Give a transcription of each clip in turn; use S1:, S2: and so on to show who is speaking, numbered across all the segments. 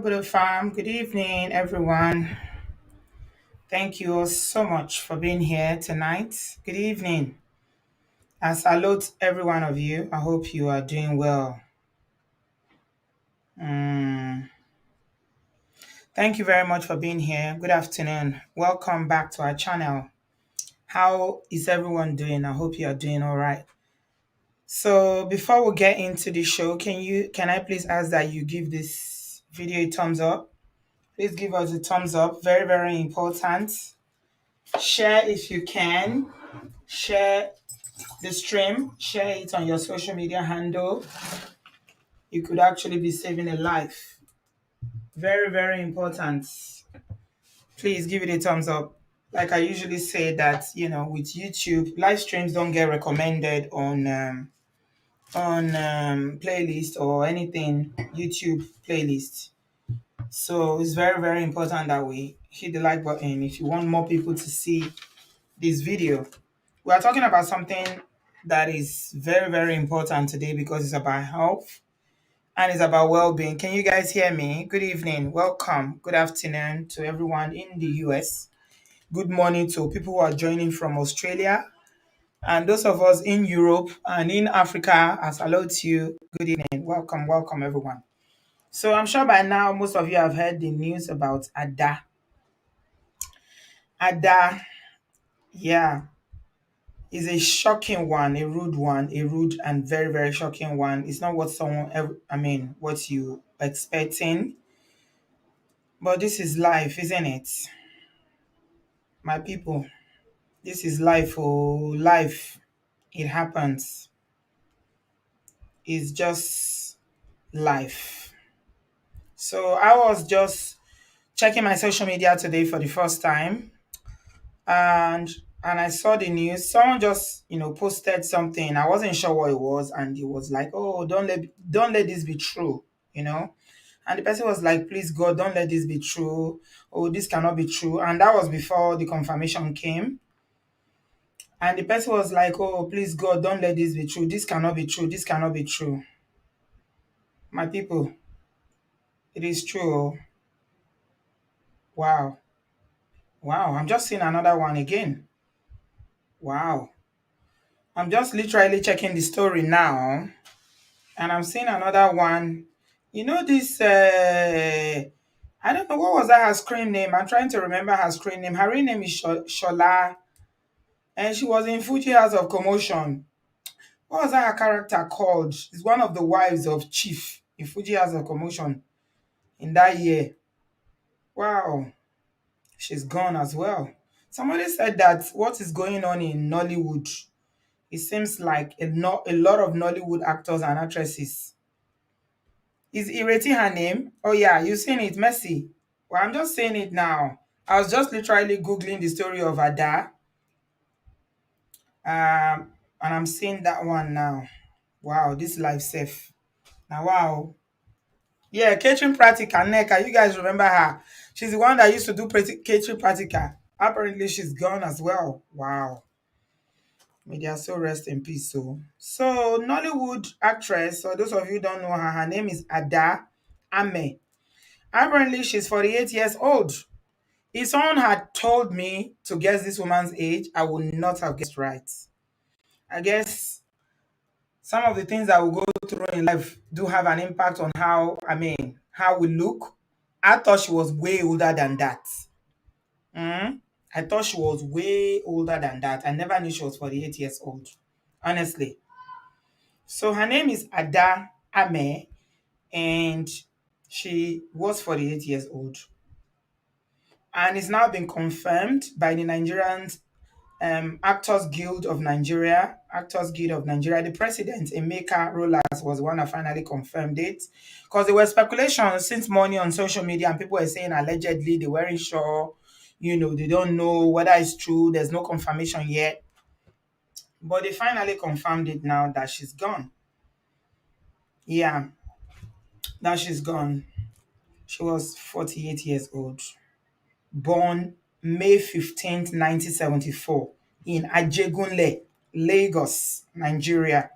S1: Buddha Farm. Good evening, everyone. Thank you all so much for being here tonight. Good evening. I salute every one of you. I hope you are doing well. Mm, Thank you very much for being here. Good afternoon. Welcome back to our channel. How is everyone doing? I hope you are doing all right. So before we get into the show, can I please ask that you give this video a thumbs up? Please give us a thumbs up. Very, very important. Share if you can. Share the stream. Share it on your social media handle. You could actually be saving a life. Very, very important. Please give it a thumbs up. Like I usually say that, with YouTube, live streams don't get recommended on playlist or anything YouTube playlist. So it's very, very important that we hit the like button if you want more people to see this video. We are talking about something that is very, very important today because it's about health and it's about well-being. Can you guys hear me? Good evening. Welcome. Good afternoon to everyone in the US. Good morning to people who are joining from Australia. And those of us in Europe and in Africa, I salute you. Good evening. Welcome, welcome, everyone. So I'm sure by now most of you have heard the news about Ada. Ada, yeah, is a shocking one, a rude and very, very shocking one. It's not what what you expecting, but this is life, isn't it? My people, this is life. Oh, life. It happens. It's just life. So I was just checking my social media today for the first time, and I saw the news. Someone just posted something. I wasn't sure what it was, and it was like, "Oh, don't let this be true," you know. And the person was like, "Please God, don't let this be true. Oh, this cannot be true." And that was before the confirmation came. And the person was like, "Oh, please God, don't let this be true. This cannot be true. This cannot be true." My people, it is true. Oh. Wow, wow. I'm just seeing another one again. Wow. I'm just literally checking the story now. And I'm seeing another one. You know this I don't know what was that her screen name. I'm trying to remember her screen name. Her real name is Shola, and she was in Fuji House of Commotion. What was that her character called? It's one of the wives of Chief in Fuji House of Commotion in that year. Wow, she's gone as well. Somebody said that what is going on in Nollywood, it seems like a lot of Nollywood actors and actresses. Is Ireti her name? Oh yeah, you seen it, Messi. Well, I'm just saying it now. I was just literally googling the story of Ada, and I'm seeing that one now. Wow, this life safe. Now, wow. Yeah, catering practical. Neka, you guys remember her? She's the one that used to do catering practical. Apparently, she's gone as well. Wow. May their soul rest in peace. So Nollywood actress, or those of you who don't know her, her name is Ada Ameh. Apparently, she's 48 years old. If someone had told me to guess this woman's age, I would not have guessed right. I guess some of the things that we go through in life do have an impact on how we look. I thought she was way older than that. Mm? I thought she was way older than that. I never knew she was 48 years old. Honestly. So her name is Ada Ameh, and she was 48 years old. And it's now been confirmed by the Nigerian Actors Guild of Nigeria. The president, Emeka Rollas, was the one that finally confirmed it. Because there were speculations since morning on social media, and people were saying allegedly they weren't sure. They don't know whether it's true. There's no confirmation yet. But they finally confirmed it now that she's gone. Yeah, that she's gone. She was 48 years old. Born May 15th, 1974 in Ajegunle, Lagos, Nigeria.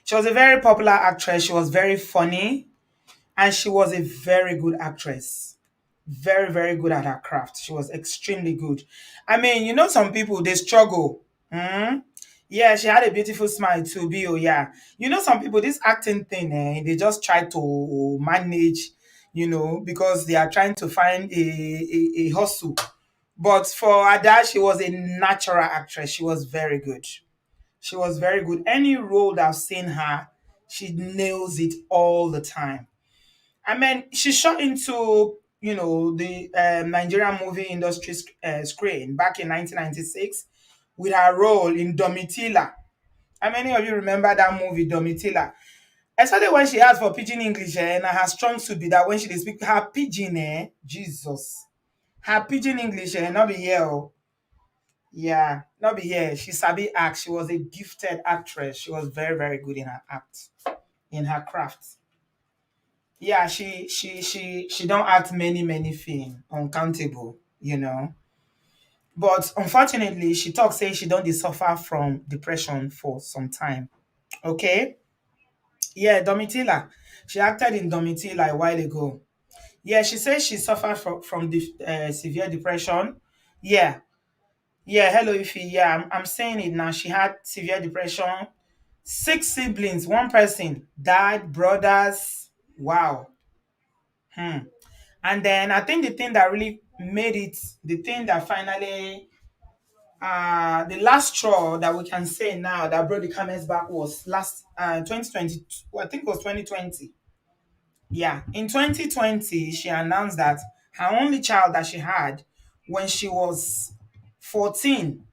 S1: She was a very popular actress. She was very funny. and she was a very good actress. Very, very good at her craft. She was extremely good. I mean, you know, some people they struggle. Hmm? Yeah, she had a beautiful smile too, Bio. Yeah, you know, some people this acting thing, they just try to manage, because they are trying to find a hustle. But for Ada, she was a natural actress. She was very good. She was very good. Any role that I've seen her, she nails it all the time. I mean, she shot into the Nigerian movie industry screen back in 1996 with her role in Domitila. How many of you remember that movie, Domitila? Especially when she asked for pidgin English, and her strong suit be that when she dey speak her pidgin, Jesus, her pidgin English, not be here, oh. Yeah, not be here. She sabi act. She was a gifted actress. She was very, very good in her act, in her craft. Yeah, she don't act many film uncountable, but unfortunately she talk say she don't dey suffer from depression for some time. Okay. Yeah, Domitila, she acted in Domitila a while ago. Yeah, she says she suffered from severe depression. Yeah. Yeah, hello Ify. Yeah, I'm saying it now. She had severe depression. Six siblings, one person died, brothers. Wow. Hmm. And then I think the thing that really made it, the thing that finally, the last straw that we can say now that brought the comments back was last 2020. I think it was 2020. Yeah, in 2020, she announced that her only child that she had when she was 14.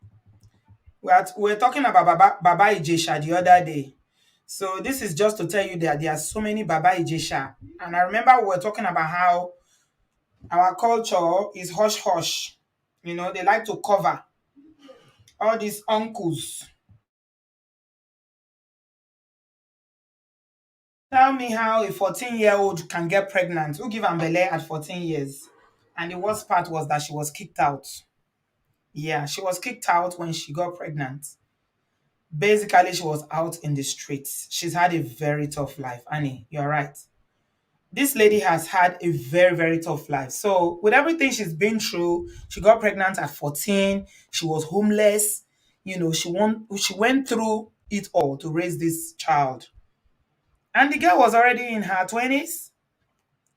S1: We're talking about Baba Ijesha the other day. So this is just to tell you that there are so many Baba Ijesha. And I remember we were talking about how our culture is hush hush. They like to cover all these uncles. Tell me how a 14-year-old can get pregnant. Who give am belle at 14 years? And the worst part was that she was kicked out. Yeah, she was kicked out when she got pregnant. Basically, she was out in the streets. She's had a very tough life. Annie, you're right. This lady has had a very, very tough life. So, with everything she's been through, she got pregnant at 14. She was homeless. She went through it all to raise this child. And the girl was already in her 20s.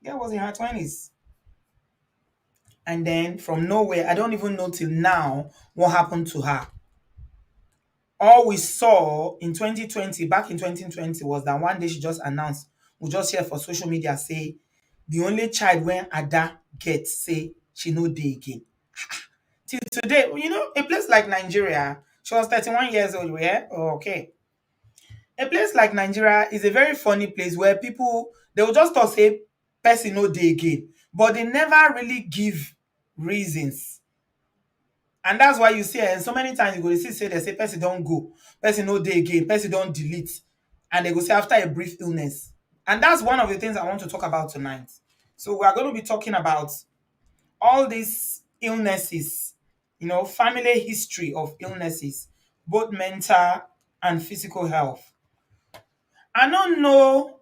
S1: Girl was in her 20s. And then from nowhere, I don't even know till now what happened to her. All we saw in 2020, back in 2020, was that one day she just announced, we just hear for social media say, the only child when Ada gets, say, she no dey again. Till today, a place like Nigeria, she was 31 years old, yeah? Oh, okay. A place like Nigeria is a very funny place where people, they will just talk, say, person no dey again. But they never really give reasons. And that's why you see so many times you go dey see say they say person don't go, person no dey again, person don't delete, and they go say after a brief illness. And that's one of the things I want to talk about tonight. So we are going to be talking about all these illnesses, family history of illnesses, both mental and physical health. I don't know.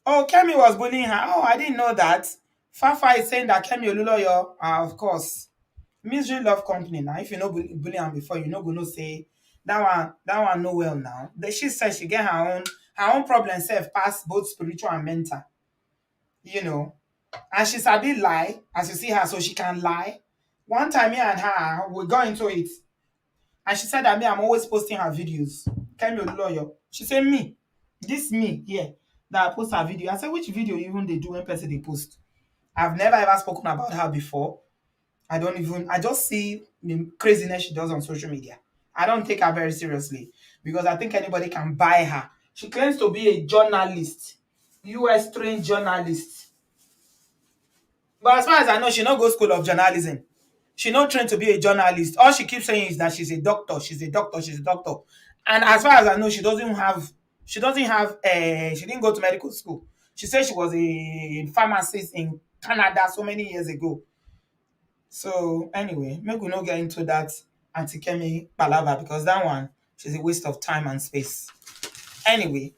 S1: Oh, Kemi was bullying her. Oh, I didn't know that. Fafa is saying that Kemi Oluloyo, of course. Misery love company now. If you know bully am before, you know go know say that one no well now. She said she get her own problem self pass both spiritual and mental. You know. And she sabi lie, as you see her, so she can lie. One time me and her, we got into it. And she said that me, I'm always posting her videos. Kemi Oluloyo. She said me. This me here that I post her video. I said, which video even they do when person they post? I've never ever spoken about her before. I just see the craziness she does on social media. I don't take her very seriously because I think anybody can buy her. She claims to be a journalist, US trained journalist. But as far as I know, she no go school of journalism. She not trained to be a journalist. All she keeps saying is that she's a doctor, she's a doctor, she's a doctor. And as far as I know, she didn't go to medical school. She said she was a pharmacist in Canada so many years ago. So anyway, make we not get into that Auntie Kemi palava because that one she's a waste of time and space. Anyway,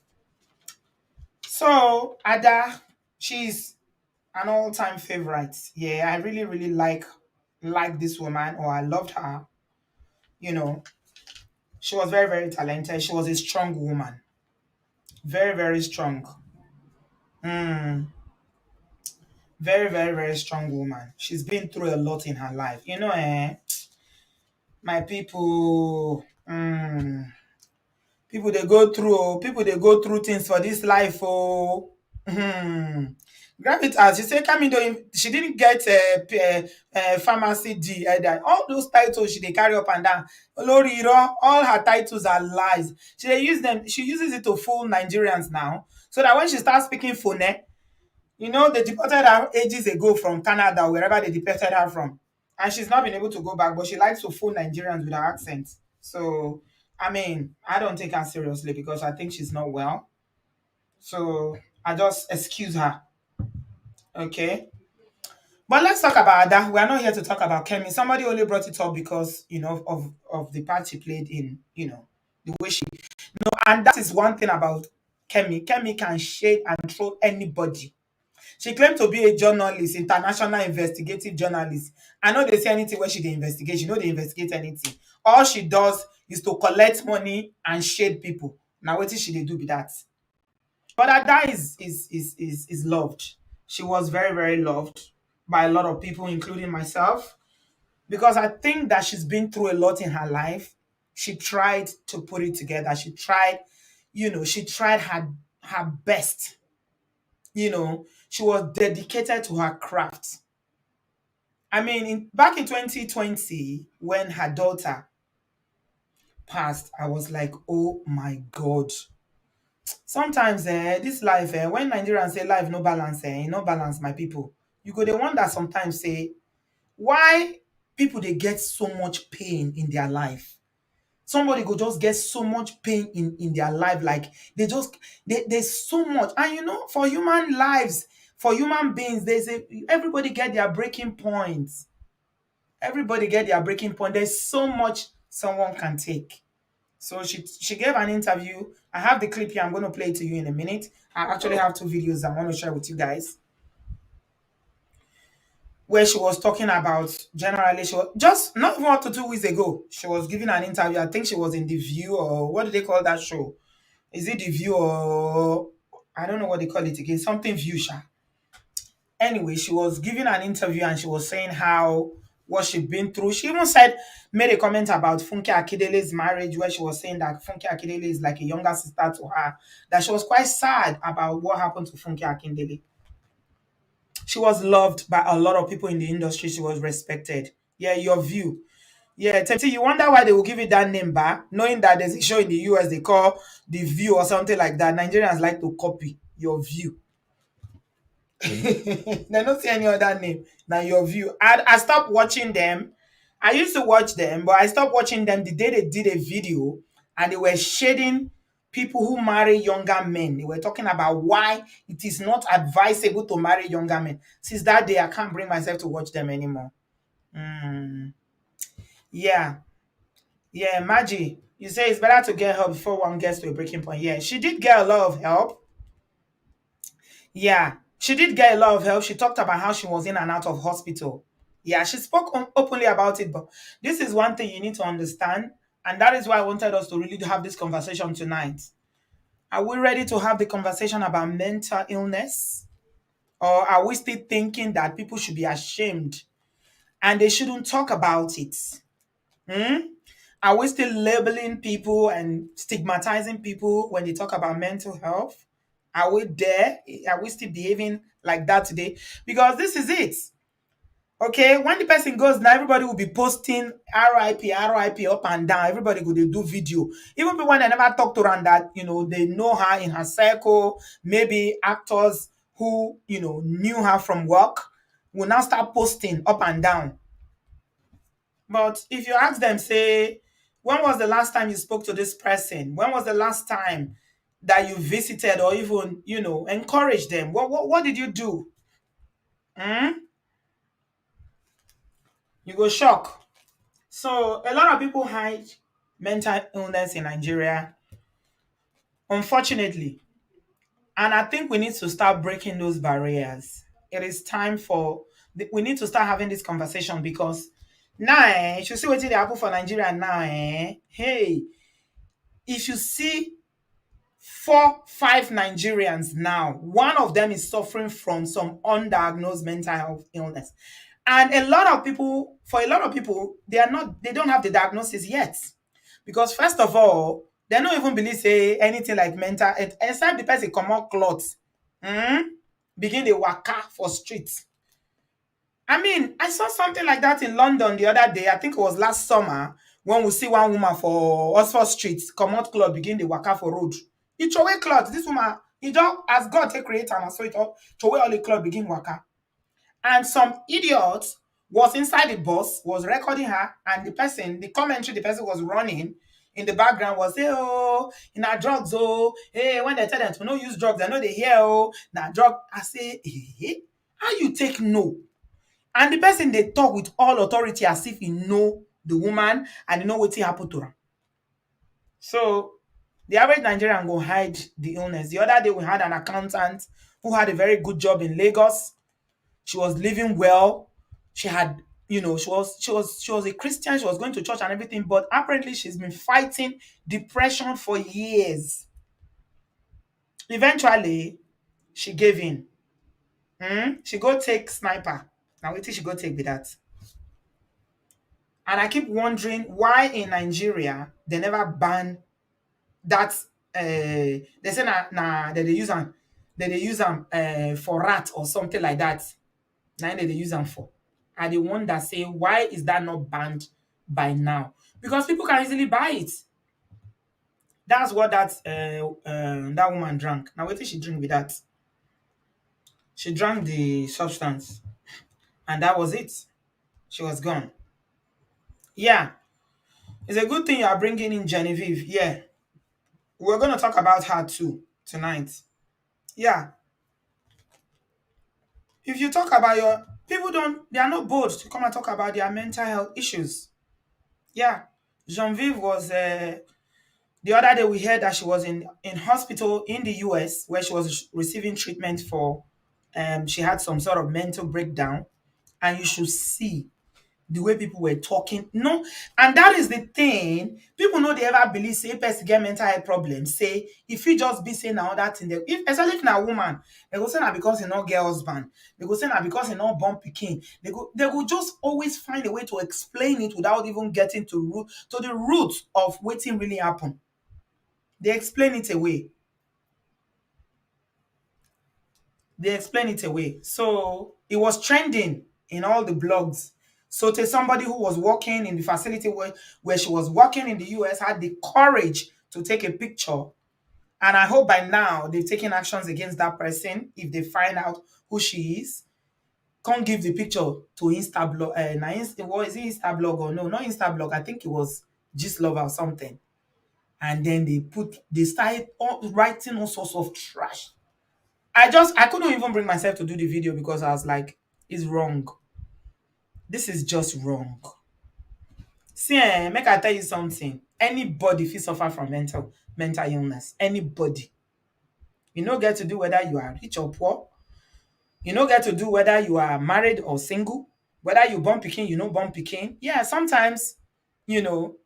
S1: so Ada, She's an all-time favorite. Yeah, I really, really like this woman, or I loved her. You know, she was very, very talented. She was a strong woman. Very, very strong. Mm, very, very, very strong woman. She's been through a lot in her life. My people, people they go through things for this life. Oh, hmm. Gravitas. She said, Camido, she didn't get a pharmacy D either. All those titles she they carry up and down. Oloriro, all her titles are lies. She dey use them. She uses it to fool Nigerians now, so that when she starts speaking Fone, they deported her ages ago from Canada, wherever they deported her from. And she's not been able to go back, but she likes to fool Nigerians with her accent. So, I mean, I don't take her seriously because I think she's not well. So, I just excuse her. Okay. But let's talk about Ada. We are not here to talk about Kemi. Somebody only brought it up because, of the part she played in, the way she. No, and that is one thing about Kemi. Kemi can shade and troll anybody. She claimed to be a journalist, international investigative journalist. I know they say anything where she dey investigate. She know they investigate anything. All she does is to collect money and shade people. Now what she dey do be that? But Ada is loved. She was very, very loved by a lot of people, including myself, because I think that she's been through a lot in her life. She tried to put it together. She tried her best. She was dedicated to her craft. I mean, back in 2020, when her daughter passed, I was like, oh my God. Sometimes this life, when Nigerians say life no balance, no balance, my people, you go, they wonder sometimes, say, why people they get so much pain in their life. Somebody go just get so much pain in their life, like there's so much. And for human lives, for human beings, everybody get their breaking points. Everybody get their breaking point. There's so much someone can take. So she gave an interview. I have the clip here. I'm going to play it to you in a minute. I actually have two videos I want to share with you guys, where she was talking about, generally, she was just not even up to 2 weeks ago. She was giving an interview. I think she was in The View, or what do they call that show? Is it The View, or I don't know what they call it again? Something View, sha. Anyway, she was giving an interview and she was saying how what she'd been through. She even made a comment about Funke Akindele's marriage, where she was saying that Funke Akindele is like a younger sister to her. That she was quite sad about what happened to Funke Akindele. She was loved by a lot of people in the industry. She was respected. Yeah, your view. Yeah, Tempty, you wonder why they will give it that name back, knowing that there's a show in the US they call The View or something like that. Nigerians like to copy your view. They don't see any other name than your view. I stopped watching them. I used to watch them, but I stopped watching them the day they did a video and they were shading people who marry younger men. They were talking about why it is not advisable to marry younger men. Since that day, I can't bring myself to watch them anymore. Mm, yeah. Yeah, Maggie, you say it's better to get help before one gets to a breaking point. Yeah, she did get a lot of help. Yeah, she did get a lot of help. She talked about how she was in and out of hospital. Yeah, she spoke openly about it, but this is one thing you need to understand, and that is why I wanted us to really have this conversation tonight. Are we ready to have the conversation about mental illness? Or are we still thinking that people should be ashamed and they shouldn't talk about it? Hmm? Are we still labeling people and stigmatizing people when they talk about mental health? Are we there? Are we still behaving like that today? Because this is it. Okay, when the person goes now, everybody will be posting RIP, RIP up and down. Everybody go they do video. Even people when they never talk to her and that, they know her in her circle, maybe actors who, knew her from work will now start posting up and down. But if you ask them, say, when was the last time you spoke to this person? When was the last time that you visited or even, encouraged them? What did you do? Hmm? You go shock. So a lot of people hide mental illness in Nigeria, unfortunately. And I think we need to start breaking those barriers. It is time for we need to start having this conversation because now, if you see what they happen for Nigeria now, hey, if you see 4, 5 Nigerians now, one of them is suffering from some undiagnosed mental health illness. And for a lot of people, they don't have the diagnosis yet. Because first of all, they don't even believe say anything like mental health, except the person come out clots, begin the waka for streets. I mean, I saw something like that in London the other day. I think it was last summer when we see one woman for Oxford Street, come out cloth, begin the waka for road. He throw away cloth. This woman, he just as God take create am, so it all throw away all the cloth, begin waka. And some idiot was inside the bus, was recording her, and the commentary the person was running in the background was, hey, oh, in our drugs, oh, hey, when they tell them to no use drugs, they know they hear, oh, now drug. I say, how you take no? And the person they talk with all authority as if he know the woman and he know what happened to her. So the average Nigerian go hide the illness. The other day we had an accountant who had a very good job in Lagos. She was living well. She had, she was a Christian. She was going to church and everything, but apparently she's been fighting depression for years. Eventually, she gave in. She go take sniper. Now wait till she go take with that. And I keep wondering why in Nigeria they never ban that. They say that they use them for rat or something like that. Now they use them for. And the one that say why is that not banned by now? Because people can easily buy it. That's what that woman drank. Now what did she drink with that? She drank the substance, and that was it. She was gone. Yeah, it's a good thing you are bringing in Genevieve. Yeah, we're going to talk about her too tonight. Yeah. If you talk about your people they are not bold to come and talk about their mental health issues. Yeah. Genevieve was the other day we heard that she was in hospital in the US where she was receiving treatment for she had some sort of mental breakdown, and you should see the way people were talking. No, and that is the thing. People know they ever believe say if person get mental health problems, say if you just be saying now that thing, if especially if na woman, they go say na because he not get husband, they go say na because he not born pikin. They go just always find a way to explain it without even getting to the root of waiting really happen. They explain it away. They explain it away. So it was trending in all the blogs. So to somebody who was working in the facility where she was working in the US had the courage to take a picture. And I hope by now they've taken actions against that person if they find out who she is. Can't give the picture to Instablog. What is it, Instablog or no? Not Instablog. I think it was Love or something. And then they started writing all sorts of trash. I couldn't even bring myself to do the video because I was like, it's wrong. This is just wrong. See, make I tell you something. Anybody feel suffer from mental illness. Anybody. You don't get to do whether you are rich or poor. You don't get to do whether you are married or single. Whether you born picking, you know born picking. Yeah, sometimes, you know,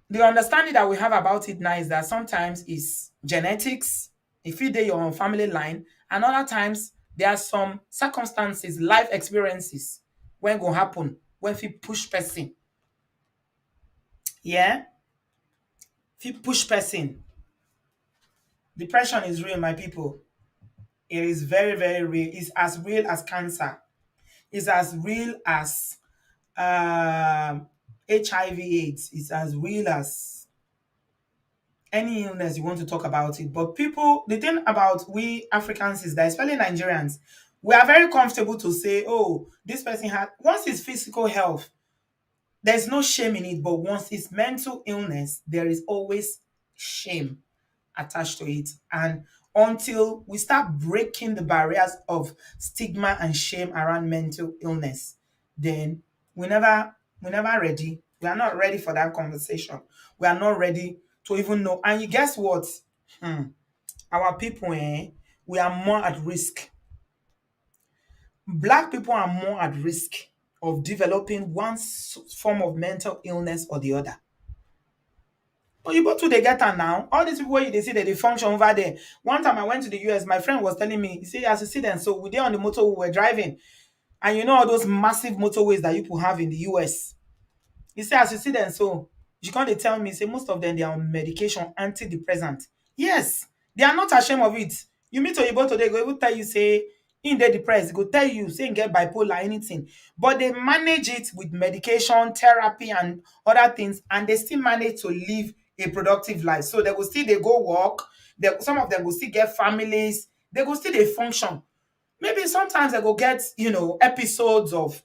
S1: the understanding that we have about it now is that sometimes it's genetics, if you dey your own family line, and other times there are some circumstances, life experiences when go happen when fit push person. Yeah, fit push person. Depression is real, my people. It is very, very real. It's as real as cancer. It's as real as HIV/AIDS. It's as real as any illness you want to talk about it. But people, the thing about we Africans is that, especially Nigerians, we are very comfortable to say, oh, this person had, once it's physical health, there's no shame in it. But once it's mental illness, there is always shame attached to it. And until we start breaking the barriers of stigma and shame around mental illness, then we never ready. We are not ready for that conversation. We are not ready to even know. And you guess what? Hmm. our people, we are more at risk. Black people are more at risk of developing one form of mental illness or the other. But you go to the getter now. All these people where they see that they function over there. One time I went to the US, my friend was telling me, he said, as you see them, so we there on the motor we were driving. And you know all those massive motorways that you people have in the US. He said, as you see them, so you can't tell me, say most of them they are on medication, antidepressant. Yes, they are not ashamed of it. You meet Oyibo today, go even tell you, say, in they depressed, go tell you, say, get bipolar, anything. But they manage it with medication, therapy, and other things, and they still manage to live a productive life. So they will still they go work, some of them will still get families, they will still they function. Maybe sometimes they go get, episodes of,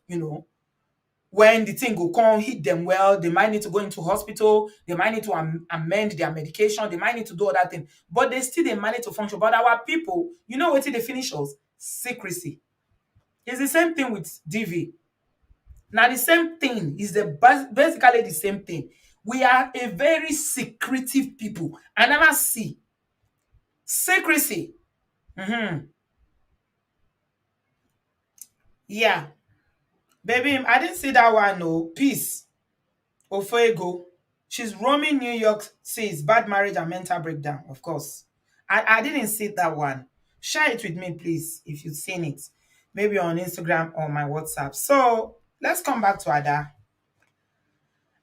S1: when the thing go come hit them well, they might need to go into hospital, they might need to amend their medication, they might need to do other things, but they still they manage to function. But our people, what they finish us? Secrecy. It's the same thing with DV. Now the same thing is basically the same thing. We are a very secretive people. I never see secrecy. Yeah, baby, I didn't see that one. No peace. Ofuego. She's roaming New York, says bad marriage and mental breakdown. Of course. I didn't see that one. Share it with me, please, if you've seen it. Maybe on Instagram or my WhatsApp. So let's come back to Ada.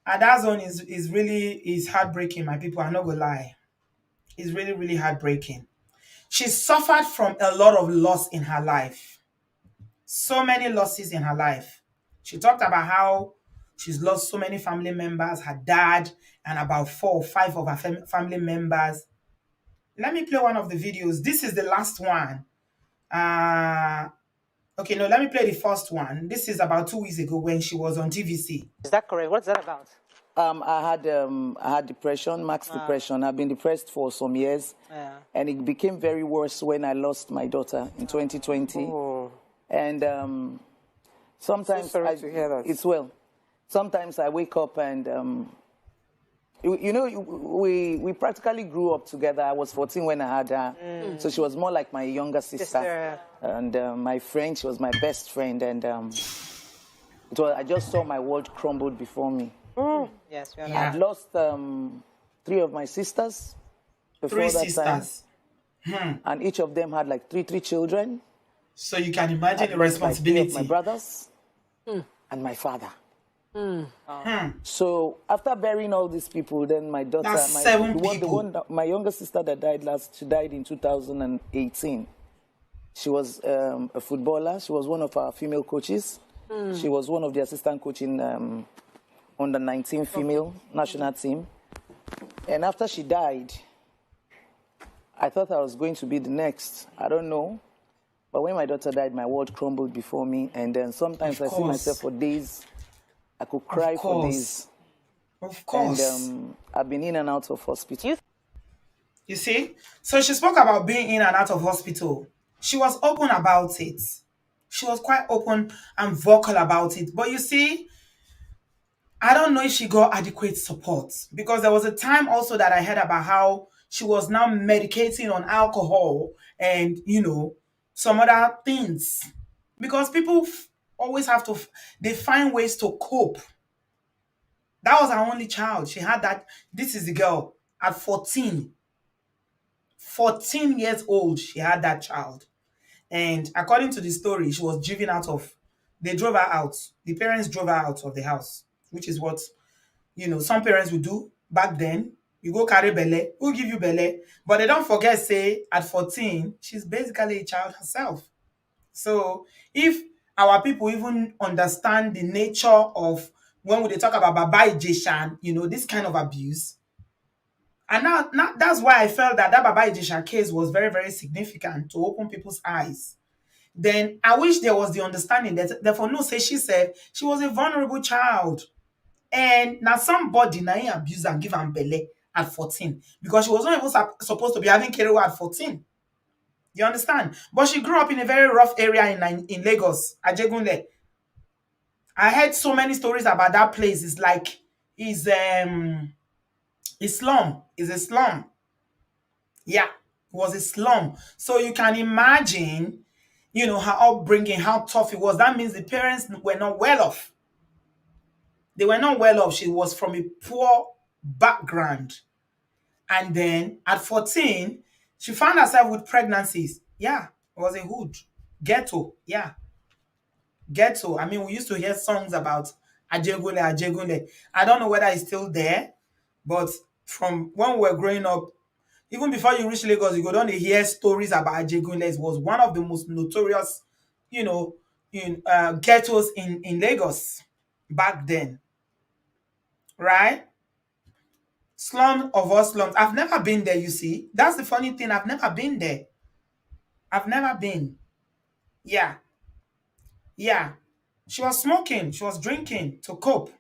S1: Ada's one is really is heartbreaking, my people. I'm not gonna lie. It's really, really heartbreaking. She suffered from a lot of loss in her life. So many losses in her life. She talked about how she's lost so many family members, her dad, and about 4 or 5 of her family members. Let me play one of the videos. This is the last one. Okay, no, let me play the first one. This is about 2 weeks ago when she was on TVC.
S2: Is that correct? What's that about?
S3: I had depression, max depression. I've been depressed for some years, and it became very worse when I lost my daughter in 2020.
S2: Oh.
S3: And sometimes
S2: So sorry to hear that.
S3: it's well. Sometimes I wake up and we practically grew up together. I was 14 when I had her, so she was more like my younger sister. And my friend, she was my best friend, and I just saw my world crumbled before me.
S2: Yes, we
S3: I'd lost 3 of my sisters before
S1: 3
S3: that
S1: sisters.
S3: time, and each of them had like three children.
S1: So you can imagine the
S3: I'd lost, like, 3
S1: responsibility.
S3: of my brothers and my father. So after burying all these people, then my daughter,
S1: That's 7 people.
S3: my younger sister that died last, she died in 2018. She was a footballer. She was one of our female coaches. She was one of the assistant coaching on the 19 female national team. And after she died, I thought I was going to be the next. I don't know. But when my daughter died, my world crumbled before me. And then sometimes I see myself for days. I could cry for days.
S1: Of course.
S3: And I've been in and out of hospital.
S1: You see? So she spoke about being in and out of hospital. She was open about it. She was quite open and vocal about it. But you see, I don't know if she got adequate support, because there was a time also that I heard about how she was now medicating on alcohol and, some other things. Because people always have to, they find ways to cope. That was her only child. She had that. This is the girl at 14. 14 years old, she had that child. And according to the story, she was driven out of, they drove her out. The parents drove her out of the house, which is what, some parents would do back then. You go carry belle, who give you belle? But they don't forget, say, at 14, she's basically a child herself. So if our people even understand the nature of when they talk about Baba Ijeshan, this kind of abuse. And now that's why I felt that Baba Ijesha case was very, very significant to open people's eyes. Then I wish there was the understanding that, therefore, no, say she said she was a vulnerable child. And now somebody now abuse and give her belly at 14, because she was not even supposed to be having Kerewa at 14. You understand? But she grew up in a very rough area in Lagos, Ajegunle. I heard so many stories about that place. It's like it's slum. It's a slum. Yeah. was a slum. So you can imagine, her upbringing, how tough it was. That means the parents were not well off. They were not well off. She was from a poor background. And then at 14, she found herself with pregnancies. Yeah, it was a hood. Ghetto. Yeah, ghetto. I mean, we used to hear songs about Ajegule, Ajegule. I don't know whether it's still there, but from when we were growing up, even before you reach Lagos, you go down to hear stories about Ajegule. It was one of the most notorious, you know, in ghettos in Lagos back then, right? Slum of all slums. I've never been there, you see. That's the funny thing. I've never been there. I've never been. Yeah, yeah. She was smoking, she was drinking to cope.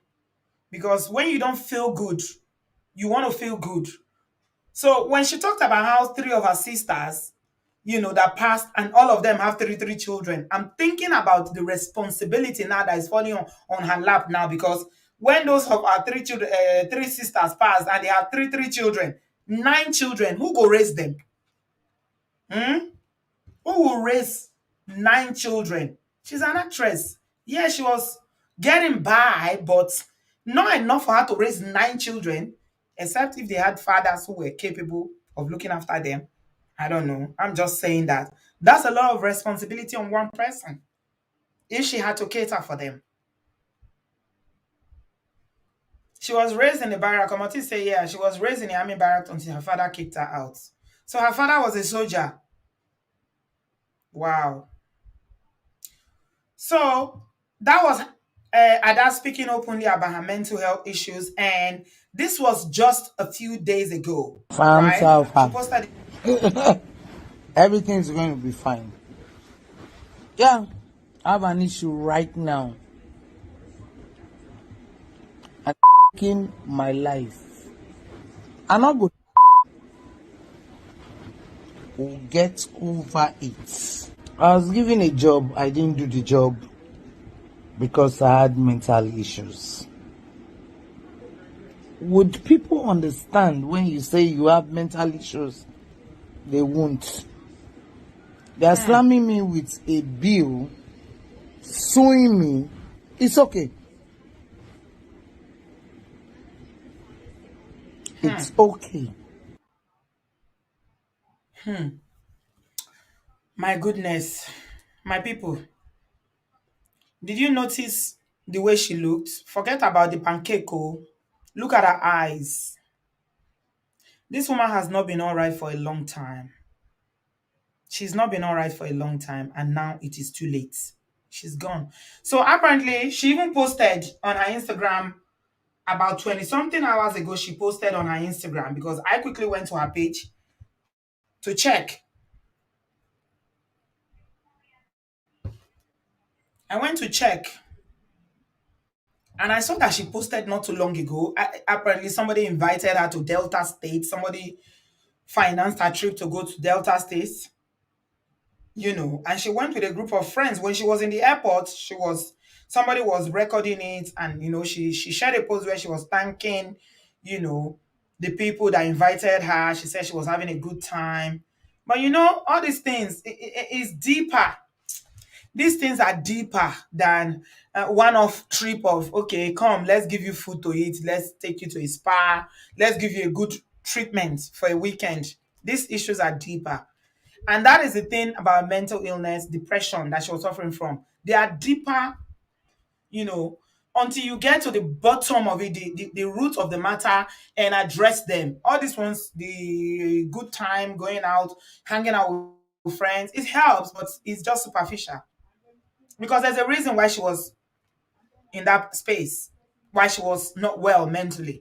S1: Because when you don't feel good, you want to feel good. So when she talked about how three of her sisters, that passed, and all of them have three children, I'm thinking about the responsibility now that is falling on her lap now. Because when those of our three children, three sisters passed, and they have three children, nine children, who go raise them? Hmm? Who will raise nine children? She's an actress. Yeah, she was getting by, but not enough for her to raise nine children, except if they had fathers who were capable of looking after them. I don't know. I'm just saying that. That's a lot of responsibility on one person if she had to cater for them. She was raised in the barrack. Komoti say, yeah, she was raised in the army barrack until her father kicked her out. So her father was a soldier. Wow. So that was Ada speaking openly about her mental health issues, and this was just a few days ago,
S4: Farm
S1: right? She
S4: Alpha.
S1: posted.
S4: Everything's going to be fine. Yeah, I have an issue right now. I'm taking my life. I'm not going to get over it. I was given a job. I didn't do the job because I had mental issues. Would people understand when you say you have mental issues? They won't. They are slamming me with a bill, suing me. It's okay. It's okay.
S1: My goodness, my people, did you notice the way she looked? Forget about the pancake. Oh. Look at her eyes. This woman has not been all right for a long time. She's not been all right for a long time, and now it is too late. She's gone. So apparently, she even posted on her Instagram about 20 something hours ago. She posted on her Instagram, because I quickly went to her page to check. I went to check, and I saw that she posted not too long ago. Apparently, somebody invited her to Delta State. Somebody financed her trip to go to Delta State. And she went with a group of friends. When she was in the airport, somebody was recording it, and she shared a post where she was thanking, you know, the people that invited her. She said she was having a good time. But all these things is deeper. These things are deeper than one-off trip of, okay, come, let's give you food to eat, let's take you to a spa, let's give you a good treatment for a weekend. These issues are deeper. And that is the thing about mental illness, depression that she was suffering from. They are deeper, you know, until you get to the bottom of it, the root of the matter, and address them. All these ones, the good time, going out, hanging out with friends, it helps, but it's just superficial. Because there's a reason why she was in that space, why she was not well mentally.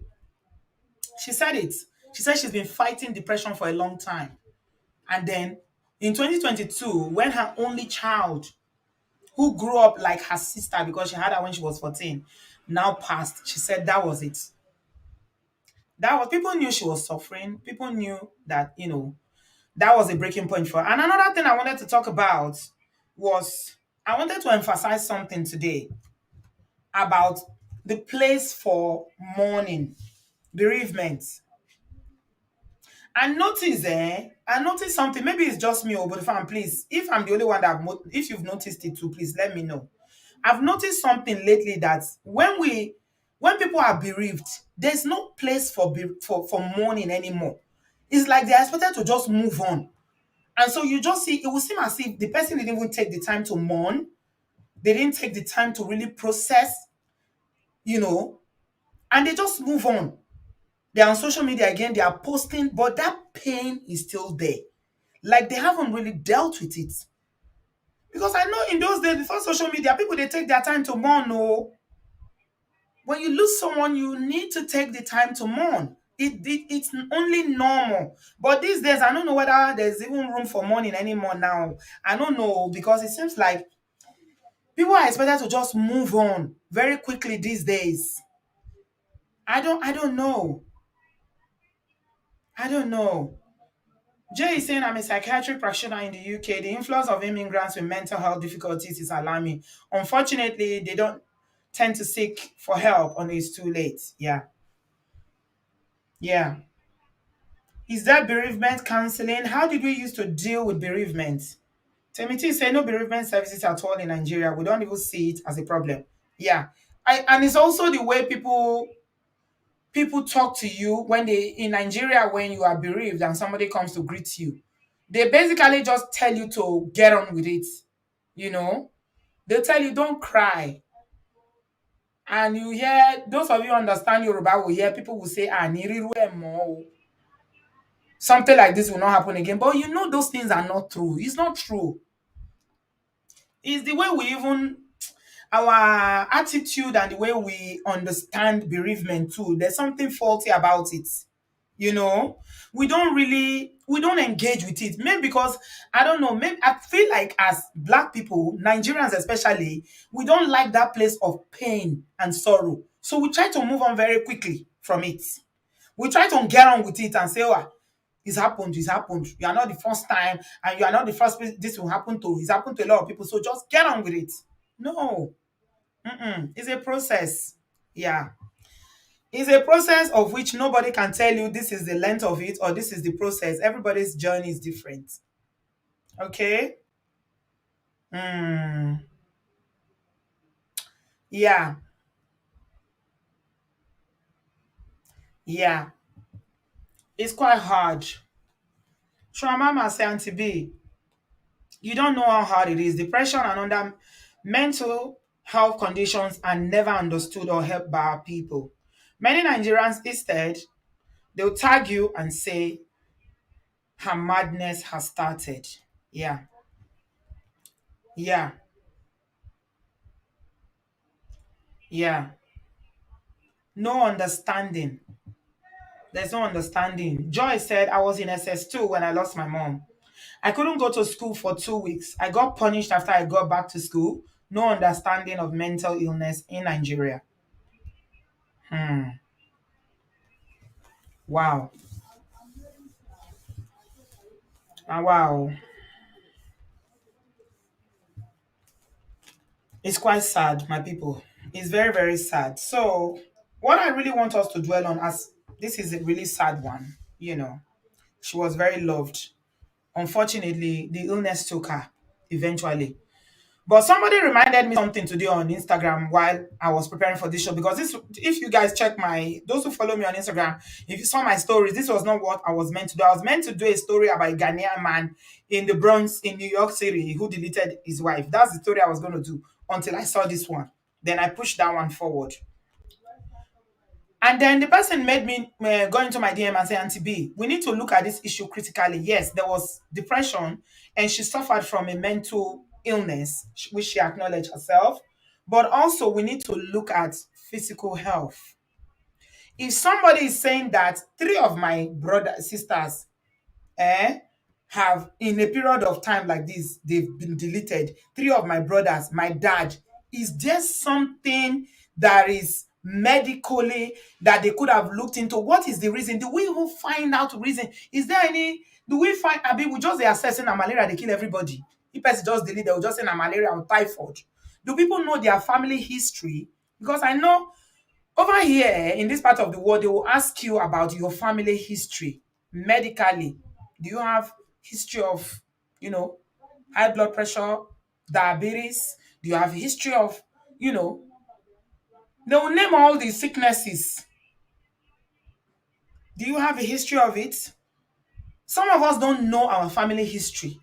S1: She said it. She said she's been fighting depression for a long time. And then in 2022, when her only child, who grew up like her sister because she had her when she was 14, now passed, she said that was it. That was, people knew she was suffering. People knew that, that was a breaking point for her. And another thing I wanted to talk about was, I wanted to emphasize something today about the place for mourning, bereavement. I notice something. Maybe it's just me, but if I'm please, if I'm the only one that if you've noticed it too, please let me know. I've noticed something lately that when people are bereaved, there's no place for for mourning anymore. It's like they're expected to just move on. And so you just see it will seem as if the person didn't even take the time to mourn. They didn't take the time to really process, you know, and they just move on. They're on social media again, they are posting, but that pain is still there. Like they haven't really dealt with it. Because I know in those days before social media, people they take their time to mourn. No, when you lose someone, you need to take the time to mourn. It's only normal. But these days, I don't know whether there's even room for mourning anymore now. I don't know because it seems like people are expected to just move on very quickly these days. I don't know. I don't know. Jay is saying I'm a psychiatric practitioner in the UK. The influence of immigrants with mental health difficulties is alarming. Unfortunately, they don't tend to seek for help until it's too late. Yeah. Yeah. Is there bereavement counseling? How did we used to deal with bereavement? Temiti say no bereavement services at all in Nigeria. We don't even see it as a problem. Yeah. And it's also the way people talk to you when they in Nigeria when you are bereaved and somebody comes to greet you. They basically just tell you to get on with it. You know, they tell you don't cry. And you hear those of you who understand Yoruba will hear people will say, ah, niriru emo. Something like this will not happen again. But you know those things are not true. It's not true. It's the way we even our attitude and the way we understand bereavement too. There's something faulty about it. You know, we don't engage with it. Maybe because I don't know, maybe I feel like as black people, Nigerians especially, we don't like that place of pain and sorrow. So we try to move on very quickly from it. We try to get on with it and say, oh, it's happened, it's happened. You are not the first time, and you are not the first person this will happen to. It's happened to a lot of people. So just get on with it. No. It's a process. Yeah. It's a process of which nobody can tell you this is the length of it or this is the process. Everybody's journey is different. Okay? Mm, yeah. Yeah. It's quite hard. Trauma say Auntie B, you don't know how hard it is. Depression and other mental health conditions are never understood or helped by our people. Many Nigerians instead, they'll tag you and say her madness has started. Yeah. Yeah. Yeah. No understanding. There's no understanding. Joy said, I was in SS2 when I lost my mom. I couldn't go to school for 2 weeks. I got punished after I got back to school. No understanding of mental illness in Nigeria. Wow. Wow. It's quite sad, my people. It's very, very sad. So, what I really want us to dwell on, as this is a really sad one, she was very loved. Unfortunately, the illness took her eventually. But somebody reminded me something today on Instagram while I was preparing for this show because this, if you guys check those who follow me on Instagram, if you saw my stories, this was not what I was meant to do. I was meant to do a story about a Ghanaian man in the Bronx in New York City who deleted his wife. That's the story I was going to do until I saw this one. Then I pushed that one forward. And then the person made me go into my DM and say, Auntie B, we need to look at this issue critically. Yes, there was depression and she suffered from a mental illness, which she acknowledged herself. But also, we need to look at physical health. If somebody is saying that three of my sisters eh, have, in a period of time like this, they've been deleted. Three of my brothers, my dad. Is there something that is medically that they could have looked into? What is the reason? Do we even find out reason? Is there any? Do we find? I mean, we just they assessing a malaria, they kill everybody. If person just delete, they will just say a malaria or typhoid. Do people know their family history? Because I know over here in this part of the world, they will ask you about your family history. medically? Do you have history of, you know, high blood pressure, diabetes? Do you have history of, you know, they will name all these sicknesses. Do you have a history of it? Some of us don't know our family history.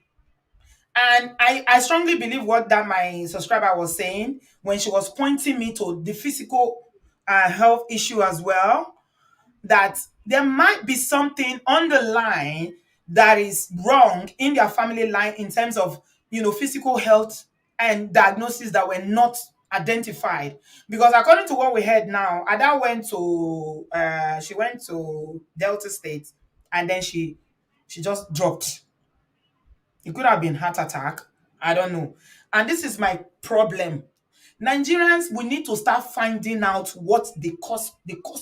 S1: And I strongly believe what that my subscriber was saying when she was pointing me to the physical health issue as well, that there might be something on the line that is wrong in their family line in terms of, physical health and diagnosis that were not identified. Because according to what we heard now, Ada she went to Delta State, and then she just dropped. It could have been heart attack. I don't know. And this is my problem. Nigerians, we need to start finding out what the cause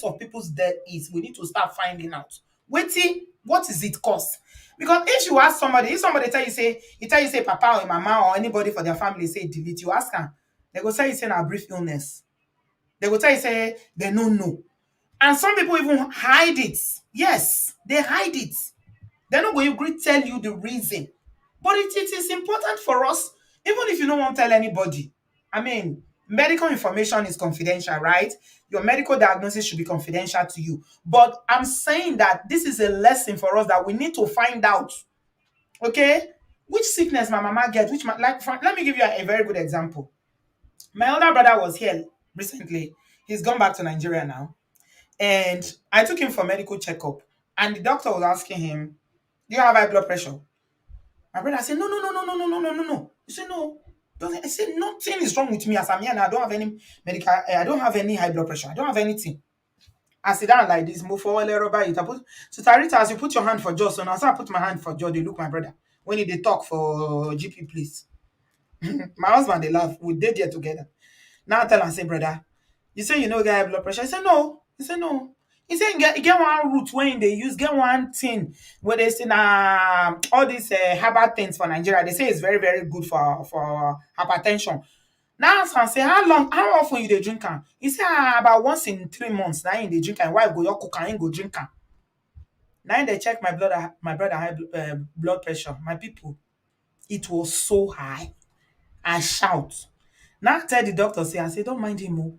S1: of people's death is. We need to start finding out. Waiting, what is it cause? Because if you ask somebody, if somebody tell you say papa or mama or anybody for their family say delete, you ask them, they go tell you say a brief illness. They go tell you say they don't know. And some people even hide it. Yes, they hide it. They're not going to tell you the reason. But it is important for us, even if you don't want to tell anybody. I mean, medical information is confidential, right? Your medical diagnosis should be confidential to you. But I'm saying that this is a lesson for us that we need to find out, okay? Which sickness my mama get, let me give you a very good example. My older brother was here recently. He's gone back to Nigeria now. And I took him for medical checkup. And the doctor was asking him, do you have high blood pressure? My brother said, no, no, no, no, no, no, no, no, no, no. He said, no. I said, nothing is wrong with me as I'm here now. I don't have any I don't have any high blood pressure. I don't have anything. I sit down like this, move forward, rubber it. So Tarita, as you put your hand for Joe, so now I put my hand for Joe, they look my brother. When they talk for GP, please. My husband, they laugh. We did there together. Now I tell and say, brother, you say you know get high blood pressure? He said, no. He said, no. He said, get one root when they use, get one thing where they say all these herbal things for Nigeria. They say it's very, very good for hypertension. Now I say, how often you they drink am? He said, about once in 3 months. Now in the drink am. Wife go your cook and go drink am. Now they check my brother high blood pressure. My people, it was so high. I shout. Now I tell the doctor, I say, don't mind him. Oh.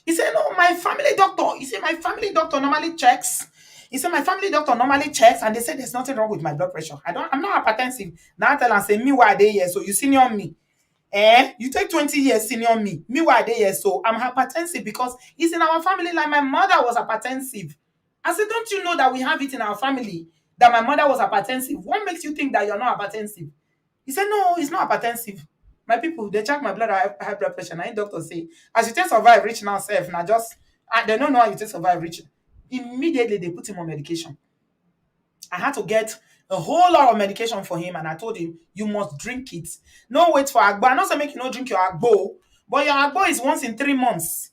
S1: He said, no, my family doctor. He said, my family doctor normally checks. He said, my family doctor normally checks, and they said there's nothing wrong with my blood pressure. I'm not hypertensive. Now I tell and say, me why they here? So you senior me. You take 20 years senior me. Me why they here? So I'm hypertensive because it's in our family. Like my mother was hypertensive. I said, don't you know that we have it in our family that my mother was hypertensive? What makes you think that you're not hypertensive? He said, no, it's not hypertensive. My people, they check my high blood pressure. Now, doctor say, as you take survive, reach now, self. Now, they don't know how you take survive, reach. Immediately, they put him on medication. I had to get a whole lot of medication for him, and I told him, you must drink it. No wait for agbo. I not say make you no drink your agbo, but your agbo is once in 3 months.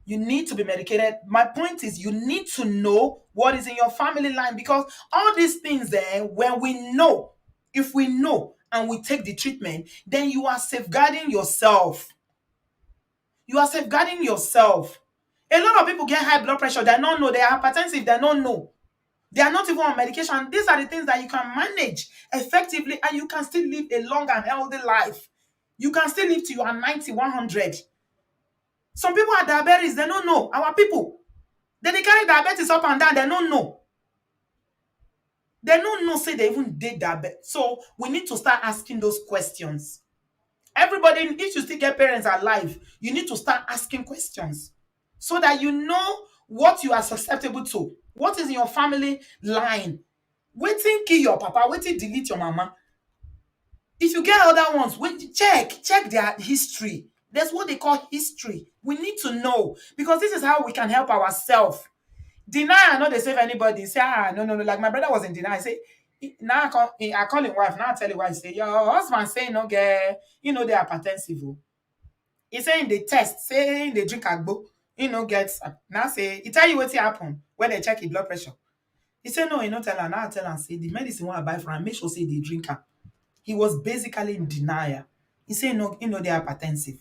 S1: You need to be medicated. My point is, you need to know what is in your family line, because all these things there, when we know, if we know and we take the treatment, then you are safeguarding yourself. You are safeguarding yourself. A lot of people get high blood pressure. They don't know. They are hypertensive. They don't know. They are not even on medication. These are the things that you can manage effectively, and you can still live a long and healthy life. You can still live to your 90, 100. Some people are diabetes. They don't know. Our people, they carry diabetes up and down. They don't know. They don't know, say they even did diabetes. So we need to start asking those questions. Everybody, if you still get parents alive, you need to start asking questions so that you know what you are susceptible to. What is in your family line? Waiting kill your papa, waiting delete your mama. If you get other ones, check their history. That's what they call history. We need to know, because this is how we can help ourselves. Deny, not they save anybody. Say, no. Like my brother was in deny. Say, now I call him wife. Now I tell him wife, say, your husband say no get, they are hypertensive. Oh. He saying they test, saying they drink agbo, gets now say, he tell you what happen when they check his blood pressure. He said, no, he not tell her. Now I tell her, say, the medicine I buy for him, make sure say they drink her. He was basically in denial. He said, no, they are hypertensive.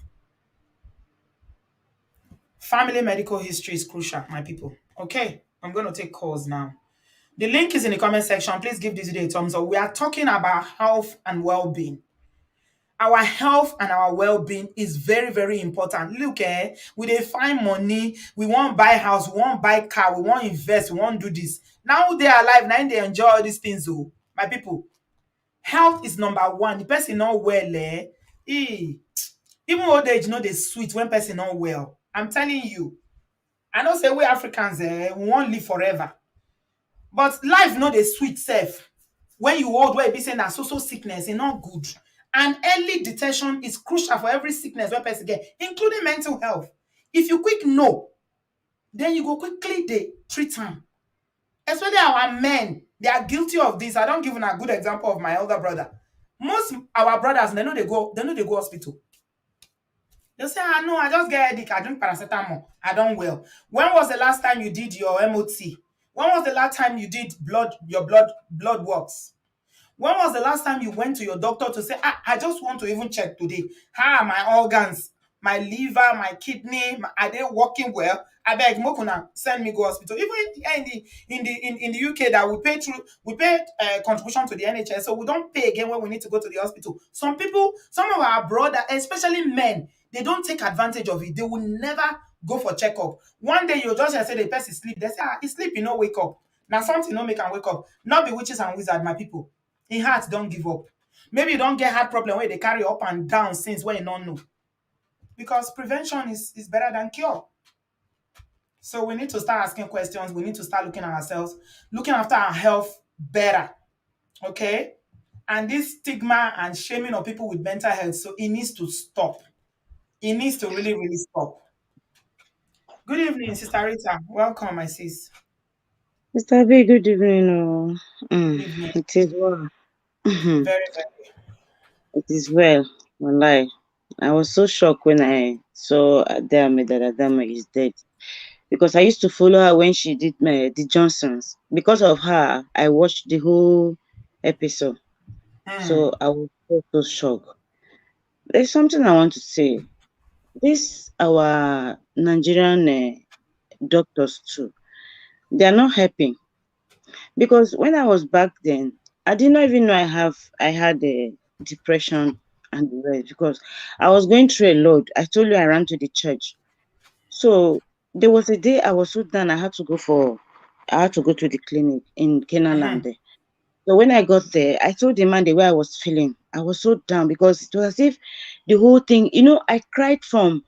S1: Family medical history is crucial, my people. Okay, I'm going to take calls now. The link is in the comment section. Please give this video a thumbs up. We are talking about health and well-being. Our health and our well-being is very, very important. Look, we dey find money, we want buy house, we want buy car, we want invest, we want do this. Now they are alive, now they enjoy all these things. Oh, my people, health is number one. The person not well, even old age, they sweet when person not well. I'm telling you. I know say we Africans, we won't live forever. But life no dey sweet self. When you old, where be saying that so sickness is not good. And early detection is crucial for every sickness where person get, including mental health. If you quick know, then you go quickly they treat them. Especially our men, they are guilty of this. I don't give a good example of my elder brother. Most our brothers, they know they go hospital. They say, ah no, I just get headache, I drink paracetamol, I don't well. When was the last time you did your MOT? When was the last time you did your blood works? When was the last time you went to your doctor to say, I just want to even check today? How are my organs, my liver, my kidney, are they working well? I beg Mokuna, send me go hospital. Even in the UK that we pay contribution to the NHS, so we don't pay again when we need to go to the hospital. Some people, some of our brothers, especially men, they don't take advantage of it. They will never go for checkup. One day you just say the person sleep. They say, he sleep, he no wake up. Now something no make him wake up. Not be witches and wizards, my people. In heart, don't give up. Maybe you don't get heart problem where they carry up and down since when you don't know. Because prevention is better than cure. So we need to start asking questions. We need to start looking at ourselves, looking after our health better. Okay? And this stigma and shaming of people with mental health, so it needs to stop. It needs to really, really stop. Good evening, Sister Rita. Welcome, my sis.
S5: Mr. B, good evening.
S1: Good evening.
S5: It is well.
S1: Very, very.
S5: It is well. Wallahi. I was so shocked when I saw Ada Ameh that Ada Ameh is dead. Because I used to follow her when she did the Johnsons. Because of her, I watched the whole episode. So I was so shocked. There's something I want to say. This, our Nigerian doctors too, they are not helping. Because when I was back then, I did not even know I had a depression and the rest because I was going through a lot. I told you I ran to the church. So there was a day I was so down I had to go to the clinic in Kenaland there. So when I got there, I told the man the way I was feeling. I was so down because it was as if the whole thing, I cried from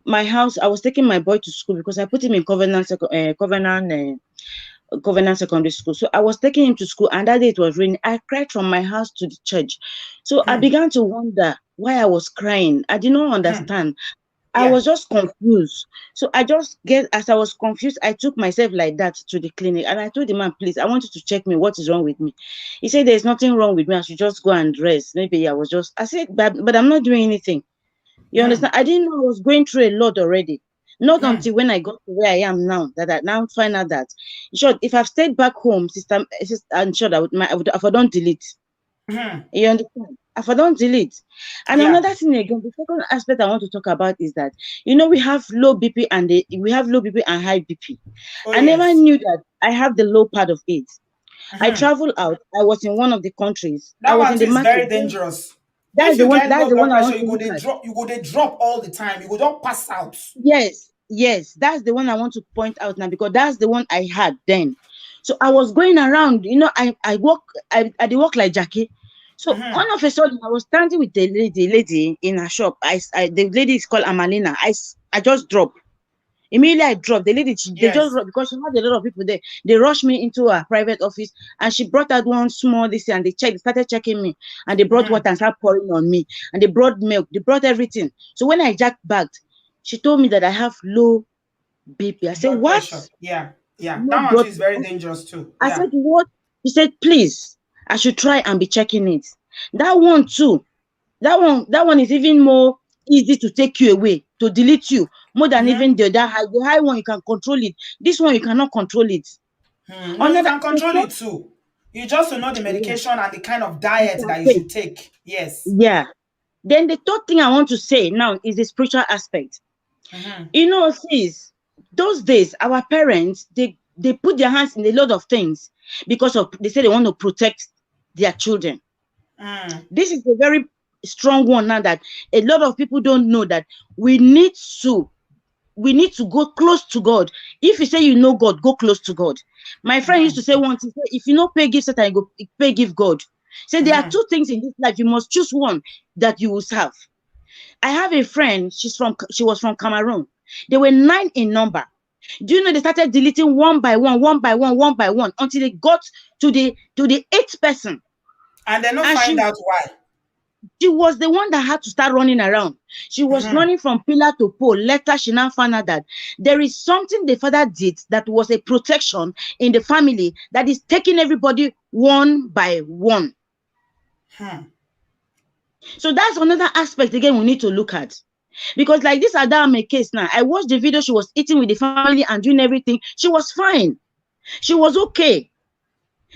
S5: my house. I was taking my boy to school because I put him in Covenant Secondary School. So I was taking him to school, and that day it was raining. I cried from my house to the church. So I began to wonder why I was crying. I did not understand. I was just confused. So as I was confused, I took myself like that to the clinic, and I told the man, please, I want you to check me. What is wrong with me? He said, there's nothing wrong with me. I should just go and rest. Maybe I said, but I'm not doing anything. You understand? I didn't know I was going through a lot already. Not until when I got to where I am now that I now find out that, in short, if I've stayed back home, sister, I'm sure that if I don't delete. You understand? If I don't delete. And another thing again, the second aspect I want to talk about is that, we have low BP and high BP. I never knew that I have the low part of it. I traveled out. I was in one of the countries.
S1: That
S5: I was
S1: one
S5: in the
S1: is
S5: market.
S1: very dangerous.
S5: That's the one I want to
S1: you
S5: look at.
S1: go they drop all the time. You go don't pass out.
S5: Yes, that's the one I want to point out now because that's the one I had then. So I was going around, I walk like Jackie. So all of a sudden I was standing with the lady in her shop. The lady is called Amalina. I just dropped. Immediately I dropped. The lady, they just dropped because she had a lot of people there. They rushed me into her private office and she brought out one small this and they started checking me and they brought water and started pouring on me and they brought milk. They brought everything. So when I jacked back, she told me that I have low BP. I said, what?
S1: Pressure. Yeah. That one is very dangerous too.
S5: I said, what? He said, please, I should try and be checking it. That one too. That one is even more easy to take you away, to delete you, more than even the high one. You can control it. This one you cannot control it.
S1: No, you can control it too. You just know the medication and the kind of diet that you should take. Yes.
S5: Yeah. Then the third thing I want to say now is the spiritual aspect. Sis, those days our parents they they put their hands in a lot of things because of they say they want to protect their children. This is a very strong one now that a lot of people don't know that we need to go close to God. If you say you know God, go close to God. My friend used to say once, he said, if you know pay give Satan, you go pay give God. Say there are two things in this life. You must choose one that you will serve. I have a friend, she was from Cameroon. They were 9 in number. Do you know they started deleting one by one until they got to the 8th person.
S1: And they don't
S5: And
S1: find out why.
S5: she was the one that had to start running around. She was running from pillar to pole. Later, she now found out that there is something the father did that was a protection in the family that is taking everybody one by one. So that's another aspect again we need to look at. Because like this Ada Ameh case now, I watched the video. She was eating with the family and doing everything. She was fine. She was okay.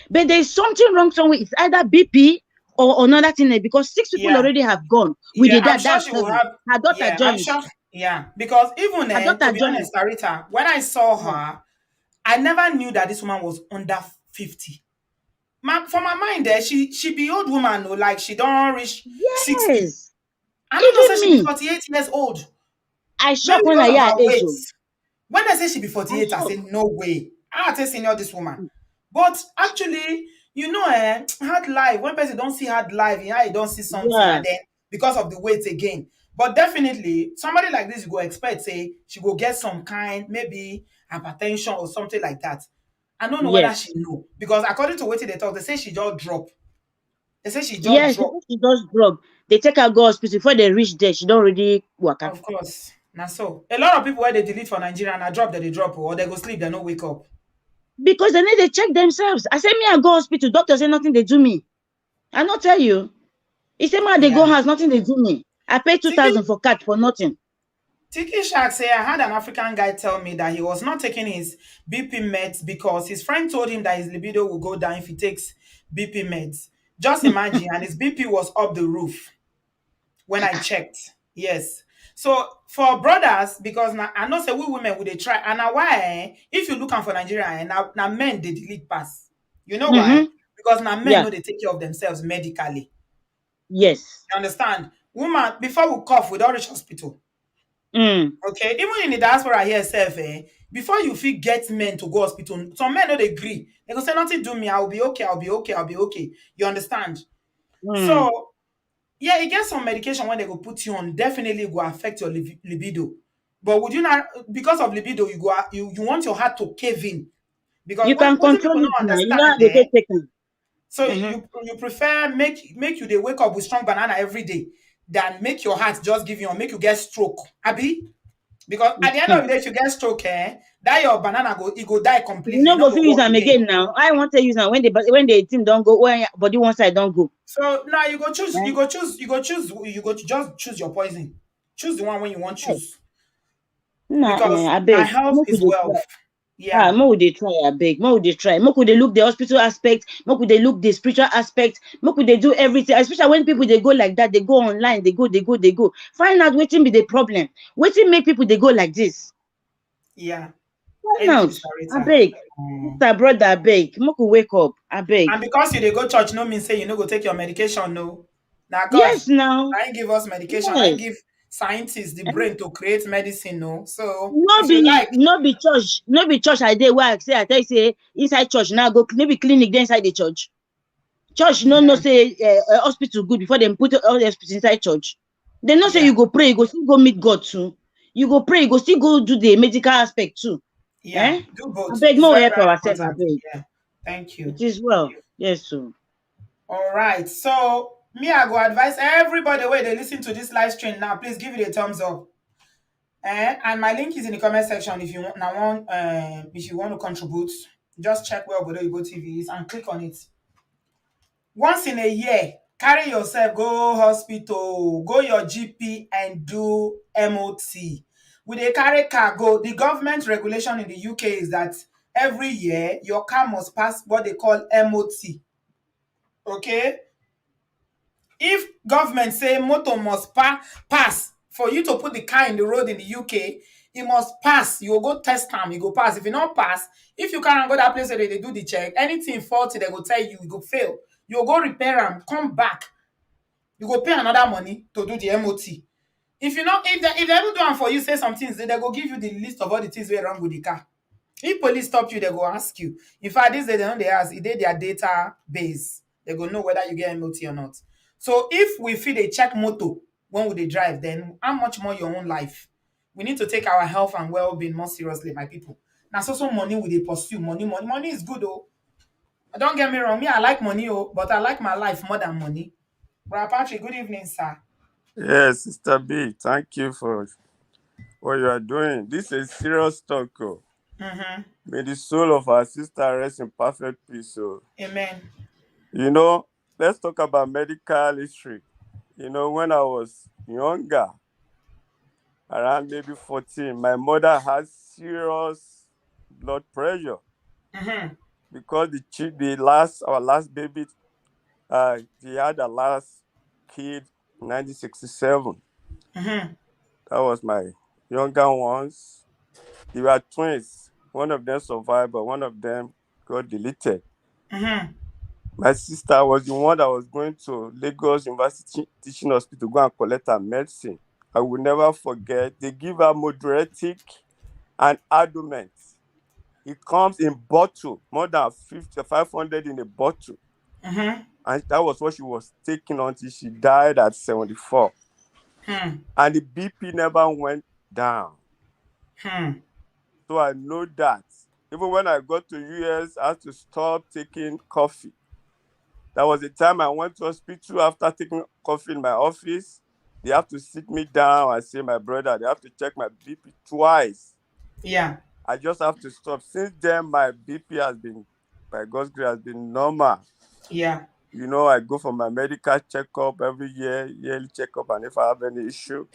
S5: But there's something wrong somewhere. It's either BP or another thing because 6 people
S1: Yeah.
S5: already have gone with
S1: Yeah,
S5: the
S1: I'm
S5: dad.
S1: sure
S5: That's
S1: she will
S5: 7.
S1: have.
S5: Her daughter
S1: Yeah, I'm
S5: joined.
S1: sure. Yeah, because even
S5: Her
S1: to
S5: daughter
S1: be
S5: joined.
S1: honest, Sarita, when I saw her, I never knew that this woman was under 50. For my mind, there she be old woman, no, like she don't reach 60.
S5: Yes.
S1: I don't know, say
S5: Even
S1: she be
S5: me.
S1: 48 years old.
S5: I
S1: Maybe
S5: shocked when I
S1: because of
S5: hear her
S1: her
S5: age.
S1: weight. When I say she be
S5: I
S1: 48, I say
S5: shocked.
S1: no way. I say senior this woman. But actually, hard life. When person don't see hard life, you don't see something,
S5: Yeah.
S1: and then because of the weight again. But definitely, somebody like this, you go expect, say, she go get some kind, maybe hypertension or something like that. I don't know whether
S5: Yes.
S1: she know. Because according to what they talk, they say she just drop. They say she just
S5: Yes,
S1: drop.
S5: because she just drop. They take her go hospital before they reach there. She don't already work.
S1: Of course. Now so. A lot of people where they delete for Nigeria and I drop that they drop or they go sleep, they don't wake up.
S5: Because they need to check themselves. I say me I go hospital. Doctor say nothing they do me. I not tell you. He say man they go
S1: Yeah.
S5: house, nothing they do me. I pay 2,000 for cat for nothing.
S1: Tiki Shark say I had an African guy tell me that he was not taking his BP meds because his friend told him that his libido will go down if he takes BP meds. Just imagine, and his BP was up the roof when I checked. Yes. So for brothers, because now I know say we women would they try, and now why? If you look out for Nigeria, now men they delete pass. You know why?
S5: Mm-hmm.
S1: Because now men
S5: Yeah.
S1: know they take care of themselves medically.
S5: Yes.
S1: You understand? Woman, before we cough, we don't reach hospital.
S5: Mm.
S1: Okay, even in the diaspora here, self, before you feel get men to go hospital, some men don't agree. They go say nothing do me. I'll be okay. I'll be okay. I'll be okay. You understand?
S5: Mm.
S1: So yeah, you get some medication when they go put you on. Definitely go affect your libido. But would you not because of libido you go you want your heart to cave in because
S5: You can
S1: what
S5: control
S1: people
S5: it
S1: don't
S5: now. You know how
S1: understand
S5: they take taken.
S1: so
S5: Mm-hmm.
S1: you prefer make you they wake up with strong banana every day than make your heart just give you or make you get stroke. Abi? Because at the end of the day, if you get stroke, that your banana go die
S5: You
S1: completely.
S5: know
S1: Not
S5: go
S1: go
S5: fit use
S1: work
S5: them
S1: again.
S5: again now. I want to use them when the team don't go, when body one side don't go.
S1: So now you go choose,
S5: Eh?
S1: just choose your poison. Choose the one when you want
S5: Yes.
S1: choose.
S5: Nah,
S1: Because
S5: I
S1: now
S5: beg.
S1: health
S5: Make we
S1: is
S5: dey try.
S1: wealth. Yeah.
S5: Make we dey try, I beg. Make we dey try. Make we dey look the hospital aspect. Make we dey look the spiritual aspect. Make we dey do everything. Especially when people they go like that, they go online, they go. Find out wetin be the problem. Wetin make people they go like this.
S1: Yeah.
S5: Find
S1: Thank you,
S5: out. I
S1: Sarita.
S5: beg. Sister, brother, I beg. Make we wake up. I beg.
S1: And because you dey go church, no mean say you no go take your medication, no. Now God,
S5: Yes, now.
S1: I ain't give us medication. I ain't
S5: Yes.
S1: give scientists the
S5: Eh?
S1: brain to create medicine, no. So
S5: No
S1: if you
S5: be
S1: like,
S5: no be church. No be church I dey where I tell you say inside church now go no be clinic dey inside the church. Church no know say hospital good before dem put all the hospital inside church. Dem know say
S1: yeah,
S5: you go pray, you go still go meet God too. You go pray, you go still go do the medical aspect too.
S1: yeah,
S5: Eh?
S1: do both.
S5: Abeg,
S1: It's
S5: make we
S1: very,
S5: help
S1: very
S5: ourselves,
S1: important.
S5: abeg.
S1: Yeah. Thank
S5: It
S1: you.
S5: is well. Yes, so.
S1: All right. So me, I go advise everybody where they listen to this live stream now. Please give it a thumbs up. And my link is in the comment section if you if you want to contribute. Just check where Obodo Igbo TV is and click on it. Once in a year, carry yourself, go hospital, go your GP and do MOT. With a carry car go, the government regulation in the UK is that every year your car must pass what they call MOT. Okay? If government say motor must pass for you to put the car in the road in the UK, It must pass. You go test am, you go pass. If you not pass, if you can't go that place where they do the check, anything faulty, they go tell you, you go fail. You go repair am, come back. You go pay another money to do the MOT. If you know, if they ever do am for you, say some things, they go give you the list of all the things wey wrong with the car. If police stop you, they go ask you. In fact, this day they know they ask, it dey their database. They go know whether you get MOT or not. So if we feel they check motor when we dey drive, then how much more your own life? We need to take our health and well-being more seriously, my people. Now, so money we dey pursue. Money is good, oh. Don't get me wrong, me, I like money, oh, but I like my life more than money. Brother Patrick, good evening, sir.
S6: Yes, Sister B, thank you for what you are doing. This is serious talk. Oh.
S1: Mm-hmm.
S6: May the soul of our sister rest in perfect peace. Oh.
S1: Amen.
S6: You know, let's talk about medical history. You know, when I was younger, around maybe 14, my mother had serious blood pressure
S1: Mm-hmm.
S6: because our last baby, she had the last kid in 1967.
S1: Mm-hmm.
S6: That was my younger ones. They were twins. One of them survived, but one of them got deleted.
S1: Mm-hmm.
S6: My sister was the one that was going to Lagos University Teaching Hospital to go and collect her medicine. I will never forget. They give her moderatic and adamant. It comes in bottle, more than 500 in a bottle.
S1: Mm-hmm.
S6: And that was what she was taking until she died at 74.
S1: Hmm.
S6: And the BP never went down.
S1: Hmm.
S6: So I know that. Even when I got to US, I had to stop taking coffee. That was the time I went to hospital after taking coffee in my office. They have to sit me down and say, my brother, they have to check my BP twice.
S1: Yeah.
S6: I just have to stop. Since then, my BP has been, by God's grace, has been normal.
S1: Yeah.
S6: You know, I go for my medical checkup every year, yearly checkup, and if I have any issue,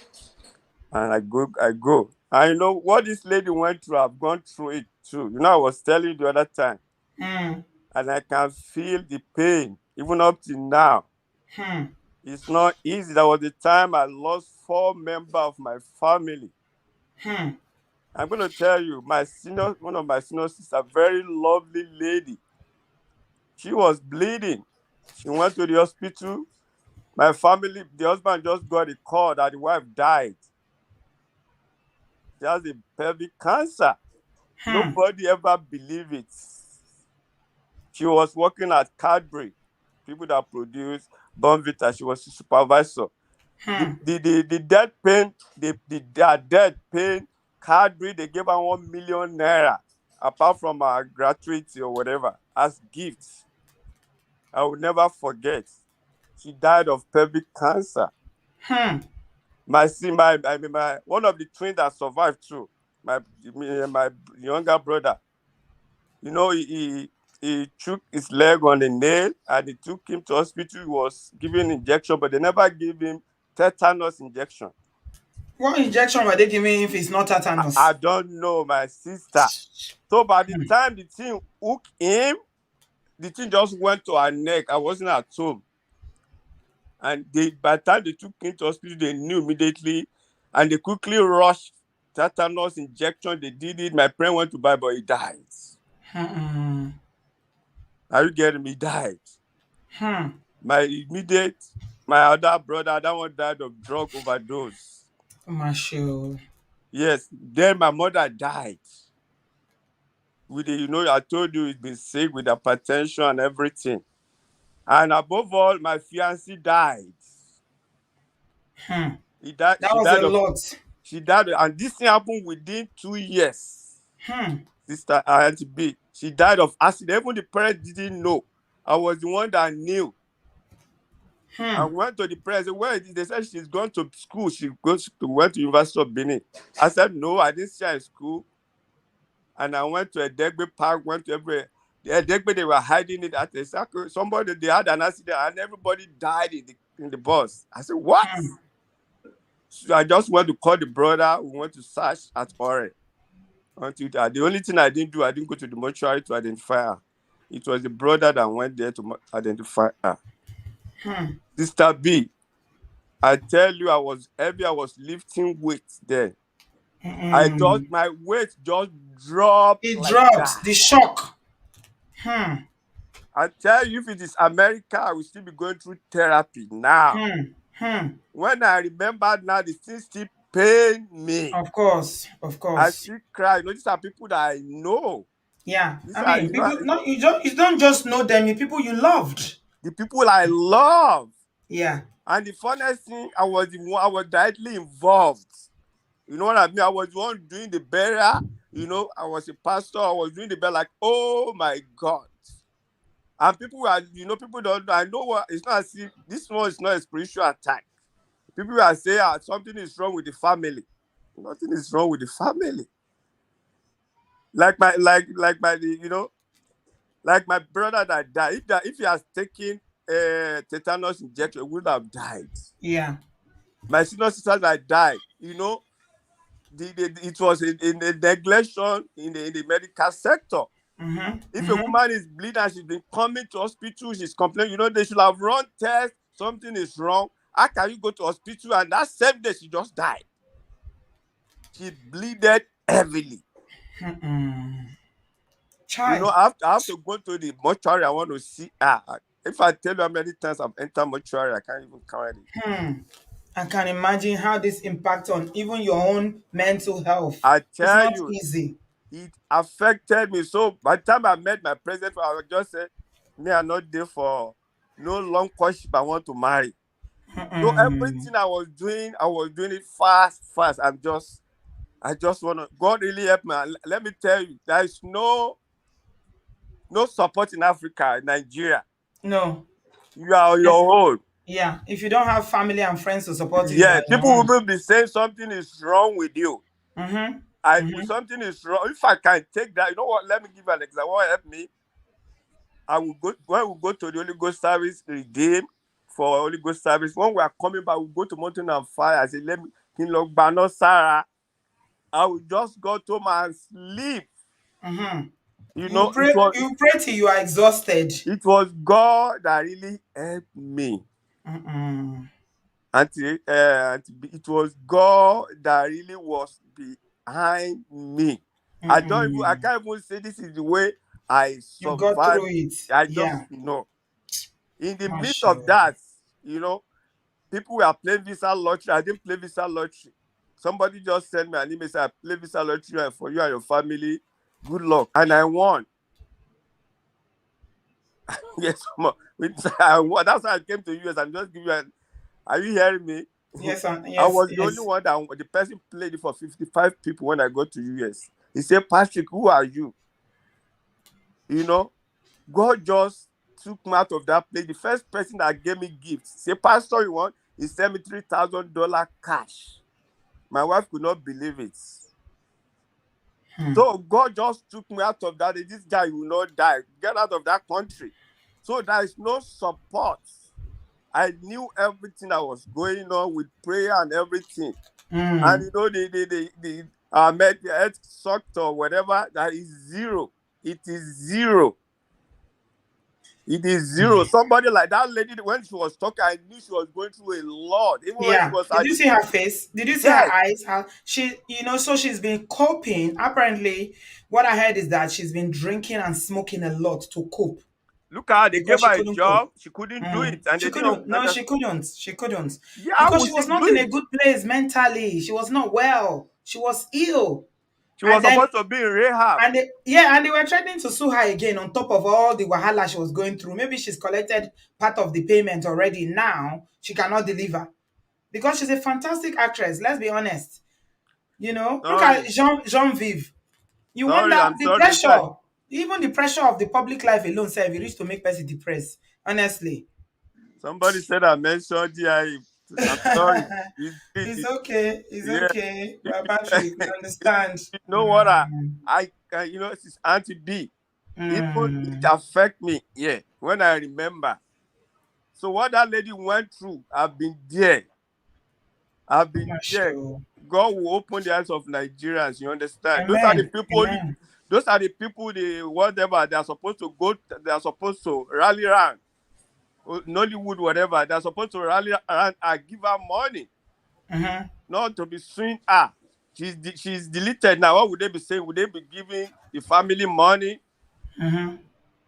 S6: and I go. And you know what this lady went through, I've gone through it too. You know, I was telling you the other time,
S1: Hmm.
S6: and I can feel the pain, even up to now.
S1: Hmm.
S6: It's not easy. That was the time I lost 4 members of my family.
S1: Hmm.
S6: I'm going to tell you, one of my senior sisters, a very lovely lady, she was bleeding. She went to the hospital. My family, the husband just got a call that the wife died. She has a pelvic cancer.
S1: Hmm.
S6: Nobody ever believed it. She was working at Cadbury, people that produce Bonvita. She was a supervisor.
S1: Hmm.
S6: The death pain, their death pain, Cadbury, they gave her 1 million naira, apart from her gratuity or whatever, as gifts. I will never forget. She died of pelvic cancer.
S1: Hmm.
S6: My one of the twins that survived too, my younger brother, you know, he took his leg on a nail and he took him to hospital. He was given injection, but they never gave him tetanus injection.
S1: What injection were they giving if it's not
S6: I
S1: tetanus?
S6: don't know, my sister. So by the time the thing hooked him, the thing just went to her neck. I wasn't at home. And by the time they took him to hospital, they knew immediately. And they quickly rushed tetanus injection. They did it. My friend went to buy, but he died.
S1: Hmm.
S6: Are you getting me? He died.
S1: Hmm.
S6: My other brother, that one died of drug overdose.
S1: Marshall.
S6: Yes. Then my mother died. I told you he's been sick with hypertension and everything. And above all, my fiancé died.
S1: Hmm.
S6: He died.
S1: That was a lot.
S6: She died, and this thing happened within 2 years.
S1: Hmm.
S6: Sister Auntie B, she died of accident. Even the parents didn't know. I was the one that knew. I
S1: Hmm.
S6: went to the parents. Where is it? They said she's gone to school. Went to University of Benin. I said no, I didn't see her in school. And I went to a Degbe Park. Went to everywhere. The Degbe, they were hiding it at the circle. Somebody, they had an accident and everybody died in the bus. I said, what?
S1: Hmm.
S6: So I just went to call the brother. We went to search at Ore. The only thing I didn't do, I didn't go to the mortuary to identify her. It was the brother that went there to identify her.
S1: Hmm.
S6: Sister B, I tell you, I was heavy. I was lifting weights there. My weight just dropped
S1: It
S6: like
S1: dropped.
S6: that.
S1: The shock. Hmm.
S6: I tell you, if it is America, I will still be going through therapy now.
S1: Hmm. Hmm.
S6: When I remember now, the thing still pain me.
S1: Of course. Of
S6: I
S1: course.
S6: still cry. You know, these are people that I know.
S1: Yeah.
S6: These
S1: I
S6: are,
S1: mean, people. Not you don't just know them. You people you loved.
S6: the people I love.
S1: Yeah.
S6: And the funniest thing, I was the one, I was directly involved. You know what I mean? I was the one doing the burial. You know, I was a pastor. I was doing the burial. Like, oh my God. And people are, you know, people don't know. I know what it's not as if this one is not a spiritual attack. People are saying something is wrong with the family. Nothing is wrong with the family. You know, like my brother that died. If he has taken a tetanus injection, he would have died.
S1: Yeah.
S6: My senior sister that died, you know, it was in the neglection in the medical sector.
S1: Mm-hmm.
S6: If a
S1: Mm-hmm.
S6: woman is bleeding and she's been coming to hospital, she's complaining, you know, they should have run tests, something is wrong. How can you go to hospital and that same day she just died? She bleeded heavily. You know,
S1: Chai.
S6: I have to go to the mortuary. I want to see her. If I tell you how many times I've entered mortuary, I can't even count it.
S1: I can imagine how this impacts on even your own mental health.
S6: I
S1: It's
S6: tell
S1: not
S6: you,
S1: easy.
S6: it affected me. So by the time I met my president, I would just say, me, I'm not there for no long courtship. I want to marry. So everything I was doing it fast, fast. I just want to. God really helped me. And let me tell you, there is no support in Africa, Nigeria.
S1: No.
S6: You are on
S1: Yes.
S6: your own.
S1: Yeah. If you don't have family and friends to support you, you're
S6: Yeah,
S1: on your
S6: people
S1: own.
S6: will be saying something is wrong with you.
S1: Mm-hmm. Mm-hmm.
S6: Something is wrong. If I can take that, you know what? Let me give you an example. What helped me? I will go when we go to the Holy Ghost service, redeem for Holy Ghost service. When we are coming back, we go to Mountain and Fire. I say, let me look Bano Sarah. I will just go to my sleep.
S1: Mm-hmm.
S6: You
S1: You
S6: know,
S1: pray you pray till you are exhausted.
S6: it was God that really helped me.
S1: Mm-mm.
S6: It was God that really was behind me. I
S1: Mm-mm.
S6: can't even say this is the way I
S1: You got through
S6: survived.
S1: it.
S6: I just
S1: Yeah.
S6: know. In the midst of
S1: Mashallah.
S6: that, you know, people were playing Visa lottery. I didn't play Visa lottery. Somebody just sent me an email said, I play Visa lottery and for you and your family. Good luck. And I won. Yes, I won. That's why I came to US. I'm just giving you an, are you hearing me?
S1: Yes,
S6: I
S1: yes,
S6: was the only
S1: yes.
S6: one the person played it for 55 people when I got to US. He said, Patrick, who are you? You know, God just took me out of that place. The first person that gave me gifts, say, Pastor, you want? He sent me $3,000 cash. My wife could not believe it. So God just took me out of that. This guy will not die. Get out of that country. So there is no support. I knew everything that was going on with prayer and everything. And
S1: Mm.
S6: you know the health sector or whatever, that is zero. It is zero. It is zero. Somebody like that lady, when she was talking, I knew she was going through a lot. Even when she
S1: Yeah.
S6: was
S1: Did
S6: at
S1: you
S6: the
S1: see her face? Did you see her
S6: yes,
S1: eyes? How so she's been coping. Apparently, what I heard is that she's been drinking and smoking a lot to cope
S6: look at how they
S1: because
S6: gave
S1: she
S6: her a
S1: couldn't cope.
S6: job. She couldn't do it, and
S1: She
S6: they didn't
S1: couldn't. No,
S6: understand.
S1: she couldn't. She couldn't
S6: Yeah, how
S1: because
S6: would
S1: she
S6: she
S1: was not
S6: do
S1: in a
S6: it?
S1: good place mentally. She was not well. She was ill,
S6: She was
S1: and then
S6: supposed to be in rehab.
S1: and they were threatening to sue her again on top of all the wahala she was going through. Maybe she's collected part of the payment already. Now she cannot deliver because she's a fantastic actress. Let's be honest. Look at
S6: Sorry,
S1: Jean Vive. You
S6: sorry,
S1: wonder
S6: I'm
S1: the
S6: sorry.
S1: pressure, even the pressure of the public life alone, sir, it reached to make person depressed. Honestly,
S6: Somebody said I mentioned GI. I'm sorry.
S1: it's okay. It's
S6: Yeah.
S1: okay. Baba Patrick, we understand.
S6: You know what? You know, it's Auntie B. Even it
S1: Mm,
S6: affect me. Yeah. When I remember. So what that lady went through, I've been there. I've been there.
S1: Marshall.
S6: God will open the eyes of Nigerians. You understand? Those are the
S1: Amen.
S6: people.
S1: Amen.
S6: Those are the people. They whatever they are supposed to go. They are supposed to rally around. Nollywood, whatever. They are supposed to rally around and give her money,
S1: Mm-hmm.
S6: not to be suing her. she's deleted now. What would they be saying? Would they be giving the family money?
S1: Mm-hmm.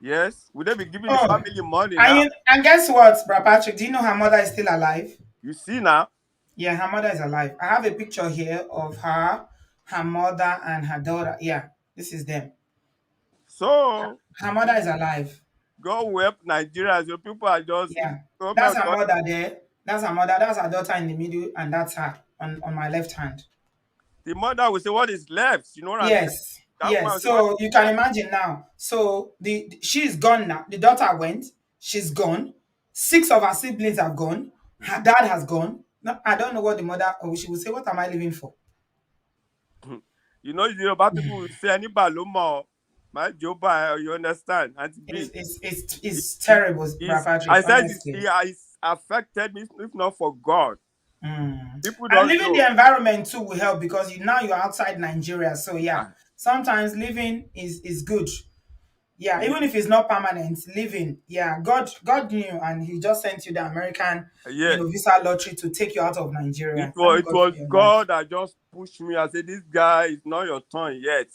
S6: Yes. Would they be giving the
S1: Oh,
S6: family money now?
S1: and guess what, Bra Patrick? Do you know her mother is still alive?
S6: You see now.
S1: Yeah, her mother is alive. I have a picture here of her, her mother, and her daughter. Yeah, this is them.
S6: So
S1: Her mother is alive.
S6: God will help Nigeria. So people are just if
S1: Yeah, that's
S6: government
S1: her
S6: don't-
S1: mother there. That's her mother. That's her daughter in the middle, and that's her on my left hand.
S6: the mother will say, what is left? You know what I'm saying?
S1: Yes,
S6: That woman will
S1: yes.
S6: say, what
S1: So you can imagine now. So she's gone now. The daughter went. She's gone. Six of her siblings are gone. Her dad has gone. No, I don't know what the mother. Or she will say, "What am I living for?"
S6: you know, the Yoruba people will say any baloma, my Joba, you understand? And
S1: It's
S6: B.
S1: it's it's,
S6: It,
S1: it's
S6: it,
S1: terrible, Brother
S6: it's,
S1: Patrick.
S6: I said
S1: Honestly.
S6: it's affected me if not for God.
S1: Mm.
S6: People
S1: And
S6: don't
S1: living
S6: know.
S1: the environment too will help because now you're outside Nigeria. So yeah,
S6: Ah,
S1: sometimes living is good. Yeah,
S6: it-
S1: even if it's not permanent, living. Yeah, God knew, and He just sent you the American,
S6: yeah,
S1: visa lottery to take you out of
S6: it
S1: Nigeria.
S6: was
S1: Thank
S6: it
S1: God for
S6: was
S1: your life.
S6: God that just pushed me. I said, this guy is not your turn yet.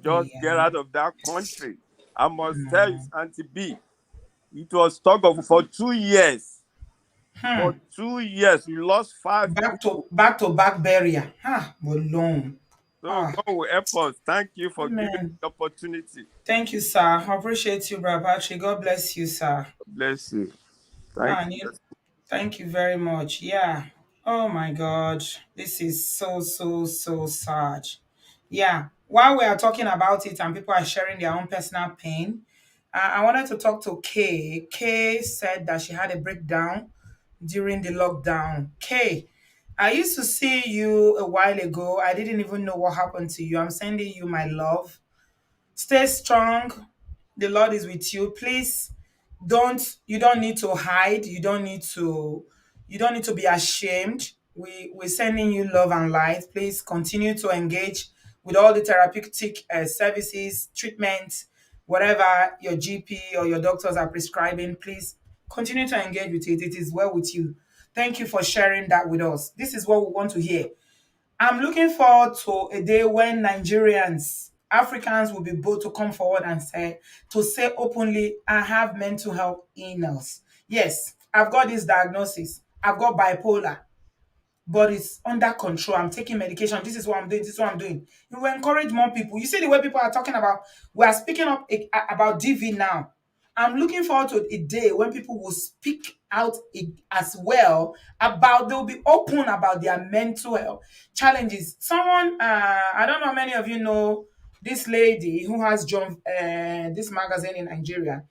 S6: Just get
S1: Yeah.
S6: out of that country. I must tell you, Auntie B, it was struggle for 2 years. For 2 years, we lost five people.
S1: Back to back barrier. Ah, long.
S6: So
S1: Ah,
S6: God will help us. Thank you for giving
S1: amen.
S6: the opportunity.
S1: Thank you, sir. I appreciate you, Brother Patrick. God bless you, sir.
S6: Bless you. Thank
S1: Ah,
S6: you.
S1: thank you very much. Yeah. Oh my God. This is so sad. Yeah. While we are talking about it and people are sharing their own personal pain, I wanted to talk to Kay. Kay said that she had a breakdown during the lockdown. Kay, I used to see you a while ago. I didn't even know what happened to you. I'm sending you my love. Stay strong. The Lord is with you. Please you don't need to hide. You don't need to be ashamed. We're sending you love and light. Please continue to engage with all the therapeutic services, treatments, whatever your GP or your doctors are prescribing. Please continue to engage with it. It is well with you. Thank you for sharing that with us. This is what we want to hear. I'm looking forward to a day when Nigerians, Africans will be able to come forward and say openly, I have mental health illness. Yes, I've got this diagnosis. I've got bipolar, but it's under control. I'm taking medication. This is what I'm doing. This is what I'm doing. You will encourage more people. You see the way people are talking about, we are speaking up about DV now. I'm looking forward to a day when people will speak out as well about, they'll be open about their mental health challenges. I don't know how many of you know this lady who has this magazine in Nigeria,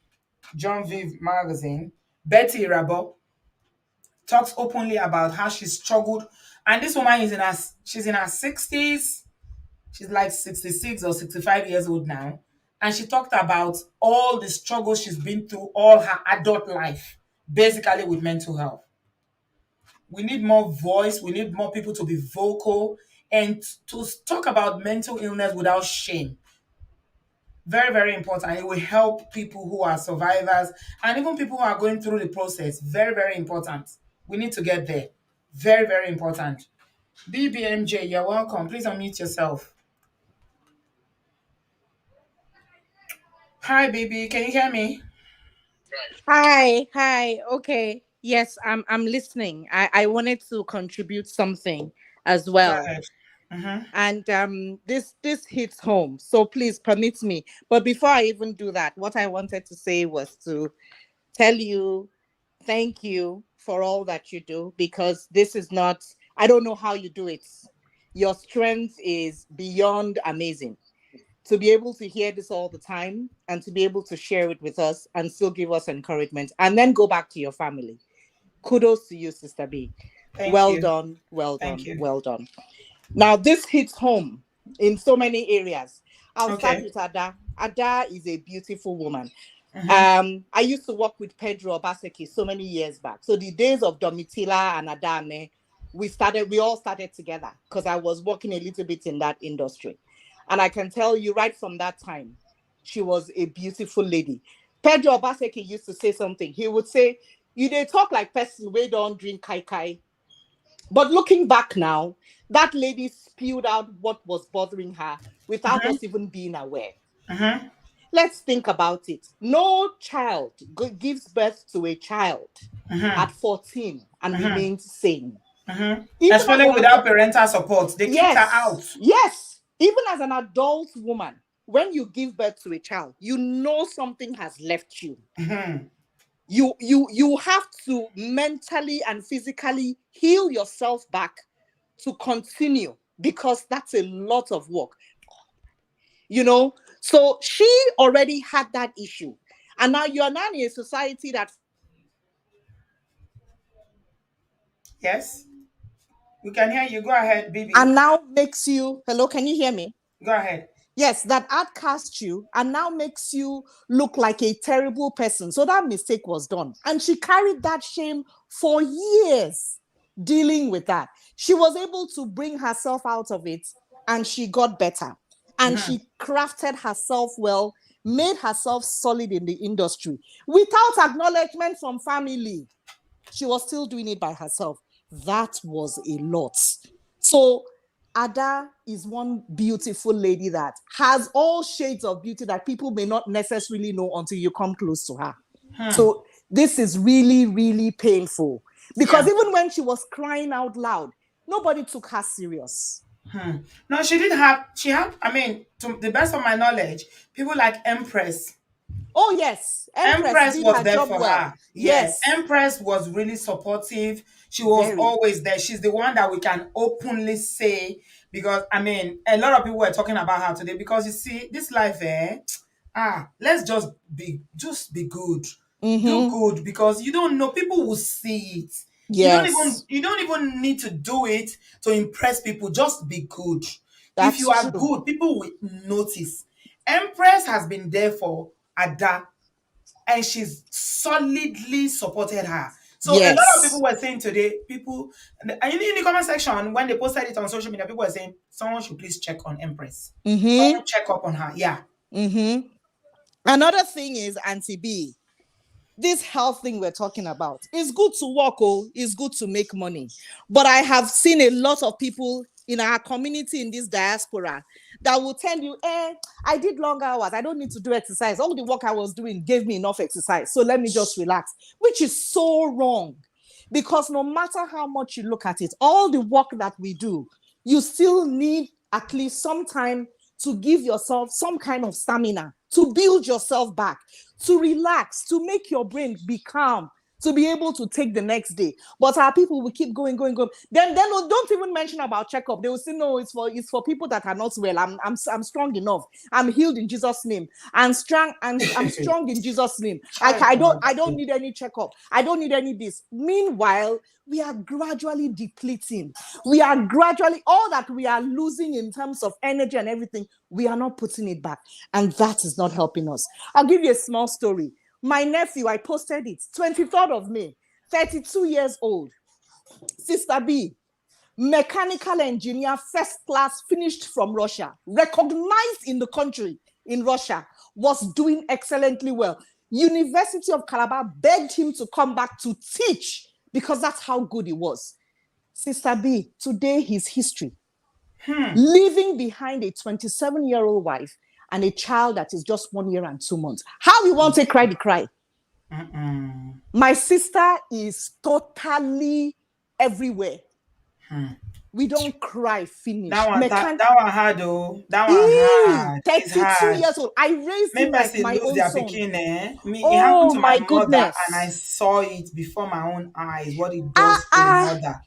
S1: John Viv magazine, Betty Rabo, talks openly about how she struggled. And this woman she's in her 60s. She's like 66 or 65 years old now. And she talked about all the struggles she's been through all her adult life, basically with mental health. We need more voice. We need more people to be vocal and to talk about mental illness without shame. Very, very important. It will help people who are survivors and even people who are going through the process. Very, very important. We need to get there. Very, very important. BBMJ, you're welcome. Please unmute yourself. Hi, BB. Can you hear me?
S7: Hi. Okay. Yes, I'm listening. I wanted to contribute something as
S1: Go
S7: well.
S1: ahead. Mm-hmm.
S7: And this hits home. So please permit me. But before I even do that, what I wanted to say was to tell you thank you for all that you do, because this is not, I don't know how you do it. Your strength is beyond amazing. To be able to hear this all the time and to be able to share it with us and still give us encouragement and then go back to your family. Kudos to you, Sister B.
S1: Thank
S7: Well
S1: you.
S7: done, well
S1: Thank
S7: done,
S1: you.
S7: well done. Now, this hits home in so many areas. I'll start
S1: Okay.
S7: with Ada. Ada is a beautiful woman.
S1: Mm-hmm.
S7: I used to work with Pedro Obaseki so many years back. So the days of Domitila and Ada Ameh, we all started together because I was working a little bit in that industry. And I can tell you right from that time, she was a beautiful lady. Pedro Obaseki used to say something. He would say, you they talk like person we don't drink kai kai. But looking back now, that lady spewed out what was bothering her without us even being aware. Let's think about it. No child gives birth to a child at 14 and remains sane. Even
S1: Especially without parental support. They kicked her out.
S7: Yes. Even as an adult woman, when you give birth to a child, you know something has left you. You have to mentally and physically heal yourself back to continue, because that's a lot of work. You know, so she already had that issue. And now you're now in a society that.
S1: Yes. We can hear you. Go ahead, Bibi.
S7: And now makes you. Hello, can you hear me?
S1: Go ahead.
S7: Yes, that outcasts you and now makes you look like a terrible person. So that mistake was done. And she carried that shame for years dealing with that. She was able to bring herself out of it and she got better. And she crafted herself well, made herself solid in the industry without acknowledgement from family. She was still doing it by herself. That was a lot. So Ada is one beautiful lady that has all shades of beauty that people may not necessarily know until you come close to her. So this is really, really painful. Because even when she was crying out loud, nobody took her serious.
S1: No, she had, I mean, to the best of my knowledge, people like Empress.
S7: Oh, yes.
S1: Empress
S7: did
S1: was
S7: her
S1: there
S7: job
S1: for
S7: well.
S1: her.
S7: Yes.
S1: Empress was really supportive. She was always there. She's the one that we can openly say, because I mean, a lot of people were talking about her today, because you see, this life, let's just be good. Do good, because you don't know, people will see it.
S7: Yes.
S1: You don't even need to do it to impress people. Just be good.
S7: That's
S1: if you are
S7: true.
S1: good, people will notice. Empress has been there for Ada, and she's solidly supported her. So a lot of people were saying today, in the comment section, when they posted it on social media, people were saying someone should please check on Empress. Someone check up on her. Yeah.
S7: Another thing is, Auntie B, this health thing we're talking about, it's good to work, it's good to make money. But I have seen a lot of people in our community in this diaspora that will tell you, I did long hours, I don't need to do exercise. All the work I was doing gave me enough exercise, so let me just relax, which is so wrong. Because no matter how much you look at it, all the work that we do, you still need at least some time to give yourself some kind of stamina, to build yourself back, to relax, to make your brain be calm, to be able to take the next day. But our people will keep going. Then don't even mention about checkup. They will say, no, it's for people that are not well. I'm strong enough. I'm healed in Jesus' name. I'm strong in Jesus' name. I don't need any checkup. I don't need any this. Meanwhile, we are gradually depleting. We are gradually, all that we are losing in terms of energy and everything, we are not putting it back. And that is not helping us. I'll give you a small story. My nephew, I posted it, 23rd of May, 32 years old. Sister B, mechanical engineer, first class, finished from Russia, recognized in the country, in Russia, was doing excellently well. University of Calabar begged him to come back to teach because that's how good he was. Sister B, today his history. Leaving behind a 27-year-old wife and a child that is just 1 year and 2 months. How we want to cry the cry? My sister is totally everywhere. We don't cry finish.
S1: That one hard though. That one hard.
S7: 32 years old. I raised him like my own son.
S1: It happened to my mother, and I saw it before my own eyes. What it does to a mother.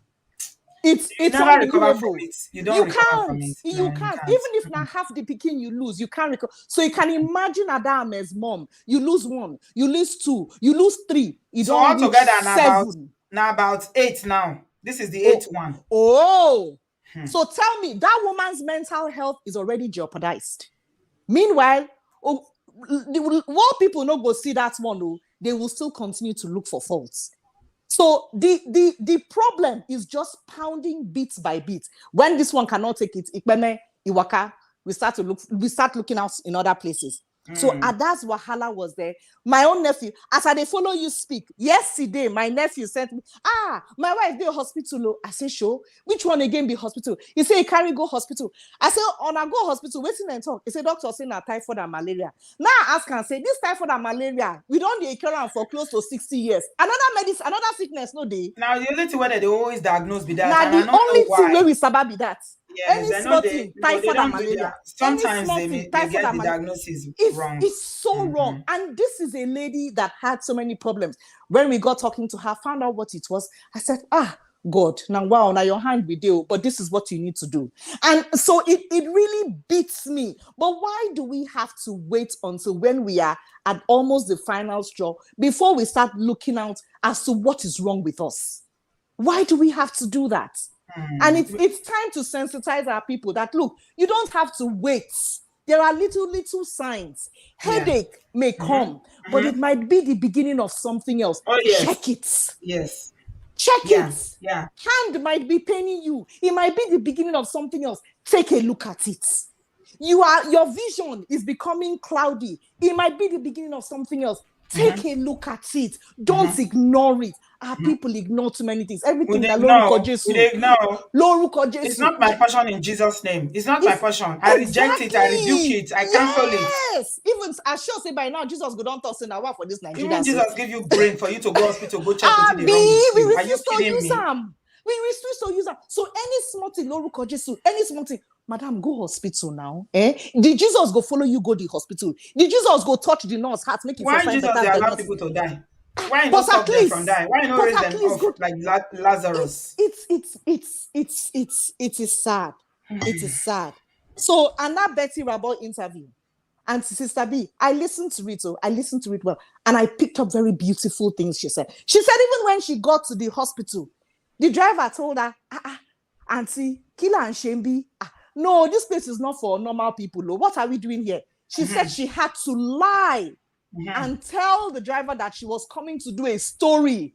S7: It's
S1: never recover from it. You don't recover from it.
S7: You can't. Even if now half the Peking you lose, you can't recover. So you can imagine Ada Ameh's mom. You lose 1, you lose 2, you lose 3.
S1: So altogether now about 8 now. This is the 8th one.
S7: So tell me, that woman's mental health is already jeopardized. Meanwhile, what people not go see that one, they will still continue to look for faults. So the problem is just pounding bit by bit. When this one cannot take it, Ikpeme, Iwaka, we start looking out in other places. So Ada's wahala was there. My own nephew, as I dey follow you speak, yesterday my nephew sent me, my wife dey hospital. I say, sure, which one again be hospital? He say, he carry go hospital. I say, on I go hospital, waiting and talk. He say, doctor say na typhoid and malaria. Now I ask and say, this typhoid and malaria, we don't dey cure am for close to 60 years. Another sickness, no dey.
S1: Now the only thing where they always diagnose be that,
S7: Now
S1: and I
S7: the
S1: don't
S7: only
S1: know why.
S7: thing where we sabi be that.
S1: Yes,
S7: Any
S1: I know
S7: small
S1: they,
S7: thing,
S1: no, they
S7: typhoid
S1: don't
S7: and
S1: do
S7: malaria.
S1: that. Sometimes
S7: Any
S1: they,
S7: small thing,
S1: they
S7: typhoid
S1: get
S7: and
S1: the
S7: malaria.
S1: diagnosis wrong.
S7: It's so wrong. And this is a lady that had so many problems. When we got talking to her, found out what it was. I said, God, now wow, now your hand be deal, but this is what you need to do. And so it really beats me. But why do we have to wait until when we are at almost the final straw before we start looking out as to what is wrong with us? Why do we have to do that? And it's time to sensitize our people that, look, you don't have to wait. There are little signs. Headache may come, but it might be the beginning of something else.
S1: Oh, yes.
S7: Check it.
S1: Yes.
S7: Check
S1: Yeah.
S7: it.
S1: Yeah.
S7: Hand might be paining you. It might be the beginning of something else. Take a look at it. Your vision is becoming cloudy. It might be the beginning of something else. Take a look at it. Don't ignore it. Our people ignore too many things. Everything that
S1: No,
S7: Jesus.
S1: it's not my passion in Jesus' name. It's not my passion. I reject it. I rebuke it. I cancel it.
S7: Yes. Even I sure say by now, Jesus go don't toss in a for this Nigeria.
S1: Even Jesus give you brain for you to go hospital, go check what they wrong with you. Are you kidding me?
S7: We refuse to use them. So any small thing, Loruko Jesus, any small thing, madam, go hospital now. Did Jesus go follow you go the hospital? Did Jesus go touch the nurse heart, make it
S1: why
S7: feel
S1: Jesus they allow people to die? Why not stop them from dying? Why not raise them off like Lazarus?
S7: It is sad. It is sad. So, and that Betty Rabot interview, and Sister B, I listened to it well, and I picked up very beautiful things she said. She said even when she got to the hospital, the driver told her, Auntie, Killer and Shembi, no, this place is not for normal people. What are we doing here? She said she had to lie and tell the driver that she was coming to do a story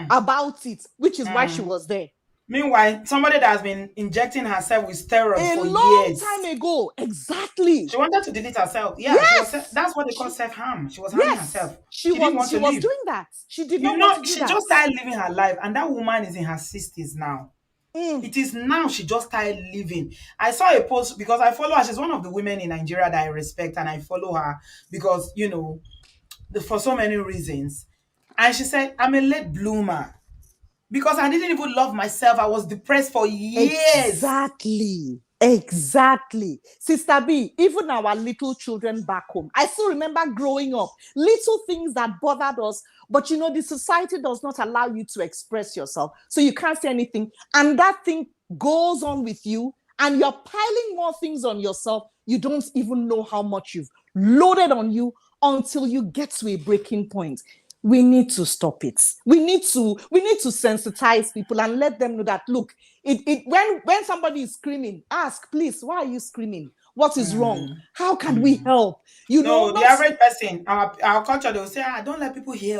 S7: about it, which is why she was there.
S1: Meanwhile, somebody that has been injecting herself with steroids for years.
S7: A long time ago, exactly.
S1: She wanted to delete herself. Yeah,
S7: yes.
S1: That's what they call self-harm. She was harming herself.
S7: She was doing that. She did not want to do that.
S1: She just started living her life, and that woman is in her 60s now. It is now she just started living. I saw a post because I follow her. She's one of the women in Nigeria that I respect, and I follow her because, for so many reasons. And she said, I'm a late bloomer because I didn't even love myself. I was depressed for years.
S7: Exactly. Sister B, even our little children back home, I still remember growing up, little things that bothered us, but the society does not allow you to express yourself. So you can't say anything. And that thing goes on with you, and you're piling more things on yourself. You don't even know how much you've loaded on you until you get to a breaking point. We need to stop it. We need to sensitize people and let them know that, look, when somebody is screaming, ask, please, why are you screaming? What is wrong? How can we help?
S1: The average person, our culture, they will say, don't let people hear.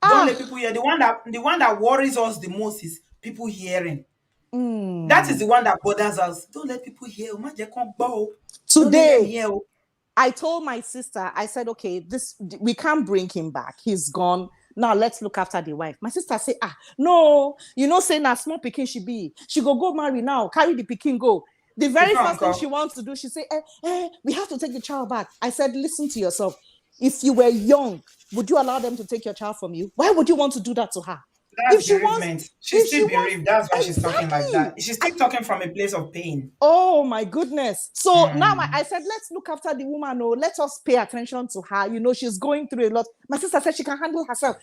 S1: Don't let people hear. The one that worries us the most is people hearing. That is the one that bothers us. Don't let people hear.
S7: Today, I told my sister, I said, okay, we can't bring him back. He's gone. Now let's look after the wife. My sister said, no, say na small pikin she be. She go marry now, carry the pikin go. The very first thing she wants to do, she say, we have to take the child back. I said, listen to yourself. If you were young, would you allow them to take your child from you? Why would you want to do that to her?
S1: That's bereavement. She's still bereaved. That's why she's talking like that. She's still talking from a place of pain.
S7: Oh my goodness. So now I said, let's look after the woman. Let us pay attention to her. She's going through a lot. My sister said she can handle herself.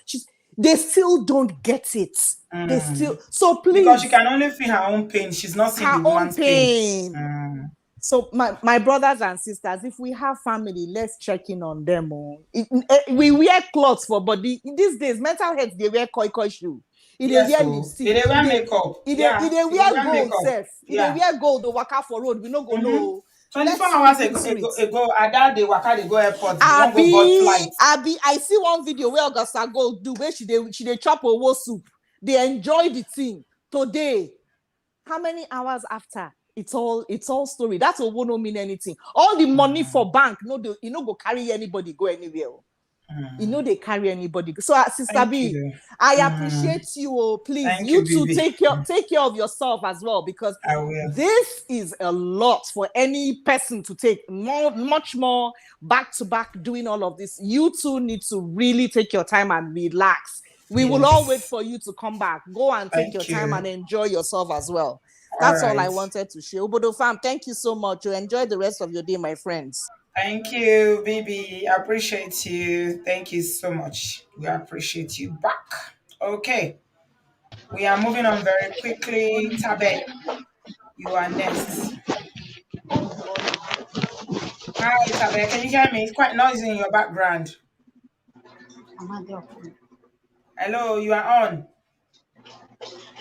S7: They still don't get it. They still. So please.
S1: Because she can only feel her own pain. She's not seeing the woman's pain.
S7: So my brothers and sisters, if we have family, let's check in on them. We wear clothes for body. These days, mental health, they wear koi shoe.
S1: They wear lipstick. They wear makeup.
S7: They wear gold, self. They wear gold, the waka for road. We no go know.
S1: 24 hours ago, Ada, they waka, they go airport. They don't go board flight.
S7: I see one video where Augusta Gold do, where she dey chop owo soup. They enjoy the thing. Today, how many hours after it's all story. That will not mean anything. All the money for bank, you know, go carry anybody go anywhere. You know they carry anybody. So, Sister
S1: Thank
S7: B,
S1: you.
S7: I appreciate you. Oh, please,
S1: Thank you,
S7: you too
S1: baby.
S7: take care of yourself as well, because
S1: I will.
S7: this is a lot for any person to take. Much more back to back doing all of this. You two need to really take your time and relax. We will all wait
S1: Yes.
S7: for you to come back. Go and take your
S1: Thank
S7: time and
S1: you.
S7: enjoy yourself as well.
S1: All
S7: That's all I
S1: right.
S7: wanted to share. Obodo fam, thank you so much. You enjoy the rest of your day, my friends.
S1: Thank you, baby. I appreciate you. Thank you so much. We appreciate you back. Okay. We are moving on very quickly. Tabe, you are next. Hi, Tabe. Can you hear me? It's quite noisy in your background. Hello, you are on.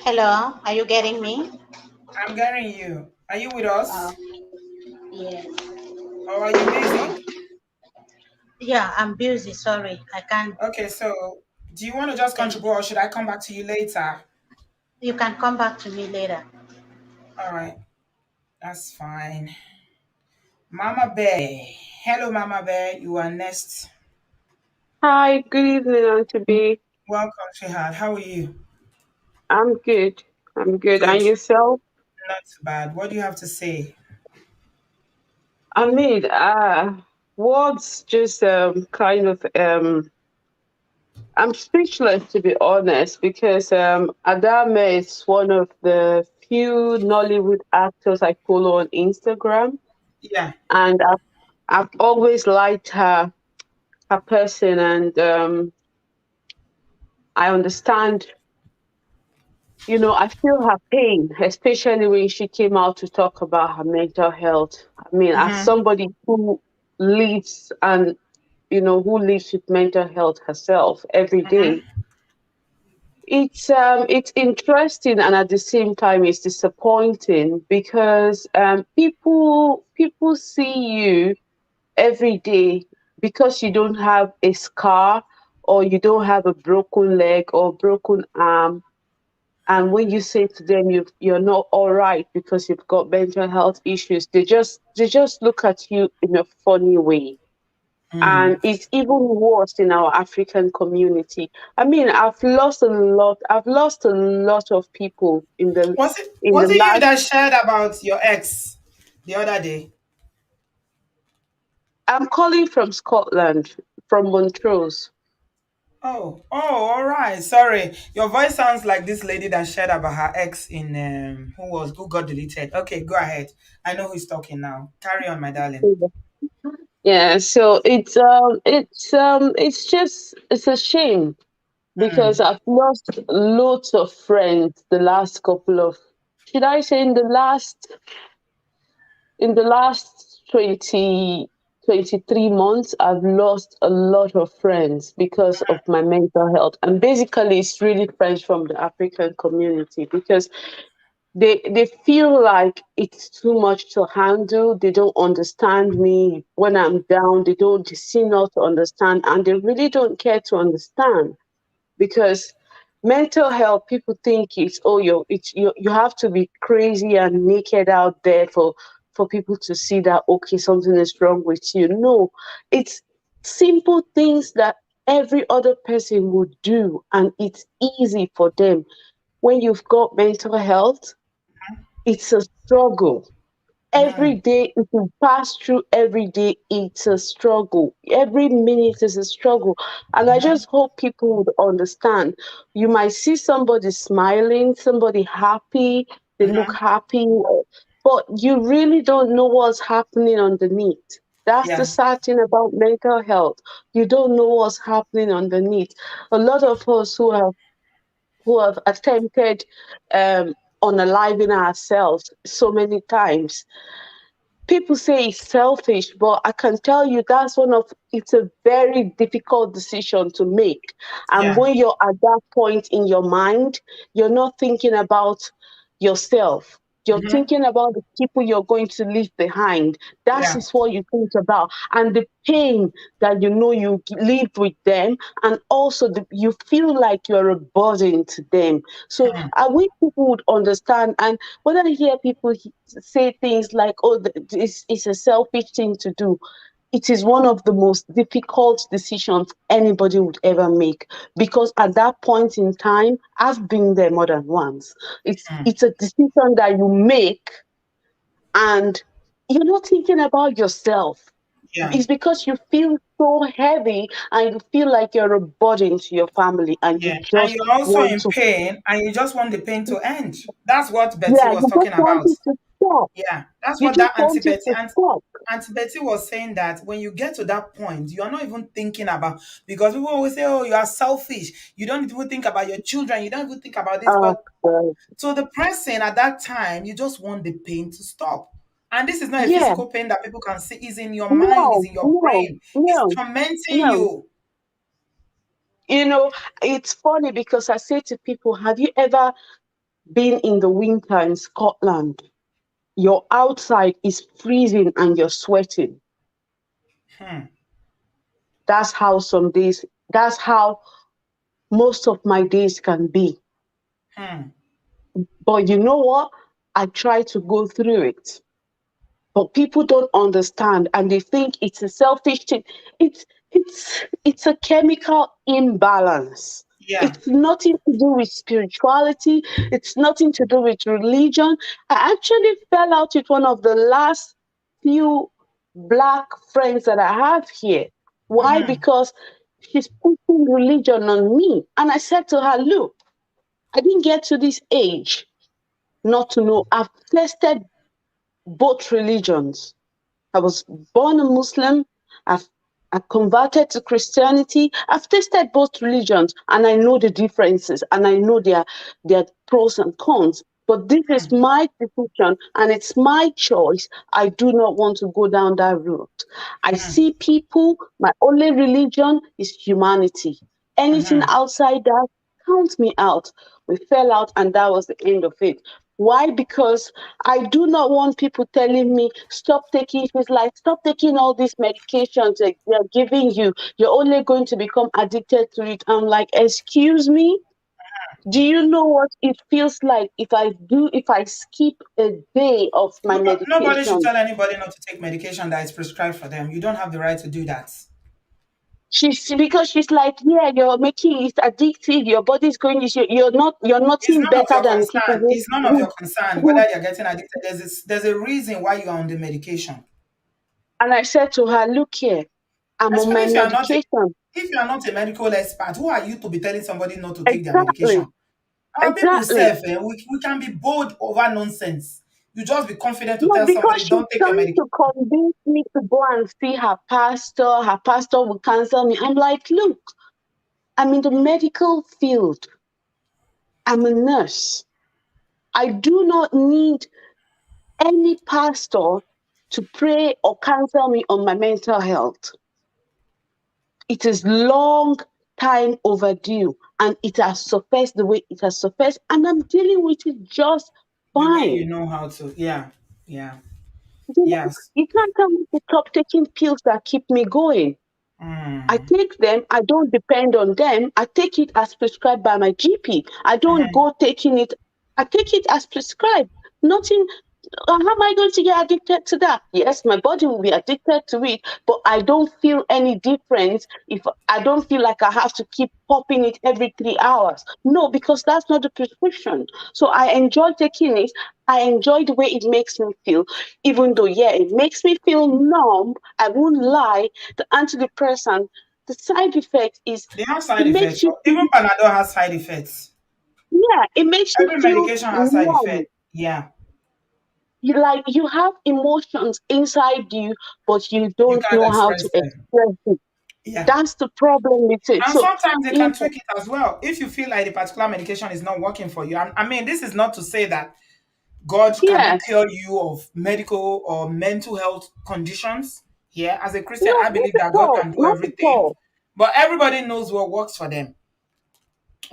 S8: Hello, are you getting me?
S1: I'm getting you. Are you with us?
S8: Yes.
S1: Or are you busy?
S8: Yeah, I'm busy. Sorry, I can't.
S1: Okay, so do you want to just
S8: Can
S1: contribute or should I come back to you later?
S8: you can come back to me later?
S1: All right, that's fine. Mama Bear. Hello, Mama Bear. You are next.
S9: Hi, good evening, Auntie B.
S1: Welcome, Shehad. How are you?
S9: I'm good. I'm good.
S1: Good.
S9: And yourself?
S1: Not too bad. What do you have to say?
S9: I mean, words just kind of I'm speechless to be honest because Ada Ameh is one of the few Nollywood actors I follow on Instagram,
S1: Yeah.
S9: and I've always liked her person, and I understand. I feel her pain, especially when she came out to talk about her mental health. I mean, as
S1: Mm-hmm.
S9: somebody who lives and, who lives with mental health herself every day,
S1: Mm-hmm.
S9: it's interesting and at the same time it's disappointing because people see you every day because you don't have a scar or you don't have a broken leg or broken arm, and when you say to them you're not all right because you've got mental health issues, they just look at you in a funny way. And
S1: Mm.
S9: it's even worse in our African community. I mean, I've lost a lot of people in the
S1: Was it you
S9: last.
S1: that shared about your ex the other day?
S9: I'm calling from Scotland, from Montrose.
S1: All right. Sorry, your voice sounds like this lady that shared about her ex in who got deleted. Okay, go ahead. I know who's talking now. Carry on, my darling.
S9: Yeah, so it's a shame because
S1: Mm.
S9: I've lost loads of friends the last couple of, should I say, in the last 23 months, I've lost a lot of friends because of my mental health. And basically, it's really friends from the African community because they feel like it's too much to handle. They don't understand me when I'm down. They seem not to understand, and they really don't care to understand because mental health, people think you have to be crazy and naked out there for people to see that okay, something is wrong with you. No, it's simple things that every other person would do, and it's easy for them. When you've got mental health, it's a struggle. Every
S1: Mm.
S9: day, if you pass through every day, it's a struggle. Every minute is a struggle. And I just hope people would understand. You might see somebody smiling, somebody happy, they look
S1: Mm-hmm.
S9: happy, but you really don't know what's happening underneath. That's the
S1: Yeah.
S9: sad thing about mental health. You don't know what's happening underneath. A lot of us who have attempted um, unaliving ourselves so many times. People say it's selfish, but I can tell you it's a very difficult decision to make. And
S1: Yeah.
S9: when you're at that point in your mind, you're not thinking about yourself. You're
S1: Mm-hmm.
S9: thinking about the people you're going to leave behind. That
S1: Yeah.
S9: is what you think about. And the pain that you know you live with them. And also you feel like you're a burden to them. So
S1: Hmm.
S9: I wish people would understand. And when I hear people say things like, oh, it's a selfish thing to do, it is one of the most difficult decisions anybody would ever make, because at that point in time, I've been there more than once.
S1: Hmm.
S9: It's a decision that you make, and you're not thinking about yourself.
S1: Yeah.
S9: It's because you feel so heavy and you feel like you're a burden to your family, and
S1: Yeah.
S9: you
S1: And
S9: just
S1: you're also
S9: want
S1: in
S9: to,
S1: pain and you just want the pain to end. That's what Betty
S9: yeah,
S1: was
S9: you just
S1: talking
S9: want
S1: about.
S9: it to stop.
S1: Yeah. That's
S9: You
S1: what
S9: just
S1: that
S9: want it to stop.
S1: Auntie Betty was saying, that when you get to that point, you are not even thinking about, because people always say, oh, you are selfish. You don't even think about your children. You don't even think about this.
S9: Uh,
S1: But to the person at that time, you just want the pain to stop. And this is not a
S9: yeah,
S1: physical pain that people can see. It's in your mind, it's
S9: no,
S1: in your
S9: no,
S1: brain. It's
S9: no,
S1: tormenting
S9: no.
S1: you.
S9: You know, it's funny because I say to people, have you ever been in the winter in Scotland? Your outside is freezing and you're sweating.
S1: Hmm.
S9: That's how some days, that's how most of my days can be.
S1: Hmm.
S9: But you know what? I try to go through it. But people don't understand and they think it's a selfish thing. It's a chemical imbalance.
S1: Yeah.
S9: It's nothing to do with spirituality. It's nothing to do with religion. I actually fell out with one of the last few black friends that I have here. Why?
S1: Hmm.
S9: Because she's putting religion on me. And I said to her, look, I didn't get to this age not to know. I've tested both religions. I was born a Muslim. I've I converted to Christianity. I've tasted both religions and I know the differences and I know their pros and cons. But this is my decision and it's my choice. I do not want to go down that route. I see people, my only religion is humanity. Anything
S1: Hmm.
S9: outside that, count me out. We fell out and that was the end of it. Why? Because I do not want people telling me, stop taking, if it's like, stop taking all these medications that they're giving you. You're only going to become addicted to it. I'm like, excuse me? Do you know what it feels like if I skip a day of my
S1: Nobody should
S9: medication?
S1: tell anybody not to take medication that is prescribed for them. You don't have the right to do that.
S9: Because she's like, yeah, you're making it addictive. Your body's going. You're
S1: It's
S9: nothing
S1: none of
S9: better
S1: your
S9: than people
S1: concern. It's none of your concern whether
S9: who.
S1: you're getting addicted. There's a reason why you're on the medication.
S9: And I said to her, look here, I'm on
S1: Especially
S9: my medication.
S1: if you are not a medical expert, who are you to be telling somebody not to take their
S9: Exactly.
S1: medication? Our people
S9: Exactly.
S1: self, we can be bold over nonsense. You just be confident to
S9: No,
S1: tell
S9: because
S1: somebody,
S9: she's
S1: don't take your
S9: trying
S1: medication.
S9: to convince me to go and see her pastor. Her pastor will cancel me. I'm like, look, I'm in the medical field. I'm a nurse. I do not need any pastor to pray or counsel me on my mental health. It is long time overdue and it has surfaced the way it has surfaced, and I'm dealing with it just
S1: The way you
S9: fine.
S1: know how to. Yeah. Yeah.
S9: You know,
S1: Yes.
S9: you can't tell me to stop taking pills that keep me going. I
S1: Mm.
S9: take them, I don't depend on them. I take it as prescribed by my GP. I don't
S1: Mhm.
S9: go taking it, I take it as prescribed. Nothing, how am I going to get addicted to that? Yes, my body will be addicted to it, but I don't feel any difference if I don't feel like I have to keep popping it every 3 hours. No, because that's not the prescription. So I enjoy taking it. I enjoy the way it makes me feel, even though, yeah, it makes me feel numb. I won't lie. The antidepressant, the side effect is
S1: They have
S9: it
S1: side
S9: makes
S1: effects.
S9: you feel,
S1: Even Panadol has side effects.
S9: yeah, it makes you
S1: Every
S9: feel
S1: medication has side
S9: numb.
S1: effect. Yeah.
S9: You have emotions inside you, but you
S1: You
S9: don't
S1: can't
S9: know how
S1: express
S9: to
S1: them.
S9: express it.
S1: Yeah.
S9: That's the problem with it.
S1: And
S9: So,
S1: sometimes they
S9: you
S1: can tweak it as well. If you feel like the particular medication is not working for you. I mean, this is not to say that God cannot
S9: yes,
S1: cure you of medical or mental health conditions. Yeah, as a Christian,
S9: no,
S1: I
S9: not
S1: believe that
S9: at
S1: God
S9: all,
S1: can do
S9: not at
S1: everything,
S9: all.
S1: but everybody knows what works for them.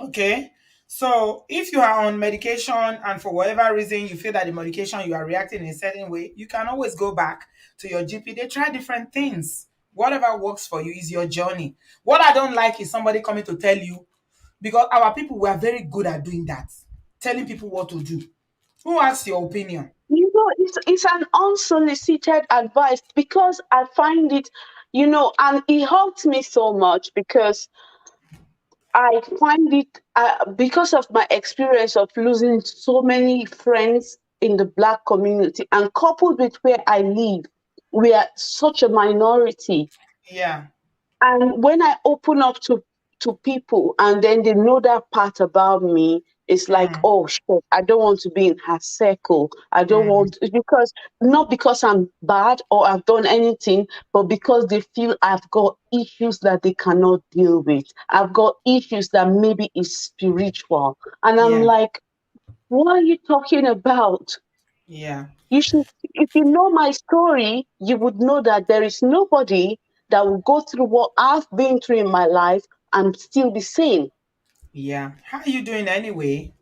S1: Okay. So if you are on medication and for whatever reason you feel that the medication you are reacting in a certain way, you can always go back to your GP. They try different things. Whatever works for you is your journey. What I don't like is somebody coming to tell you, because our people were very good at doing that, telling people what to do. Who asks your opinion?
S9: You know, it's an unsolicited advice because I find it, and it helped me so much because I find it because of my experience of losing so many friends in the Black community, and coupled with where I live, we are such a minority.
S1: Yeah.
S9: And when I open up to people and then they know that part about me, it's like,
S1: Mm,
S9: oh shit, I don't want to be in her circle. I don't
S1: mm,
S9: want, because not because I'm bad or I've done anything, but because they feel I've got issues that they cannot deal with. I've got issues that maybe is spiritual. And I'm
S1: yeah.
S9: like, what are you talking about?
S1: Yeah.
S9: You should, if you know my story, you would know that there is nobody that will go through what I've been through in my life and still be sane.
S1: Yeah. How are you doing anyway?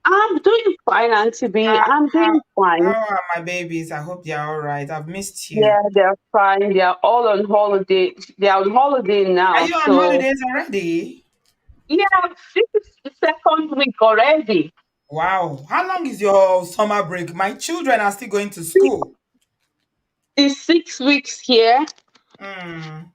S9: I'm doing fine, Auntie B.
S1: How,
S9: I'm
S1: how,
S9: doing fine.
S1: how are my babies? I hope they're all right. I've missed you.
S9: Yeah, they're fine. They're all on holiday. They're on holiday
S1: Are
S9: now.
S1: you on
S9: So,
S1: holidays already?
S9: yeah, this is the second week already.
S1: Wow. How long is your summer break? My children are still going to
S9: Six,
S1: school.
S9: it's 6 weeks here.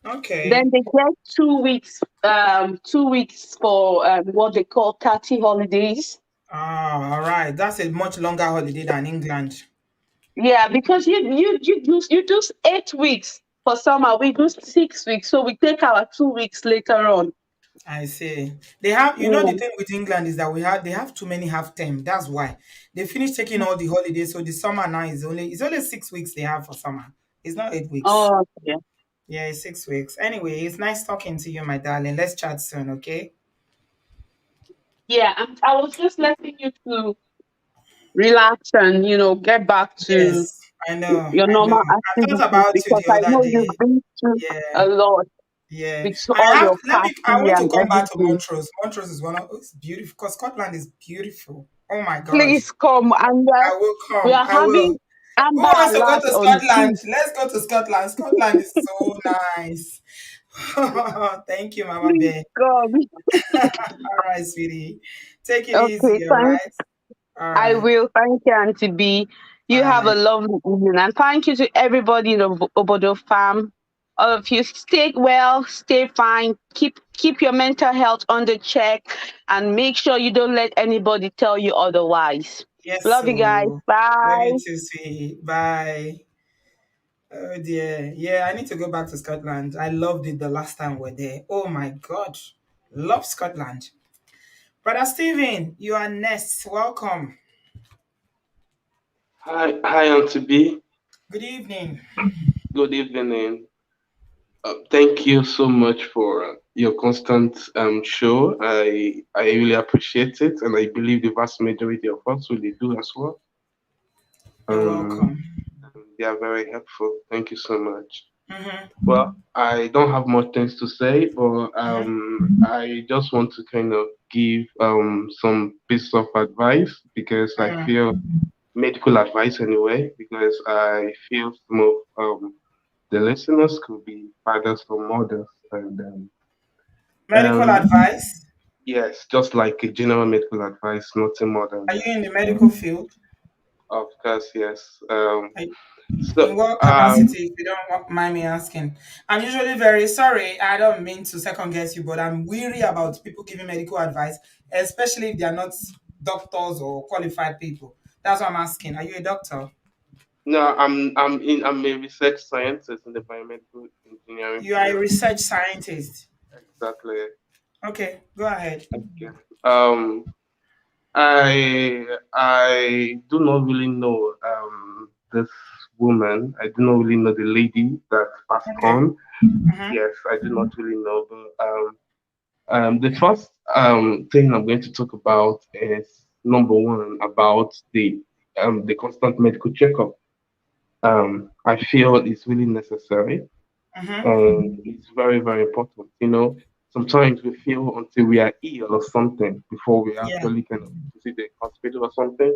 S1: Okay.
S9: Then they get 2 weeks, 2 weeks for what they call 30 holidays.
S1: Ah, all right. That's a much longer holiday than England.
S9: Yeah, because you do 8 weeks for summer. We do 6 weeks, so we take our 2 weeks later on.
S1: I see. They have, the
S9: Yeah.
S1: thing with England is that they have too many half term. That's why they finish taking all the holidays. So the summer now it's only 6 weeks they have for summer. It's not 8 weeks.
S9: Oh, yeah.
S1: Yeah, it's 6 weeks. Anyway, it's nice talking to you, my darling. Let's chat soon, okay?
S9: Yeah. I was just letting you to relax and get back to
S1: Yes, I know,
S9: your
S1: I know.
S9: normal
S1: I thought
S9: activities
S1: about you
S9: because
S1: the
S9: I
S1: other
S9: know
S1: day.
S9: you've been through
S1: Yeah,
S9: a lot
S1: yeah.
S9: with all your
S1: I
S9: party
S1: want to
S9: and
S1: come back to
S9: everything.
S1: Montrose. Montrose is it's beautiful because Scotland is beautiful. Oh my gosh.
S9: Please come, and
S1: I will
S9: we
S1: come.
S9: are
S1: I will.
S9: having
S1: Who
S9: Amber
S1: wants to go
S9: Alert
S1: to
S9: on the
S1: Scotland?
S9: 5th.
S1: Let's go to Scotland. Scotland is so nice. Thank you, Mama
S9: Please
S1: Bear.
S9: come.
S1: All right, sweetie. Take it
S9: Okay,
S1: easy, all
S9: thank
S1: right? All
S9: I
S1: right.
S9: will. Thank you, Auntie B. You have a
S1: Bye.
S9: lovely evening. And thank you to everybody in the Obodo farm. All of you, stay well, stay fine, keep your mental health under check, and make sure you don't let anybody tell you otherwise.
S1: Yes,
S9: Love you guys.
S1: so love
S9: Bye.
S1: you too, sweetie. Bye. Oh dear. Yeah, I need to go back to Scotland. I loved it the last time we're there. Oh my God. Love Scotland. Brother Stephen, you are next. Welcome.
S10: Hi, Auntie B.
S1: Good evening.
S10: Good evening. Thank you so much for your constant show. I really appreciate it, and I believe the vast majority of us really do as well.
S1: You're welcome.
S10: They are very helpful. Thank you so much.
S1: Mm-hmm.
S10: Well, I don't have much things to say, but
S1: Mm-hmm.
S10: I just want to kind of give some pieces of advice because I
S1: Mm.
S10: feel medical advice anyway, because I feel some of the listeners could be fathers or mothers, and
S1: Medical
S10: um,
S1: advice.
S10: yes, just like a general medical advice, nothing more than
S1: Are you
S10: that.
S1: in the medical field?
S10: Of course, yes.
S1: Are you-
S10: So
S1: In what capacity, if you don't mind me asking? I'm usually very sorry. I don't mean to second guess you, but I'm weary about people giving medical advice, especially if they are not doctors or qualified people. That's what I'm asking. Are you a doctor?
S10: no, I'm a research scientist in the biomedical engineering
S1: You are a
S10: field.
S1: research scientist.
S10: Exactly.
S1: Okay, go ahead.
S10: Okay. Um, I do not really know this woman. I do not really know the lady that passed
S1: Okay.
S10: on.
S1: Mm-hmm.
S10: Yes, I do not really know. But the first thing I'm going to talk about is number one about the constant medical checkup. I feel it's really necessary
S1: Mm-hmm.
S10: and it's very very important. sometimes we feel until we are ill or something before we
S1: Yeah.
S10: actually kind of visit the hospital or something.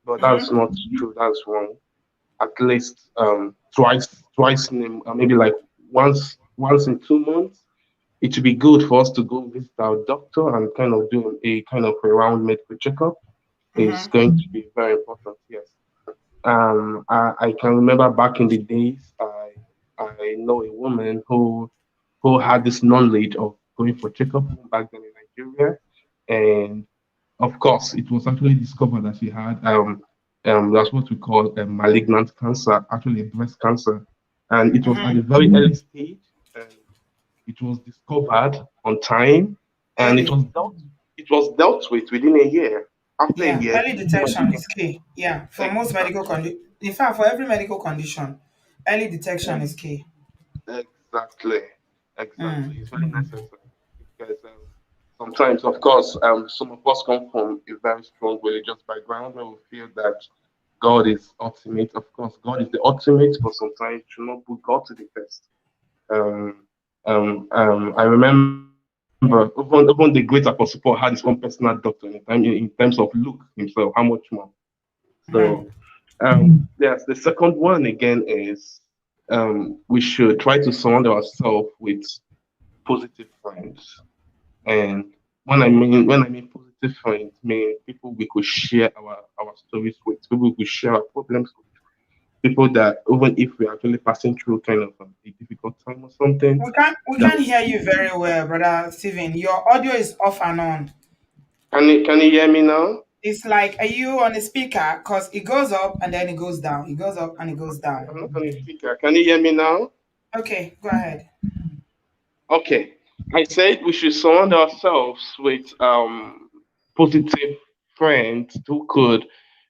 S10: But that's
S1: Mm-hmm.
S10: not true. That's wrong. At least twice in maybe like once in 2 months. It would be good for us to go visit our doctor and kind of do a kind of a round medical checkup. Is
S1: Mm-hmm.
S10: going to be very important. Yes. I can remember back in the days, I know a woman who had this knowledge of going for checkup back then in Nigeria, and of course, it was actually discovered that she had that's what we call a malignant cancer, actually breast cancer, and it was at a
S1: Mm-hmm.
S10: very early stage, and it was discovered on time, and
S1: Early.
S10: it was dealt with within a year. After a
S1: Yeah.
S10: year,
S1: Early
S10: the woman
S1: detection is key. Yeah. For most medical
S10: exactly.
S1: condition, in fact, for every medical condition, early detection is key.
S10: Exactly, exactly.
S1: Mm.
S10: It's really necessary because sometimes, of course, some of us come from a very strong religious background where we feel that God is ultimate. Of course, God is the ultimate, but sometimes you should not put God to the test. Um, I remember even the great Apostle Paul had his own personal doctor in terms of Luke himself. How much more? So,
S1: Mm.
S10: yes, the second one again is we should try to surround ourselves with positive friends. And when I mean positive friends, mean people we could share our stories with, people we could share our problems with, people that even if we're actually passing through kind of a difficult time or something, that
S1: We can't hear you very well, brother Steven. Your audio is off and on.
S10: can you hear me now?
S1: It's like, are you on a speaker? Because it goes up and then it goes down. It goes up and it goes down.
S10: I'm not on a speaker. Can you hear me now?
S1: Okay, go ahead.
S10: Okay. I said we should surround ourselves with positive friends who could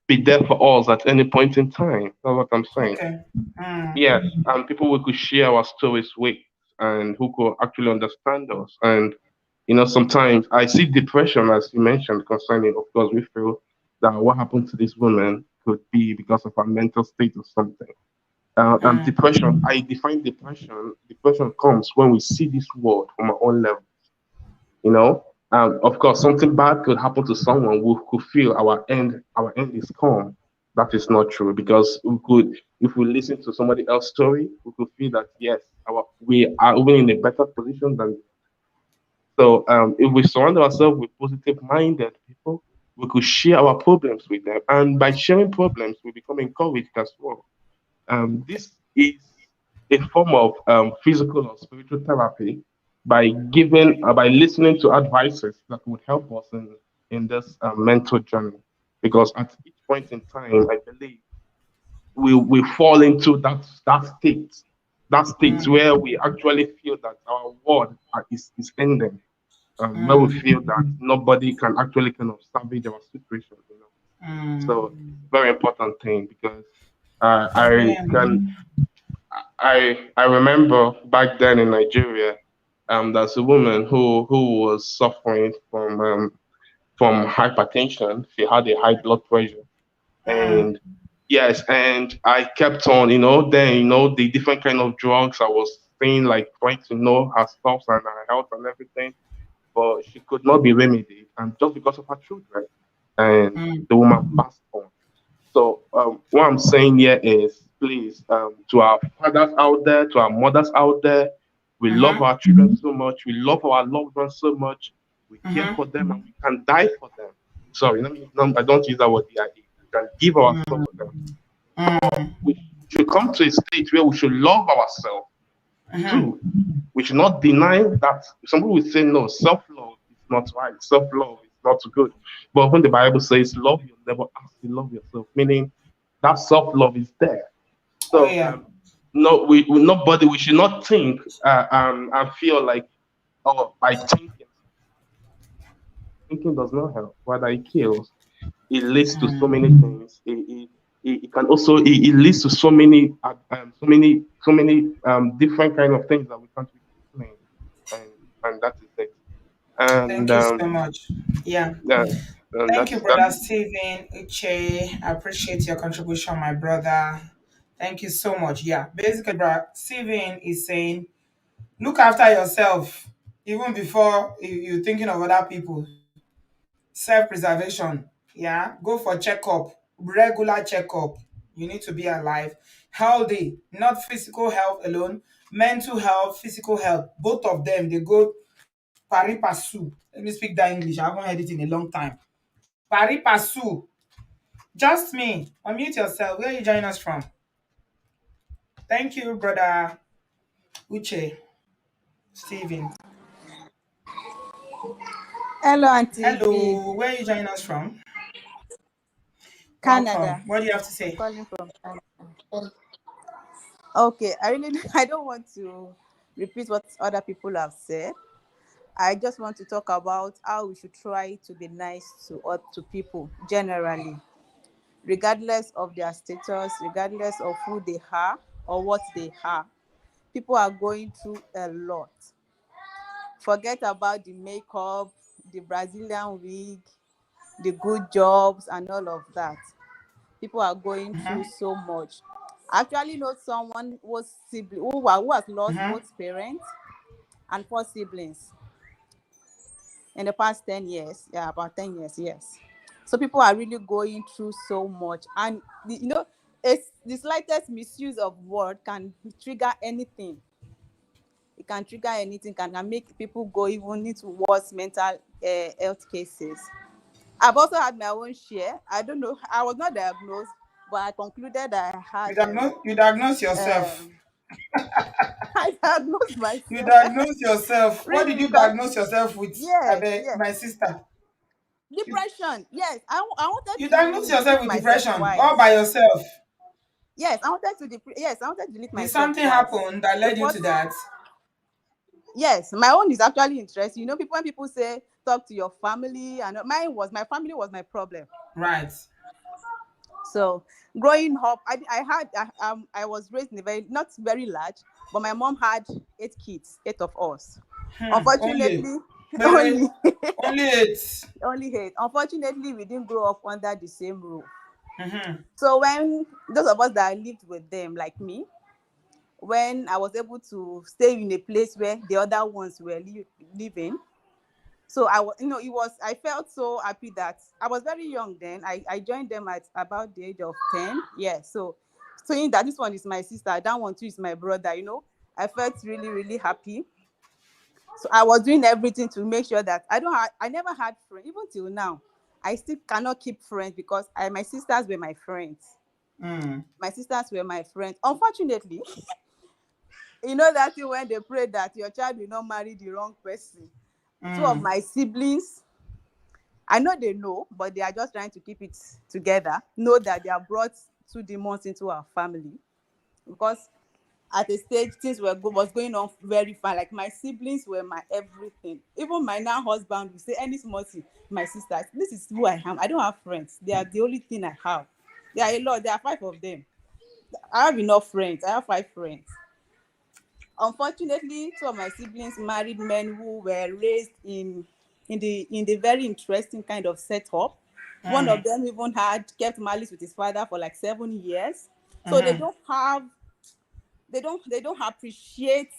S10: be there for us at any point in time. That's what I'm saying.
S1: Okay. Mm.
S10: Yes, and people we could share our stories with and who could actually understand us. And sometimes I see depression, as you mentioned, concerning, of course, we feel that what happened to this woman could be because of her mental state or something. And
S1: Mm.
S10: depression, I define depression. Depression comes when we see this world from our own level. You know, of course, something bad could happen to someone who could feel our end is calm. That is not true because if we listen to somebody else's story, we could feel that yes, we are even in a better position than. So, if we surround ourselves with positive-minded people, we could share our problems with them, and by sharing problems, we become encouraged as well. This is a form of physical or spiritual therapy by listening to advices that would help us in this mental journey. Because at each point in time, I believe we fall into that state
S1: Mm.
S10: where we actually feel that our world is ending, where we
S1: Mm.
S10: feel that nobody can actually kind of salvage our situation. So
S1: Mm.
S10: very important thing because
S1: I really
S10: I can
S1: am.
S10: I remember back then in Nigeria, there's a woman who was suffering from hypertension. She had a high blood pressure,
S1: Mm.
S10: and yes, and I kept on, then the different kind of drugs I was saying, like trying to know her stuff and her health and everything, but she could not be remedied, and just because of her children, and
S1: Mm.
S10: the woman passed on. So what I'm saying here is, please, to our fathers out there, to our mothers out there, we love
S1: Mm-hmm.
S10: our children so much, we love our loved ones so much, we care
S1: Mm-hmm.
S10: for them, and we can die for them. Sorry, I don't use that word DIE. We can give ourselves for them. But
S1: Mm.
S10: we should come to a state where we should love ourselves
S1: Mm-hmm.
S10: too. We should not deny that. Some people will say, no, self love is not right, self love is not good. But when the Bible says, love your neighbor as you love yourself, meaning that self love is there.
S1: Oh
S10: So,
S1: yeah.
S10: no, nobody, we should not think and feel like, oh, by thinking does not help, rather, it kills. It leads to so many
S1: Mm.
S10: things. It can also it leads to so many different kind of things that we can't really explain, and that is it. And
S1: Thank you so much. Yeah.
S10: yeah, and
S1: Thank you,
S10: that's
S1: brother Stephen Uche. I appreciate your contribution, my brother. Thank you so much. Yeah. Basically, brother Stephen is saying, look after yourself. even before you thinking of other people. Self-preservation, yeah. Go for checkup, regular checkup. You need to be alive, healthy, not physical health alone, mental health, physical health. Both of them, they go pari passu. Let me speak that English. I haven't heard it in a long time. Pari passu. Just me. Unmute yourself. Where are you joining us from? Thank you, brother Uche. Steven.
S11: Hello, Auntie B.
S1: Hello. Where are you joining us from? Welcome.
S11: Canada.
S1: What do you have to
S11: I'm
S1: say?
S11: calling from Canada. Okay, I really I don't want to repeat what other people have said. I just want to talk about how we should try to be nice to people generally, regardless of their status, regardless of who they are or what they are. People are going through a lot. Forget about the makeup, the Brazilian wig, the good jobs, and all of that. People are going through
S1: Mm-hmm.
S11: so much. I actually know someone who has lost
S1: Mm-hmm.
S11: both parents and 4 siblings in the past 10 years. Yeah, about 10 years, yes. So people are really going through so much. And, it's the slightest misuse of word can trigger anything. It can trigger anything, can make people go even into worse mental health cases. I've also had my own share. I don't know. I was not diagnosed, but I concluded that I
S1: You
S11: had
S1: diagnose yourself.
S11: um I diagnosed
S1: You
S11: myself.
S1: diagnose yourself. What did
S11: Really,
S1: you
S11: because
S1: diagnose yourself with? I
S11: yes,
S1: bet
S11: yes.
S1: my sister. You,
S11: Depression. Yes. I wanted
S1: you diagnose
S11: to
S1: yourself
S11: delete
S1: with
S11: myself
S1: depression all
S11: twice.
S1: by yourself.
S11: Yes, I wanted to delete
S1: Did
S11: myself
S1: something
S11: twice.
S1: happen that
S11: The
S1: led you to
S11: first
S1: that?
S11: Yes, my own is actually interesting. When people say talk to your family, and my family was my problem.
S1: Right.
S11: So growing up, I was raised in a not very large, but my mom had 8 kids, 8 of us.
S1: Only.
S11: Unfortunately,
S1: But
S11: only
S1: only eight.
S11: only 8. Unfortunately, we didn't grow up under the same roof.
S1: Mm-hmm.
S11: So when those of us that lived with them, like me, when I was able to stay in a place where the other ones were living, so I was, I felt so happy that I was very young then. I joined them at about the age of 10. Yeah. So saying that this one is my sister, that one too is my brother, I felt really, really happy. So I was doing everything to make sure that I never had friends. Even till now, I still cannot keep friends because my sisters were my friends.
S1: Mm.
S11: My sisters were my friends. Unfortunately, you know that thing when they pray that your child will not marry the wrong person. Two of
S1: Mm.
S11: my siblings, I know they know, but they are just trying to keep it together. Know that they have brought 2 demons into our family, because at a stage things was going on very fine. Like my siblings were my everything. Even my now husband will say any small thing. My sisters, this is who I am. I don't have friends. They are the only thing I have. There are a lot. There are 5 of them. I have enough friends. I have 5 friends. Unfortunately, 2 of my siblings married men who were raised in the very interesting kind of setup. One of
S1: Mm.
S11: them even had kept malice with his father for like 7 years. So
S1: Mm-hmm.
S11: they don't appreciate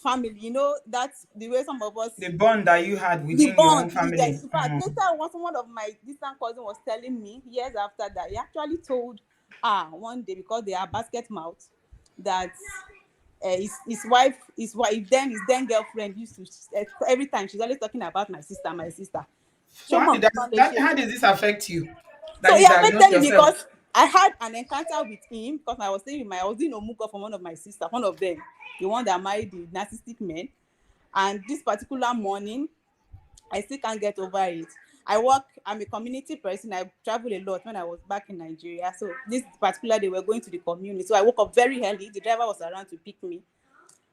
S11: family. That's the way some of us,
S1: The bond that you had
S11: the
S1: within your own
S11: bond.
S1: family.
S11: Yes, in fact,
S1: Mm.
S11: later one of my distant cousin was telling me years after that he actually told her one day, because they are basket mouth, that his then girlfriend used to, every time she's always talking about my sister, my sister.
S1: So
S11: Ṣé mọ̀ nǹkan tán lè ṣe?
S1: how did this affect you?
S11: So
S1: That
S11: he
S1: you diagnosed
S11: affected me
S1: yourself?
S11: because I had an encounter with him, because I was doing omugo from one of my sisters, one of them, the one that married the narcissistic men. And this particular morning, I still can't get over it. I'm a community person. I travel a lot when I was back in Nigeria. So this particular day, we're going to the community. So I woke up very early. The driver was around to pick me.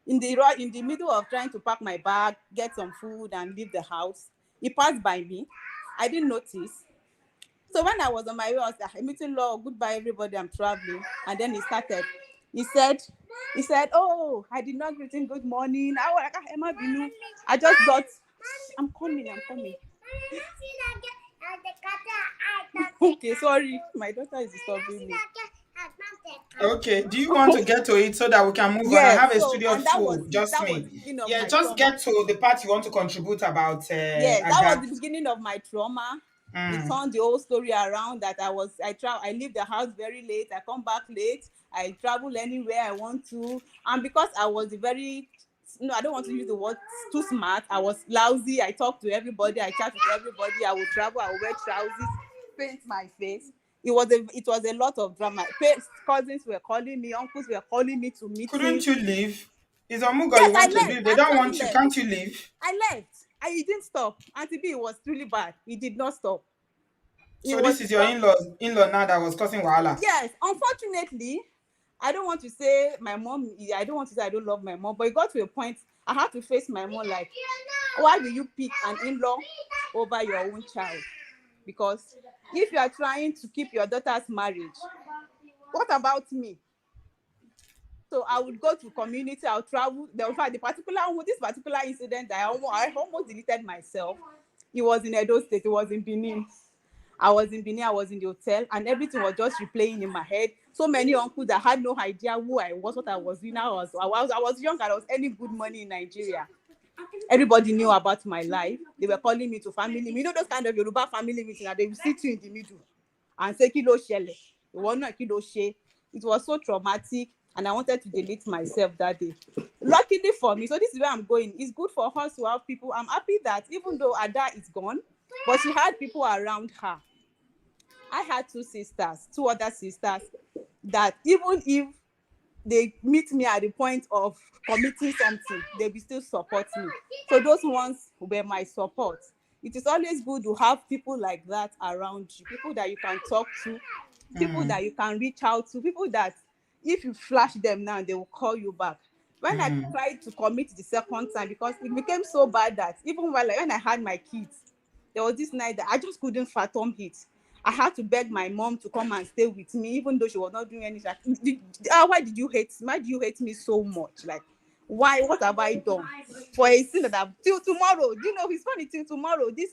S11: In the middle of trying to pack my bag, get some food, and leave the house, he passed by me. I didn't notice. So when I was on my way, I was like, meeting law, goodbye everybody, I'm traveling. And then he started. He said, oh, I did not greet him good morning. I was like, Emma Binu. I just got, I'm coming. Okay, sorry. My daughter is disturbing me.
S1: Okay. Do you want to get to it so that we can move on? I
S11: Yes.
S1: have a
S11: So
S1: studio
S11: and that was
S1: full,
S11: it.
S1: just
S11: That was
S1: me.
S11: the beginning of
S1: Yeah,
S11: my
S1: just
S11: trauma.
S1: get to the part you want to contribute about
S11: Yes, that was
S1: Ada.
S11: the beginning of my trauma. It
S1: Mm.
S11: turned the whole story around that I leave the house very late, I come back late, I travel anywhere I want to. And because I was a very, no, I don't want to use the word too smart. I was lousy. I talked to everybody, I chat with everybody, I would travel, I would wear trousers, paint my face. It was a lot of drama. Cousins were calling me, uncles were calling me to
S1: Couldn't
S11: meetings.
S1: you leave? It's Omugo
S11: Yes,
S1: you
S11: I
S1: want to
S11: left.
S1: leave.
S11: I
S1: They don't
S11: actually
S1: want you.
S11: left.
S1: Can't you leave?
S11: I left. It didn't stop. Auntie B was really bad. It did not stop. It
S1: So
S11: was
S1: this is your in-law now that was causing wahala.
S11: yes. Unfortunately, I don't want to say my mom. I don't want to say I don't love my mom, but it got to a point I had to face my mom like, why will you pick an in-law over your own child? Because if you are trying to keep your daughter's marriage, what about me? So I would go to community, I'll travel. In fact, this particular incident, I almost deleted myself. It was in Edo State, it was in Benin. I was in the hotel, and everything was just replaying in my head. So many uncles that had no idea who I was, what I was doing. I was young and I was earning good money in Nigeria. Everybody knew about my life. They were calling me to family meeting. You know those kind of Yoruba family meeting, and they will sit you in the middle and say kilo shele. Kilo she. It was so traumatic, and I wanted to delete myself that day. Luckily for me, so this is where I'm going. It's good for us to have people. I'm happy that even though Ada is gone, but she had people around her. I had two other sisters, that even if they meet me at the point of committing something, they will still support me. So those ones were my support. It is always good to have people like that around you, people that you can talk to, people
S1: Mm,
S11: that you can reach out to, people that if you flash them now, they will call you back. When I
S1: mm,
S11: tried to commit the second time, because it became so bad that even when I had my kids, there was this night that I just couldn't fathom it. I had to beg my mom to come and stay with me, even though she was not doing anything. Why do you hate me so much? Like, why? What have I done for a sin that I've till tomorrow? Do you know it's funny till tomorrow? This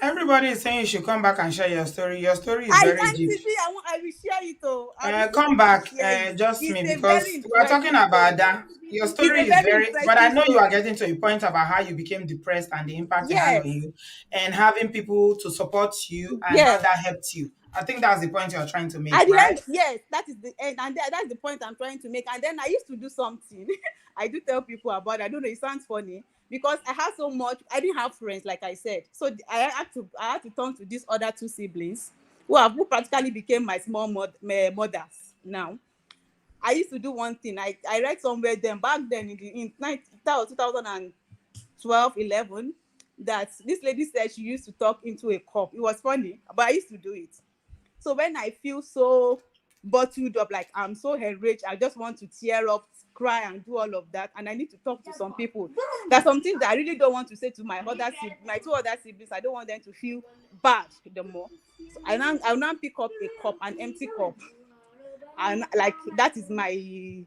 S1: Everybody is saying you should come back and share your story. Your story is
S11: I
S1: very deep.
S11: Auntie B, I will share it. Oh, I will
S1: Come
S11: so
S1: back,
S11: share it.
S1: just
S11: It's
S1: me,
S11: a very
S1: because we are talking
S11: interesting
S1: about
S11: story.
S1: that. Your
S11: It's
S1: story
S11: a
S1: is
S11: very
S1: very, but I
S11: interesting
S1: know you are
S11: story.
S1: getting to a point about how you became depressed and the impact it had on
S11: Yes,
S1: you, and having people to support you and how
S11: yes.
S1: that helped you. I think that's the point you're trying to make,
S11: At the
S1: right?
S11: end, yes, that is the end, and that's the point I'm trying to make. And then I used to do something. I do tell people about. I don't know. It sounds funny because I had so much. I didn't have friends, like I said. So I had to turn to these other two siblings who practically became my mothers. Now I used to do one thing. I read somewhere then back then that was 2012, 11, that this lady said she used to talk into a cup. It was funny, but I used to do it. So when I feel so bottled up, like I'm so enraged, I just want to tear up, cry, and do all of that. And I need to talk to some people. There's some things that I really don't want to say to my two other siblings. I don't want them to feel bad the more. So I'll now pick up a cup, an empty cup, and like that is my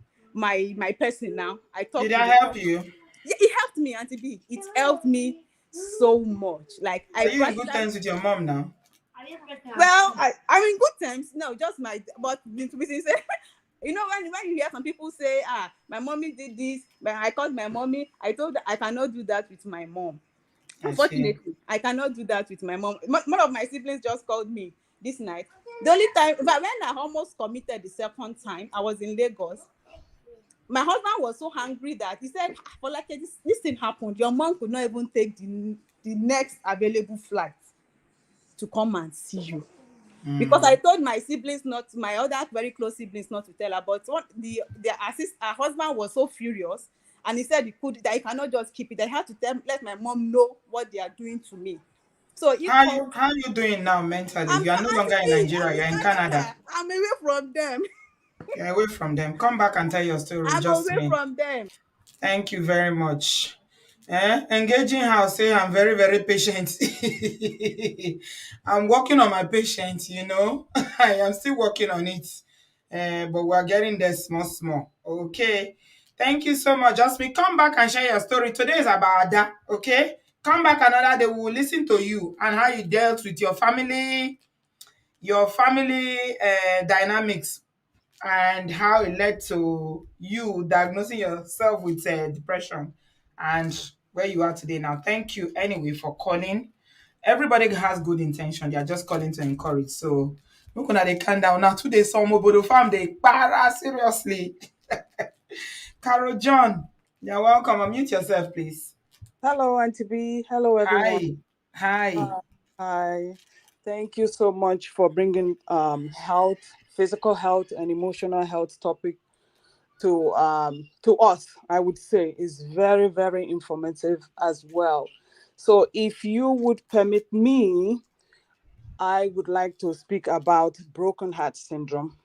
S11: person now. I
S1: Did
S11: talk to
S1: I
S11: the
S1: help
S11: cup.
S1: you?
S11: Yeah, it helped me, Auntie B. It helped me so much. Like
S1: Are
S11: I
S1: you in good
S11: practically
S1: terms with your mom now?
S11: well, I'm in good terms. No, just my but to be sincere, when you hear some people say, my mommy did this, but I called my mommy, I told her I cannot do that with my mom.
S1: I see.
S11: Unfortunately, I cannot do that with my mom. One of my siblings just called me this night. The only time, but when I almost committed the second time, I was in Lagos. My husband was so angry that he said, for like this thing happened. Your mom could not even take the next available flight to come and see you. Because I
S1: Mm.
S11: told my siblings not, my other very close siblings not to tell her, but her husband was so furious, and he said that he cannot just keep it. I had to let my mom know what they are doing to me. So he called.
S1: How you doing now mentally?
S11: I'm
S1: You are no longer in
S11: actually I'm
S1: Nigeria.
S11: in
S1: You're in Canada.
S11: Canada. I'm away from them.
S1: You're away from them. Come back and tell your story.
S11: I'm
S1: Just
S11: away
S1: me.
S11: from them.
S1: Thank you very much. Engaging house say I'm very, very patient. I'm working on my patience, I am still working on it. But we're getting there small, small. Okay. Thank you so much. Just me. Come back and share your story. Today is about that. Okay. Come back another day. We will listen to you and how you dealt with your family dynamics and how it led to you diagnosing yourself with depression and where you are today now. Thank you anyway for calling. Everybody has good intention. They are just calling to encourage. So look at they calm down. Now today some Obodo farm they para seriously. Carol John, you're welcome. Unmute yourself, please.
S12: Hello, Auntie B. Hello, everyone.
S1: Hi. Hi.
S12: Hi. Thank you so much for bringing health, physical health, and emotional health topic to us. I would say is very, very informative as well. So, if you would permit me, I would like to speak about broken heart syndrome.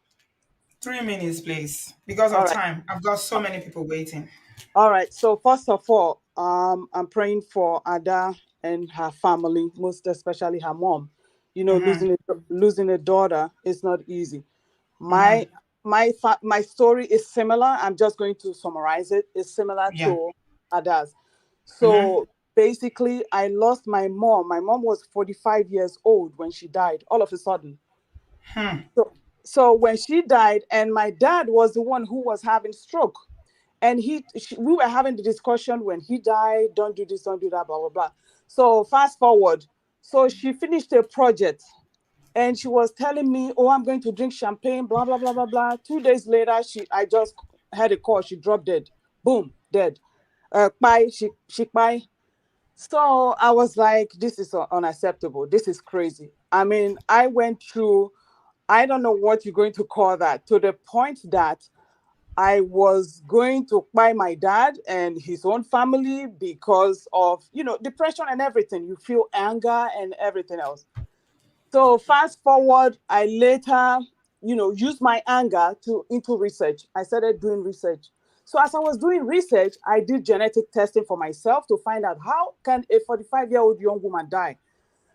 S1: 3 minutes, please. Because
S12: All
S1: of
S12: right.
S1: time. I've got so many people waiting.
S12: All right. So first of all, I'm praying for Ada and her family, most especially her mom. You know,
S1: Mm-hmm.
S12: losing a daughter is not easy.
S1: Mm-hmm.
S12: My story is similar. I'm just going to summarize it. It's similar
S1: Yeah.
S12: to Ada's.
S1: Mm-hmm.
S12: So basically, I lost my mom. My mom was 45 years old when she died. All of a sudden.
S1: Hmm.
S12: So when she died, and my dad was the one who was having stroke, and we were having the discussion when he died, don't do this, don't do that, blah blah blah. So fast forward, so she finished a project, and she was telling me, oh, I'm going to drink champagne, blah blah blah blah blah. 2 days later, I just had a call. She dropped dead. Boom, dead. Bye. She bye. So I was like, this is unacceptable. This is crazy. I mean, I went through, I don't know what you're going to call that, to the point that I was going to buy my dad and his own family because of, depression and everything. You feel anger and everything else. So fast forward, I later, used my anger into research. I started doing research. So as I was doing research, I did genetic testing for myself to find out how can a 45-year-old young woman die.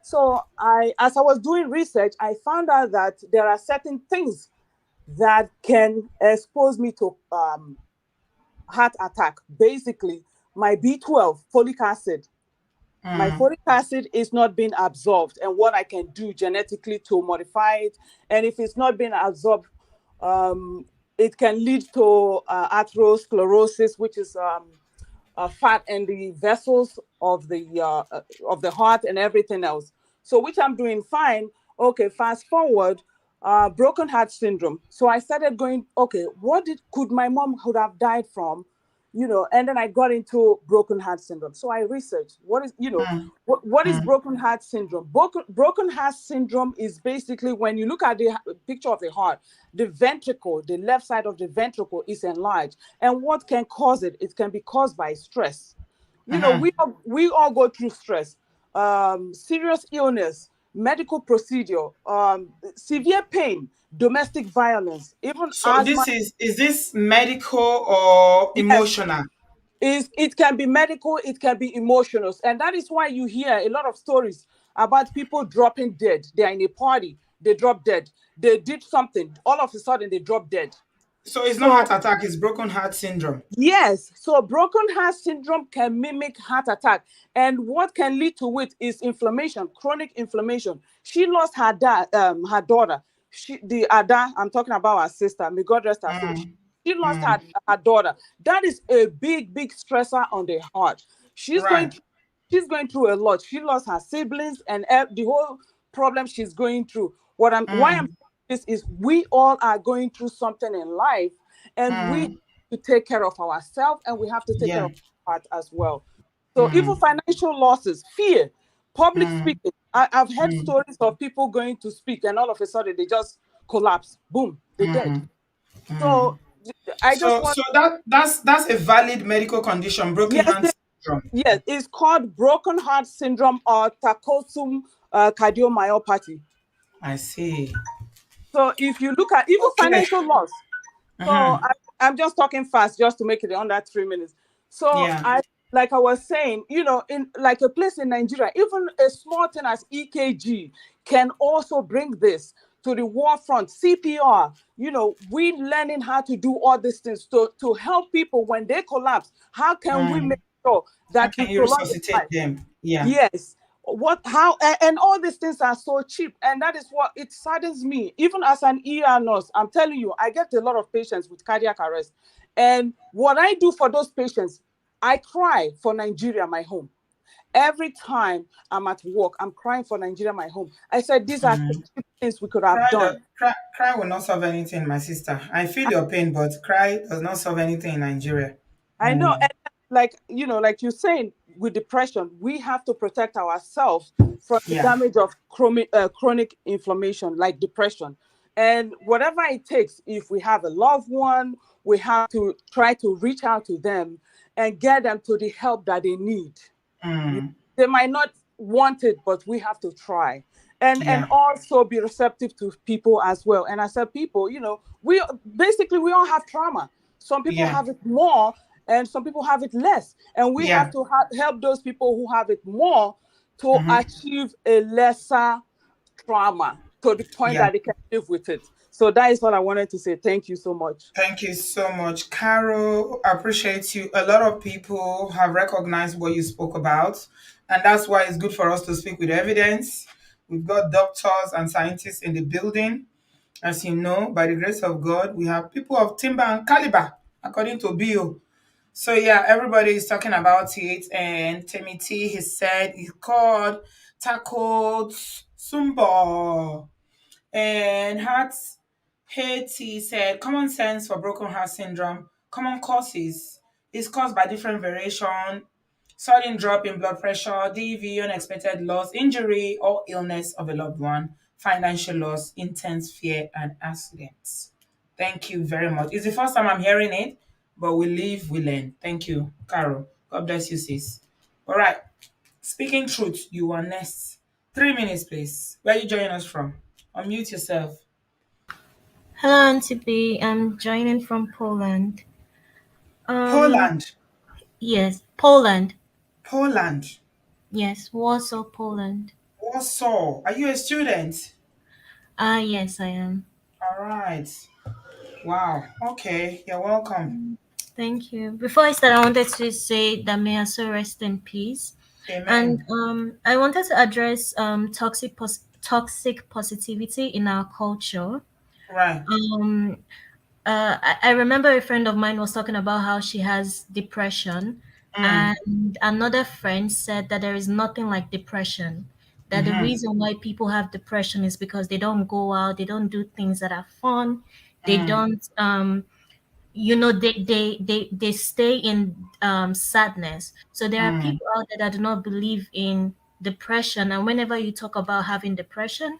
S12: So as I was doing research, I found out that there are certain things that can expose me to heart attack. Basically, my B12, folic acid, my
S1: Mm.
S12: folic acid is not being absorbed, and what I can do genetically to modify it. And if it's not being absorbed, um, it can lead to atherosclerosis, which is fat in the vessels of the heart and everything else. So which I'm doing fine. Okay, fast forward, broken heart syndrome. So I started going, okay, could my mom could have died from? And then I got into broken heart syndrome. So I researched
S1: Mm.
S12: what is
S1: Mm.
S12: broken heart syndrome. Broken heart syndrome is basically when you look at the picture of the heart, the ventricle, the left side of the ventricle is enlarged. And what can cause it? It can be caused by stress.
S1: Mm-hmm.
S12: We all go through stress, serious illness, medical procedure, severe pain, domestic violence, even
S1: So
S12: asthma.
S1: is this medical or
S12: Yes,
S1: emotional?
S12: it can be medical, it can be emotional. And that is why you hear a lot of stories about people dropping dead. They're in a party, they drop dead. They did something, all of a sudden they drop dead.
S1: So it's not
S12: So
S1: heart attack, it's broken heart syndrome.
S12: yes, so broken heart syndrome can mimic heart attack, and what can lead to it is inflammation, chronic inflammation. She lost her daughter. The Ada, I'm talking about her sister. May God rest her soul.
S1: Mm.
S12: She lost
S1: Mm.
S12: her daughter. That is a big, big stressor on the heart. She's going
S1: Right.
S12: through, she's going through a lot. She lost her siblings and the whole problem she's going through. Why I'm
S1: Mm.
S12: saying this is we all are going through something in life, and we
S1: Mm.
S12: to take care of ourselves, and we have to take care
S1: Yeah.
S12: of our heart as well. So even
S1: Mm.
S12: financial losses, fear, public
S1: Mm.
S12: speaking. I've heard
S1: Mm.
S12: stories of people going to speak and all of a sudden they just collapse. Boom, they're dead.
S1: Mm. Mm.
S12: So I just
S1: So
S12: want,
S1: that's a valid medical condition, broken
S12: yes,
S1: heart syndrome.
S12: yes, it's called broken heart syndrome or Takotsu's cardiomyopathy.
S1: I see.
S12: So if you look at even
S1: Okay.
S12: financial loss, so
S1: Mm-hmm.
S12: I'm just talking fast just to make it under 3 minutes. So
S1: Yeah.
S12: like I was saying, in like a place in Nigeria, even a small thing as EKG can also bring this to the war front. CPR, we learning how to do all these things to help people when they collapse. How can we
S1: Mm.
S12: make sure
S1: How
S12: that we
S1: can you
S12: prolong their
S1: resuscitate
S12: life?
S1: them? Yeah.
S12: Yes. What, how, and all these things are so cheap, and that is what it saddens me. Even as an nurse, I'm telling you, I get a lot of patients with cardiac arrest, and what I do for those patients, I cry for Nigeria, my home. Every time I'm at work, I'm crying for Nigeria, my home. I said these are the cheap things we could have done.
S1: Cry will not solve anything, my sister. I feel your pain, but cry does not solve anything in Nigeria.
S12: I know, and like like you're saying, with depression, we have to protect ourselves from the
S1: Yeah.
S12: damage of chronic inflammation, like depression, and whatever it takes. If we have a loved one, we have to try to reach out to them and get them to the help that they need.
S1: Mm.
S12: They might not want it, but we have to try, and
S1: Yeah.
S12: also be receptive to people as well. And I said, people, we basically, we all have trauma. Some people
S1: Yeah.
S12: have it more, and some people have it less, and we have
S1: Yeah.
S12: to help those people who have it more to
S1: Mm-hmm.
S12: achieve a lesser trauma to the point
S1: Yeah.
S12: that they can live with it. So that is what I wanted to say. Thank you so much.
S1: Thank you so much, Carol. I appreciate you. A lot of people have recognized what you spoke about, and that's why it's good for us to speak with evidence. We've got doctors and scientists in the building. As you know, by the grace of God, we have people of timber and caliber, according to Bill. So yeah, everybody is talking about it, and Timothy, he said he called tackled Sumbo. And Heart Haiti said common sense for broken heart syndrome. Common causes is caused by different variation, sudden drop in blood pressure, DV, unexpected loss, injury, or illness of a loved one, financial loss, intense fear, and accidents. Thank you very much. It's the first time I'm hearing it, but we live, we learn. Thank you, Carol. God bless you, sis. All right. Speaking truth, you are next. 3 minutes, please. Where are you joining us from? Unmute yourself.
S13: Hello, Auntie B. I'm joining from Poland. Um,
S1: Poland.
S13: yes, Poland.
S1: Poland.
S13: Yes, Warsaw, Poland.
S1: Warsaw. Are you a student?
S13: Ah, yes, I am.
S1: All right. Wow. Okay. You're welcome.
S13: Thank you. Before I start, I wanted to say that may also rest in peace. And
S1: Amen.
S13: I wanted to address toxic positivity in our culture.
S1: Right.
S13: Um, I remember a friend of mine was talking about how she has depression,
S1: Mm.
S13: and another friend said that there is nothing like depression. That the
S1: Mm-hmm.
S13: reason why people have depression is because they don't go out, they don't do things that are fun, they
S1: Mm.
S13: don't they stay in sadness. So there are
S1: Mm.
S13: people out there that do not believe in depression, and whenever you talk about having depression,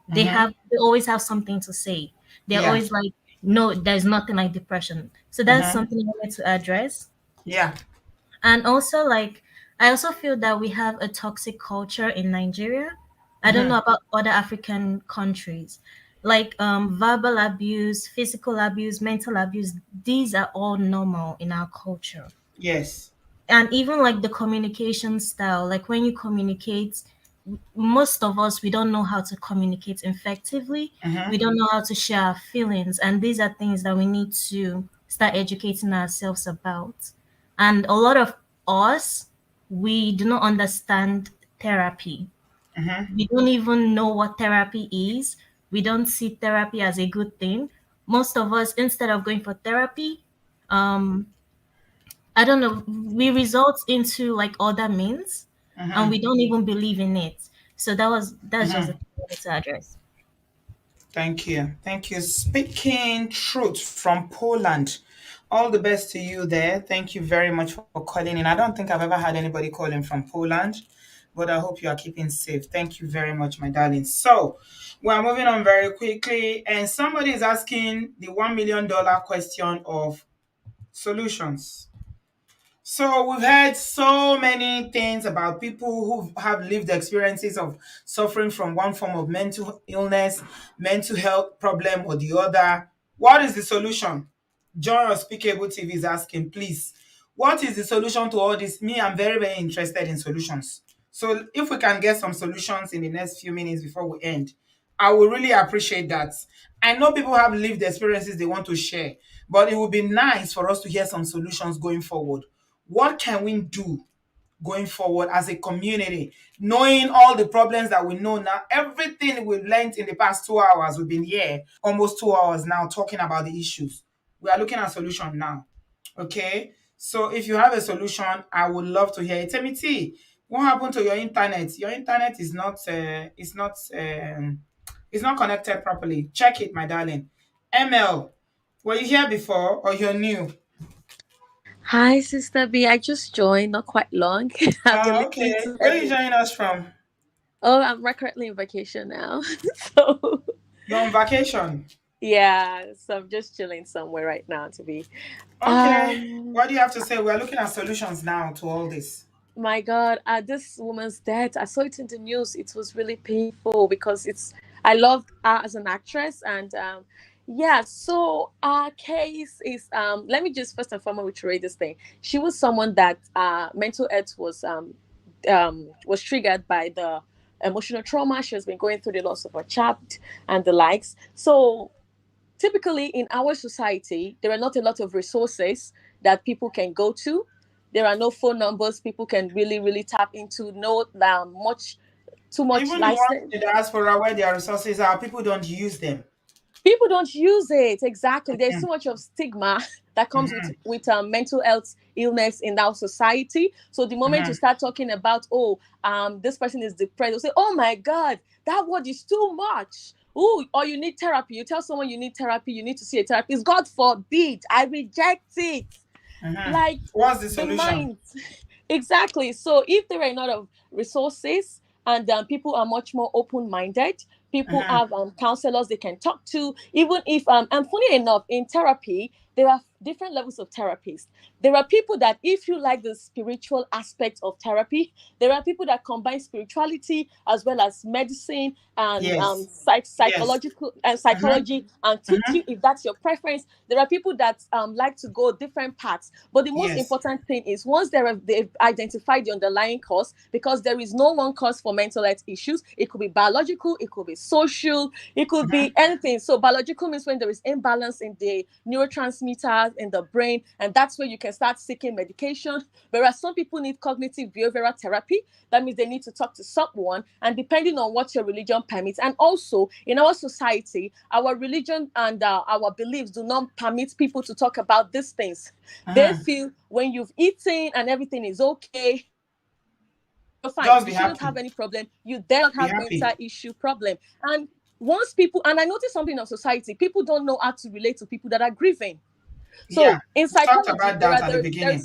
S1: Mm-hmm.
S13: they always have something to say. They're
S1: Yeah.
S13: always like, no, there's nothing like depression. So that's
S1: Mm-hmm.
S13: something I wanted to address.
S1: Yeah.
S13: And also, like, I also feel that we have a toxic culture in Nigeria. I don't
S1: Mm-hmm.
S13: know about other African countries. Like verbal abuse, physical abuse, mental abuse, these are all normal in our culture.
S1: Yes.
S13: And even like the communication style, like when you communicate, most of us, we don't know how to communicate effectively. We
S1: Mm-hmm.
S13: don't know how to share our feelings, and these are things that we need to start educating ourselves about. And a lot of us, we do not understand therapy.
S1: Mm-hmm.
S13: We don't even know what therapy is. We don't see therapy as a good thing. Most of us, instead of going for therapy, um I don't know, we result into like other means, and
S1: Mm-hmm.
S13: we don't even believe in it. So that's just the
S1: Mm-hmm.
S13: thing I wanted to address.
S1: Thank you. Thank you. Speaking truth from Poland. All the best to you there. Thank you very much for calling in. I don't think I've ever had anybody calling from Poland, but I hope you are keeping safe. Thank you very much, my darling. So, we're moving on very quickly, and somebody is asking the $1 million question of solutions. So we've heard so many things about people who have lived experiences of suffering from one form of mental illness, mental health problem or the other. What is the solution? John Unspeakable TV is asking, please, what is the solution to all this? Me, I'm very, very interested in solutions. So if we can get some solutions in the next few minutes before we end, I would really appreciate that. I know people have lived experiences they want to share, but it would be nice for us to hear some solutions going forward. What can we do going forward as a community, knowing all the problems that we know now, everything we've learned in the past 2 hours. We've been here almost 2 hours now talking about the issues. We are looking at solution now. Okay. So if you have a solution, I would love to hear it. Tell me, T, what happened to your internet? Your internet is not it's not connected properly. Check it, my darling. ML, were you here before or you're new?
S14: Hi, Sister B. I just joined, not quite long. I've been listening
S1: Okay.
S14: to
S1: Where are you
S14: every.
S1: joining us from?
S14: Oh, I'm currently in vacation now. So,
S1: You're on vacation.
S14: yeah, so I'm just chilling somewhere right now to be.
S1: Okay.
S14: Um,
S1: What do you have to say? We're looking at solutions now to all this.
S14: my God, this woman's death, I saw it in the news. It was really painful because I loved her as an actress. And yeah, so our case is, let me just first and foremost reiterate this thing. She was someone that mental health was triggered by the emotional trauma. She has been going through the loss of her child and the likes. So typically in our society, there are not a lot of resources that people can go to. There are no phone numbers people can really, really tap into. No much, too much
S1: Even the ones
S14: license.
S1: in the diaspora where their resources are, people don't use them.
S14: People don't use it. Exactly, there's
S1: Mhm,
S14: so much of stigma that comes with
S1: mhm,
S14: mental health illness in our society. So the moment you
S1: mhm.
S14: start talking about, oh, this person is depressed, they'll say, oh my god, that word is too much. Oh, or you need therapy. You tell someone you need therapy, you need to see a therapist. God forbid, I reject it. Like
S1: What's the
S14: the
S1: solution?
S14: mind. Exactly. So if there are a lot of resources and people are much more open-minded, people
S1: Mhm.
S14: have counselors they can talk to. Even if and funny enough, in therapy there are different levels of therapists. There are people that, if you like the spiritual aspect of therapy, there are people that combine spirituality as well as medicine and
S1: Yes. Yes.
S14: psychological and
S1: Mhm,
S14: psychology, and teach you
S1: mhm.
S14: if that's your preference. There are people that like to go different paths. But the most
S1: Yes.
S14: important thing is, once they've identified the underlying cause, because there is no one cause for mental health issues. It could be biological, it could be social, it could be
S1: Mhm,
S14: anything. So biological means when there is imbalance in the neurotransmitters in the brain, and that's where you can start seeking medication. Whereas some people need cognitive behavioral therapy. That means they need to talk to someone, and depending on what your religion permits. And also in our society, our religion and our beliefs do not permit people to talk about these things. They
S1: mhm.
S14: feel when you've eaten and everything is okay, you're fine.
S1: Just
S14: You
S1: be
S14: shouldn't have
S1: happy.
S14: any problem. You dare not
S1: Be
S14: have
S1: happy.
S14: inter-issue problem. And once people, and I noticed something in society, people don't know how to relate to people that are grieving.
S1: Yeah.
S14: So in
S1: We talked
S14: psychology,
S1: about that at the
S14: there's
S1: beginning.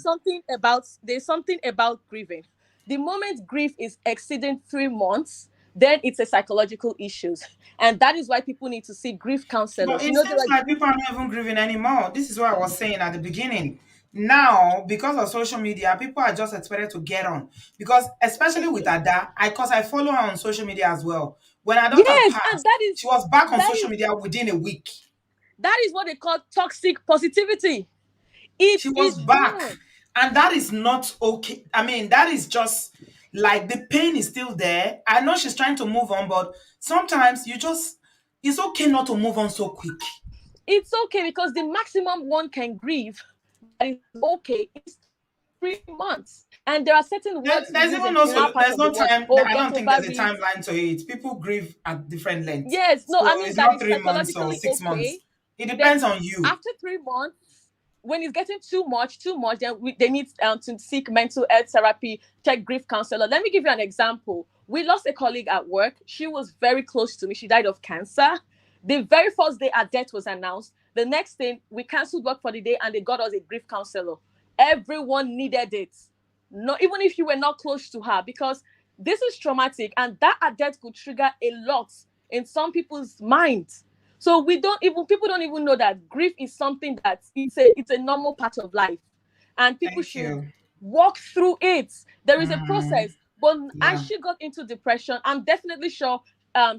S14: something about grieving. The moment grief is exceeding 3 months, then it's a psychological issues, and that is why people need to see grief
S1: But
S14: counselors.
S1: it
S14: There
S1: seems
S14: are
S1: like people are not even grieving anymore. This is what I was saying at the beginning. Now, because of social media, people are just expected to get on. Because especially with Ada, I follow her on social media as well. When her daughter
S14: yes, and
S1: passed, she was back on
S14: that
S1: social
S14: is
S1: media within a week.
S14: that is what they call toxic positivity.
S1: She
S14: It
S1: was
S14: is
S1: back.
S14: wrong.
S1: And that is not okay. I mean, that is just like the pain is still there. I know she's trying to move on, but sometimes it's okay not to move on so quick.
S14: It's okay because the maximum one can grieve that is okay is 3 months. And there are certain words we
S1: There's
S14: use
S1: even
S14: in,
S1: no
S14: our part
S1: there's
S14: of the
S1: no
S14: world.
S1: time.
S14: Oh,
S1: I
S14: get
S1: don't think
S14: over
S1: there's a
S14: it.
S1: timeline to it. People grieve at different lengths,
S14: Yes, no,
S1: so
S14: I mean
S1: it's
S14: that
S1: not
S14: is
S1: 3 months or
S14: psychologically
S1: 6 months.
S14: okay.
S1: It
S14: Then
S1: depends on you.
S14: after 3 months, when it's getting too much, then they need to seek mental health therapy, check grief counselor. Let me give you an example. We lost a colleague at work. She was very close to me. She died of cancer. The very first day her death was announced, the next thing we canceled work for the day and they got us a grief counselor. Everyone needed it. No, even if you were not close to her, because this is traumatic, and that death could trigger a lot in some people's minds. So we don't even people don't even know that grief is something that it's a normal part of life, and people
S1: Thank
S14: should
S1: you.
S14: walk through it. There is a
S1: Mm,
S14: process. But as
S1: yeah,
S14: she got into depression, I'm definitely sure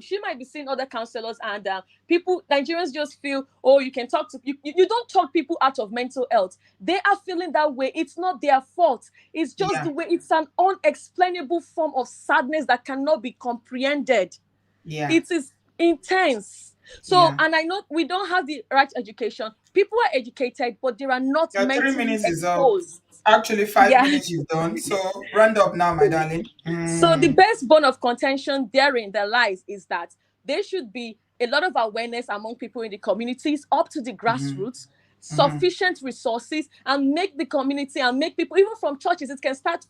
S14: she might be seeing other counselors, and people, Nigerians just feel, oh, you can talk to you don't talk people out of mental health. They are feeling that way. It's not their fault. It's just
S1: yeah,
S14: the way. It's an unexplainable form of sadness that cannot be comprehended.
S1: yeah,
S14: It is intense. So,
S1: yeah.
S14: and I know we don't have the right education. People are educated, but they are not
S1: Your three
S14: mentally
S1: minutes is up.
S14: exposed.
S1: Actually, 5 minutes
S14: Yeah.
S1: is done. So round up now, my darling.
S14: So the best bone of contention therein that lies is that there should be a lot of awareness among people in the communities up to the grassroots, sufficient resources, and make the community and make people, even from churches, it can start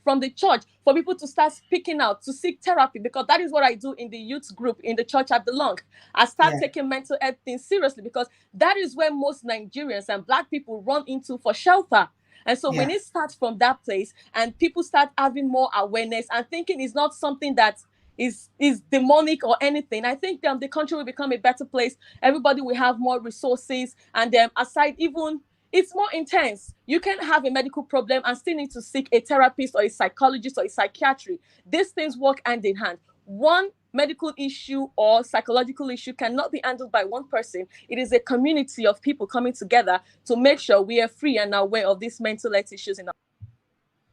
S14: from the church for people to start speaking out to seek therapy, because that is what I do in the youth group in the church I belong. I start
S1: Yeah.
S14: taking mental health things seriously, because that is where most Nigerians and Black people run into for shelter. And so
S1: Yeah.
S14: when it starts from that place and people start having more awareness and thinking it's not something that is demonic or anything, I think the country will become a better place. Everybody will have more resources, and aside, even it's more intense. You can have a medical problem and still need to seek a therapist or a psychologist or a psychiatrist. These things work hand in hand. One medical issue or psychological issue cannot be handled by one person. It is a community of people coming together to make sure we are free and aware of these mental health issues in our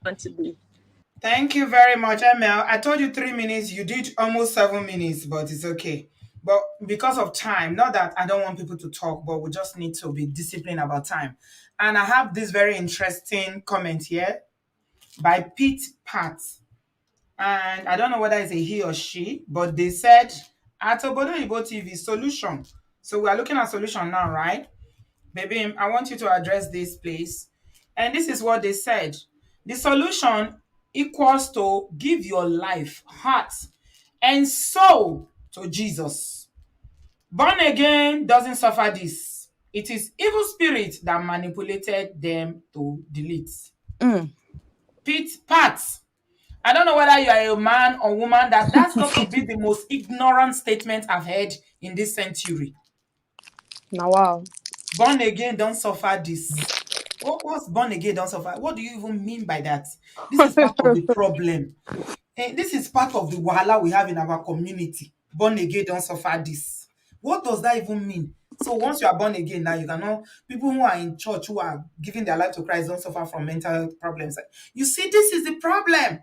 S14: country.
S1: Thank you very much, Emil. I told you 3 minutes. You did almost 7 minutes, but it's okay. But because of time, not that I don't want people to talk, but we just need to be disciplined about time. And I have this very interesting comment here by Pete Pat. And I don't know whether it's a he or she, but they said at Obodoyibo TV solution. So we are looking at solution now, right? Baby, I want you to address this, please. And this is what they said. The solution equals to give your life, heart, and soul to Jesus. Born again doesn't suffer this. It is evil spirit that manipulated them to delete. Pete, Pat, I don't know whether you are a man or woman, that's got to be the most ignorant statement I've heard in this century.
S12: Now, wow.
S1: Born again, don't suffer this. What's born again, don't suffer? What do you even mean by that? This is part of the problem. This is part of the wahala we have in our community. Born again, don't suffer this. What does that even mean? So once you are born again, now you cannot. People who are in church who are giving their life to Christ don't suffer from mental problems. You see, this is the problem.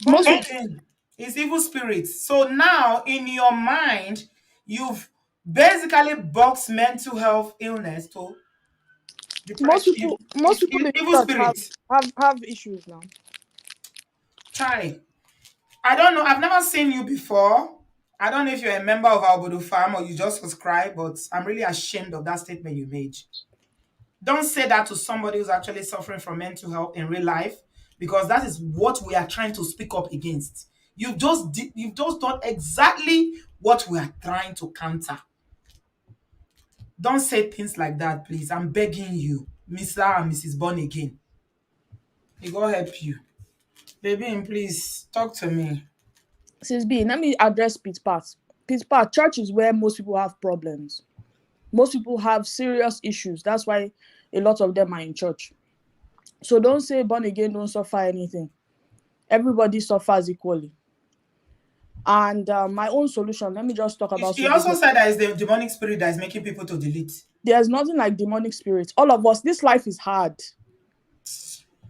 S1: Born
S12: Most
S1: again is evil spirits. So now in your mind, you've basically boxed mental health illness to depression.
S12: most people in
S1: Evil
S12: church
S1: spirits.
S12: have issues now.
S1: Try. I don't know. I've never seen you before. I don't know if you're a member of our Bodo farm or you just subscribe, but I'm really ashamed of that statement you made. Don't say that to somebody who's actually suffering from mental health in real life, because that is what we are trying to speak up against. You've just done exactly what we are trying to counter. Don't say things like that, please. I'm begging you, Mr. and Mrs. Born Again. It will help you. Baby, please talk to me.
S12: Sis B, let me address Pete Pat. Pete Pat, church is where most people have problems. Most people have serious issues. That's why a lot of them are in church. So don't say born again don't suffer anything. Everybody suffers equally. And my own solution, let me just talk about
S1: He also
S12: solution.
S1: said that it's the demonic spirit that is making people to delete.
S12: There's nothing like demonic spirits. All of us, this life is hard.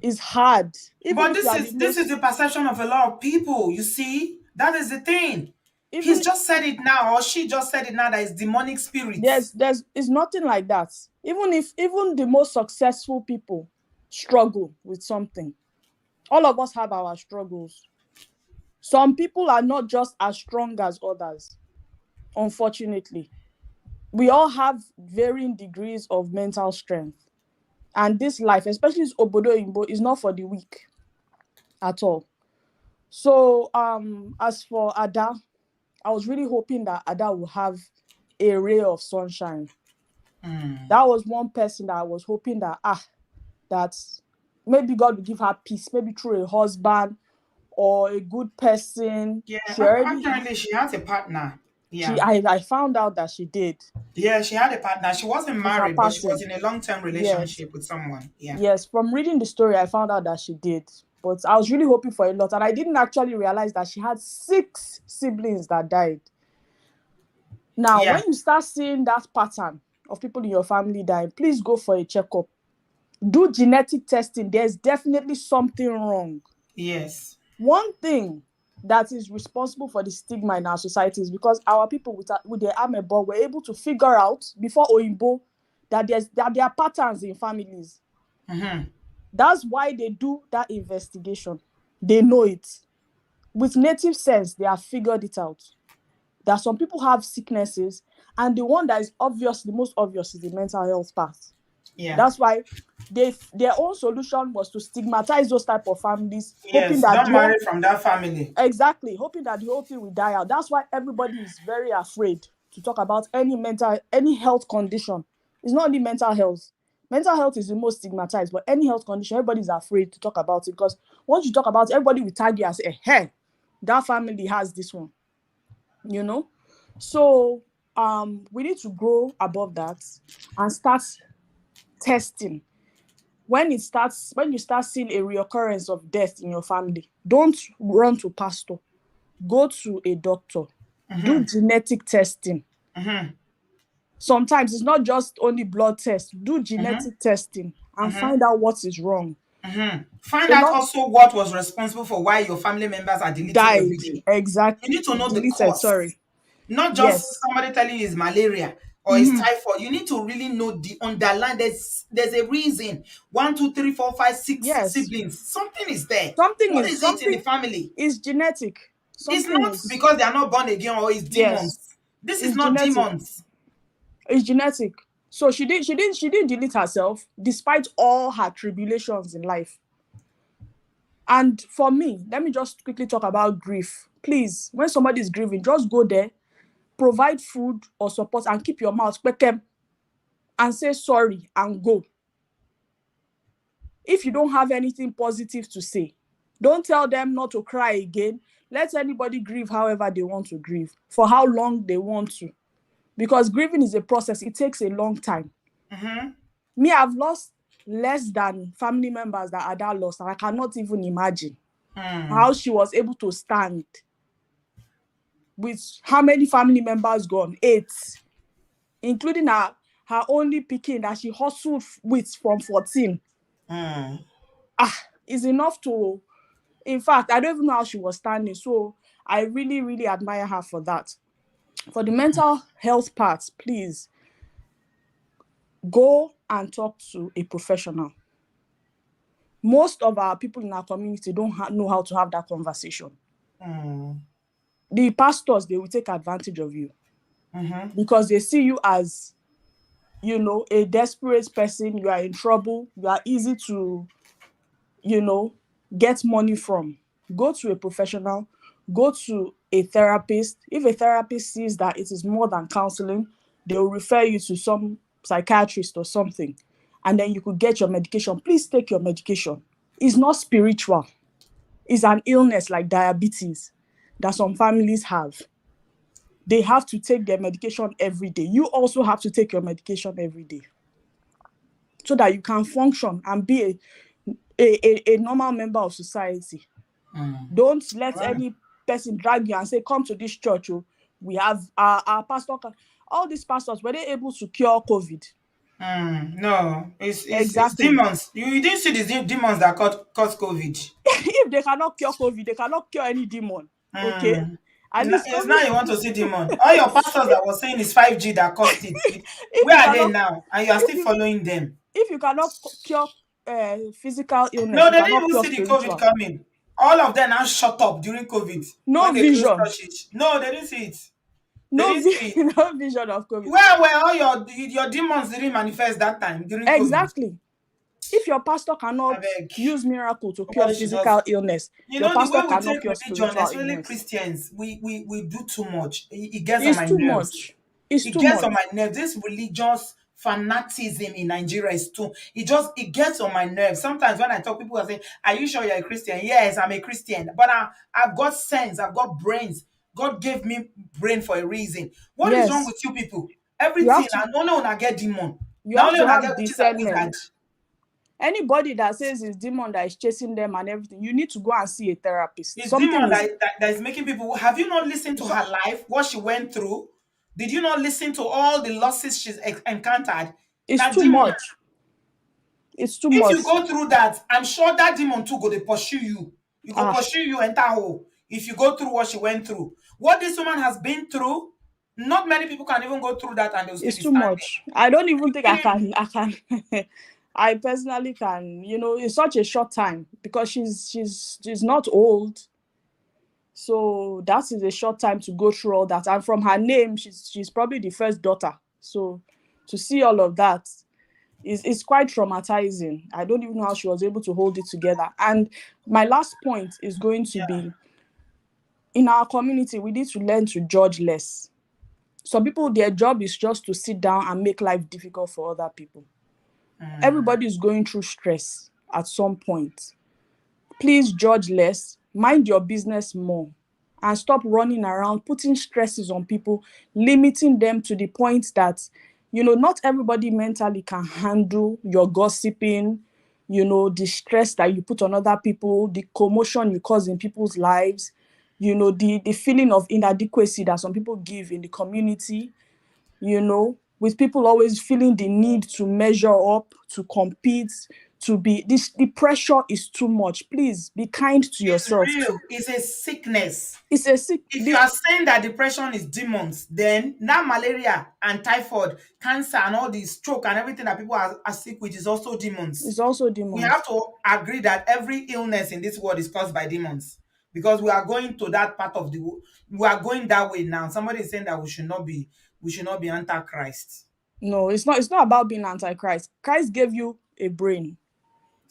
S12: It's hard. Even
S1: But
S12: if you are
S1: this is the perception of a lot of people. You see, that is the thing.
S12: even
S1: He's just said it now, or she just said it now, that it's demonic spirits.
S12: there's it's nothing like that. Even the most successful people struggle with something. All of us have our struggles. Some people are not just as strong as others, unfortunately. We all have varying degrees of mental strength. And this life, especially this obodooyinbo, is not for the weak at all. So as for Ada, I was really hoping that Ada will have a ray of sunshine. That was one person that I was hoping that maybe God will give her peace, maybe through a husband or a good person.
S1: Yeah,
S12: She already
S1: apparently she has a partner. Yeah.
S12: I found out that she did
S1: Yeah, she had a partner. She wasn't
S12: with her
S1: married, but she was
S12: person.
S1: in a long-term
S12: Yes.
S1: relationship with someone. Yeah.
S12: Yes, from reading the story, I found out that she did. But I was really hoping for a lot. And I didn't actually realize that she had 6 siblings that died. Now,
S1: Yeah.
S12: when you start seeing that pattern of people in your family dying, please go for a checkup. Do genetic testing. There's definitely something wrong.
S1: Yes.
S12: One thing that is responsible for the stigma in our society is because our people with the Amebo were able to figure out before Oyinbo that there are patterns in families.
S1: Mm-hmm.
S12: That's why they do that investigation. They know it. With native sense, they have figured it out. That some people have sicknesses, and the one that is obvious, the most obvious, is the mental health part.
S1: Yeah.
S12: That's why their own solution was to stigmatize those type of families, hoping
S1: Yes.
S12: that
S1: Don't marry from that family.
S12: exactly, hoping that the whole thing will die out. That's why everybody is very afraid to talk about any health condition. It's not only mental health. Mental health is the most stigmatized, but any health condition, everybody is afraid to talk about it, because once you talk about it, everybody will tag you and say, hey, that family has this one. You know? So we need to grow above that and start testing. When you start seeing a reoccurrence of death in your family, don't run to pastor. Go to a doctor. Do genetic testing. Sometimes it's not just only blood tests. Do genetic testing and find out what is wrong.
S1: Find
S12: A
S1: out
S12: lot
S1: also what was responsible for why your family members are deleting every
S12: died.
S1: day. You
S12: Exactly.
S1: need to know the
S12: Deleted,
S1: cause.
S12: sorry.
S1: Not just
S12: Yes.
S1: somebody telling you it's malaria or it's typhoid. You need to really know the underlying. There's a reason. One, two, three, four, five, six
S12: Yes.
S1: siblings. Something is there.
S12: Something
S1: What
S12: is
S1: is it in the
S12: something
S1: family?
S12: is genetic.
S1: It's
S12: Something
S1: not
S12: is
S1: because they are not born again or it's
S12: yes.
S1: demons. This is
S12: It's
S1: not
S12: genetic.
S1: demons.
S12: It's genetic. So she didn't delete herself despite all her tribulations in life. And for me, let me just quickly talk about grief. Please, when somebody is grieving, just go there, provide food or support, and keep your mouth quick and say sorry and go. If you don't have anything positive to say, don't tell them not to cry again. Let anybody grieve however they want to grieve, for how long they want to. Because grieving is a process, it takes a long time. Me, I've lost less than family members that Ada lost, and I cannot even imagine how she was able to stand with how many family members gone? 8, including her only pikin that she hustled with from 14. Is enough to, in fact, I don't even know how she was standing. So I really, really admire her for that. For the mental health part, please go and talk to a professional. Most of our people in our community don't know how to have that conversation. The pastors, they will take advantage of you because they see you as, a desperate person. You are in trouble. You are easy to, get money from. Go to a professional. Go to a therapist. If a therapist sees that it is more than counseling, they will refer you to some psychiatrist or something, and then you could get your medication. Please take your medication. It's not spiritual. It's an illness like diabetes that some families have. They have to take their medication every day. You also have to take your medication every day so that you can function and be a normal member of society. Don't let any person drag you and say, come to this church. Oh, we have our pastor. All these pastors, were they able to cure COVID?
S1: No, it's
S12: Exactly.
S1: demons. You didn't see the demons that cause COVID.
S12: If they cannot cure COVID, they cannot cure any demon. Okay? At least
S1: It's now you
S12: COVID.
S1: want to see demon. All your pastors that was saying it's 5G that caused it.
S12: if
S1: Where
S12: you
S1: are they
S12: cannot
S1: now? And you are
S12: if
S1: still
S12: you
S1: following them.
S12: if you cannot cure physical illness,
S1: No,
S12: you
S1: they didn't
S12: cannot
S1: even
S12: cure
S1: see the COVID
S12: spiritual.
S1: coming. All of them now shut up during COVID
S12: No
S1: when they closed
S12: vision.
S1: churches. No, they didn't see it. They
S12: No,
S1: didn't see it.
S12: no vision of COVID.
S1: Where all your demons didn't manifest that time during COVID?
S12: Exactly. If your pastor
S1: I
S12: cannot
S1: beg.
S12: use miracle to cure
S1: Nobody should just.
S12: physical illness,
S1: You
S12: your
S1: know the way
S12: pastor
S1: we
S12: cannot
S1: take
S12: cure
S1: religion,
S12: spiritual
S1: especially
S12: illness.
S1: Christians, we do too much. It gets on
S12: It's
S1: my
S12: too
S1: nerves.
S12: much. It's
S1: It
S12: too
S1: gets on
S12: much.
S1: my nerves. This religious fanaticism in Nigeria is too. It gets on my nerves. Sometimes when I talk, people are saying, "Are you sure you're a Christian?" Yes, I'm a Christian, but I've got sense. I've got brains. God gave me brain for a reason. What is wrong
S12: Yes.
S1: with you people?
S12: You
S1: Everything
S12: have to
S1: and only when I get demon.
S12: you
S1: Now
S12: have
S1: only
S12: to
S1: when I
S12: have
S1: get witches and
S12: discernment.
S1: wizard.
S12: Anybody that says it's demon that is chasing them and everything, you need to go and see a therapist.
S1: It's
S12: Something
S1: demon
S12: is
S1: that is making people. Have you not listened to
S12: so,
S1: her life, what she went through? Did you not listen to all the losses she's encountered?
S12: it's
S1: Now,
S12: too
S1: demon,
S12: much. It's too
S1: if
S12: much.
S1: you go through that, I'm sure that demon too go to pursue you. You go
S12: Ah,
S1: pursue you enter hole if you go through what she went through. What this woman has been through, Not many people can even go through that and they'll still
S12: It's
S1: be
S12: too
S1: standing.
S12: much. I don't even think I
S1: Really?
S12: can. I can. I personally can. It's such a short time because she's not old. So that is a short time to go through all that. And from her name, she's probably the first daughter. So to see all of that is quite traumatizing. I don't even know how she was able to hold it together. And my last point is going to
S1: Yeah.
S12: be, in our community, we need to learn to judge less. Some people, their job is just to sit down and make life difficult for other people. Everybody is going through stress at some point. Please judge less, mind your business more, and stop running around putting stresses on people, limiting them to the point that, not everybody mentally can handle your gossiping, the stress that you put on other people, the commotion you cause in people's lives, the feeling of inadequacy that some people give in the community, with people always feeling the need to measure up, to compete, the pressure is too much. Please be kind to
S1: It's
S12: yourself
S1: real.
S12: too.
S1: It's a sickness.
S12: It's a sick
S1: If you are saying that depression is demons, then now malaria and typhoid, cancer, and all the stroke and everything that people are sick with is also demons.
S12: It's also
S1: We have
S12: demons.
S1: to agree that every illness in this world is caused by demons, because we are going to that part of we are going that way now. Somebody is saying that we should not be antichrist.
S12: No, it's not about being antichrist. Christ gave you a brain.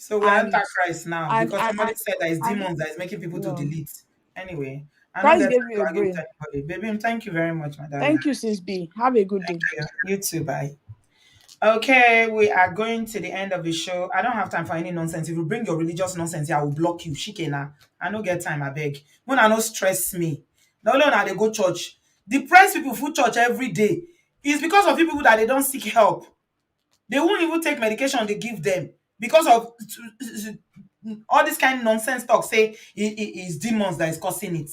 S1: So we're
S12: and
S1: antichrist now
S12: and
S1: because
S12: and,
S1: somebody
S12: and,
S1: said that it's
S12: and
S1: demons that is making people to
S12: no,
S1: delete. Anyway, I know
S12: Christ
S1: that
S12: gave
S1: time
S12: you
S1: to
S12: a
S1: argue with
S12: brain.
S1: anybody. Baby, thank you very much, my darling.
S12: Thank you, sis B. Have a good day.
S1: Thank you. You too. Bye. Okay, we are going to the end of the show. I don't have time for any nonsense. If you bring your religious nonsense here, I will block you. Shikena. I don't get time, I beg. When I no stress me. No, no, no, they go church. Depressed people full church every day. It's because of people that they don't seek help. They won't even take medication they give them because of all this kind of nonsense talk. Say it's demons that is causing it.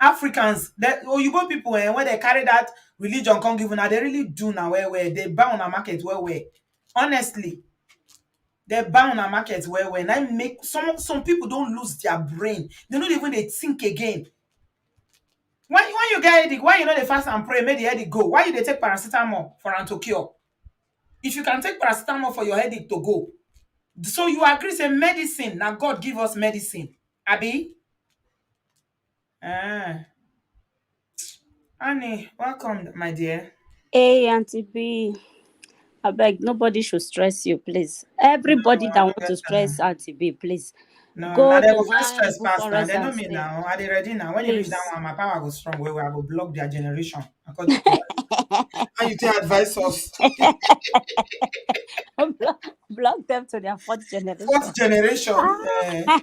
S1: Africans, you go people, when they carry that religion come give una, they really do now where they buy on a market where honestly they buy on a market where and I make some people don't lose their brain. They don't even they think again. When you get headache, why you know they fast and pray, make the headache go? Why you they take paracetamol for an to cure? If you can take paracetamol for your headache to go, so you agree say medicine now God give us medicine, Abi? Ah, Annie, welcome, my dear.
S15: Hey, Auntie B, I beg, nobody should stress you, please.
S1: No,
S15: Everybody
S1: I
S15: that
S1: don't
S15: want
S1: get
S15: to stress Auntie B, please
S1: no. Now
S15: go
S1: they
S15: to
S1: go first
S15: one,
S1: stress
S15: book
S1: pass
S15: one
S1: now.
S15: rest
S1: They know
S15: and
S1: me
S15: stay,
S1: now. Are they ready now? When you reach that
S15: please.
S1: one, my power goes strong. Where I go block their generation according to how you take advise us.
S15: block them to their fourth
S1: Fourth
S15: generation.
S1: generation,
S15: Ah.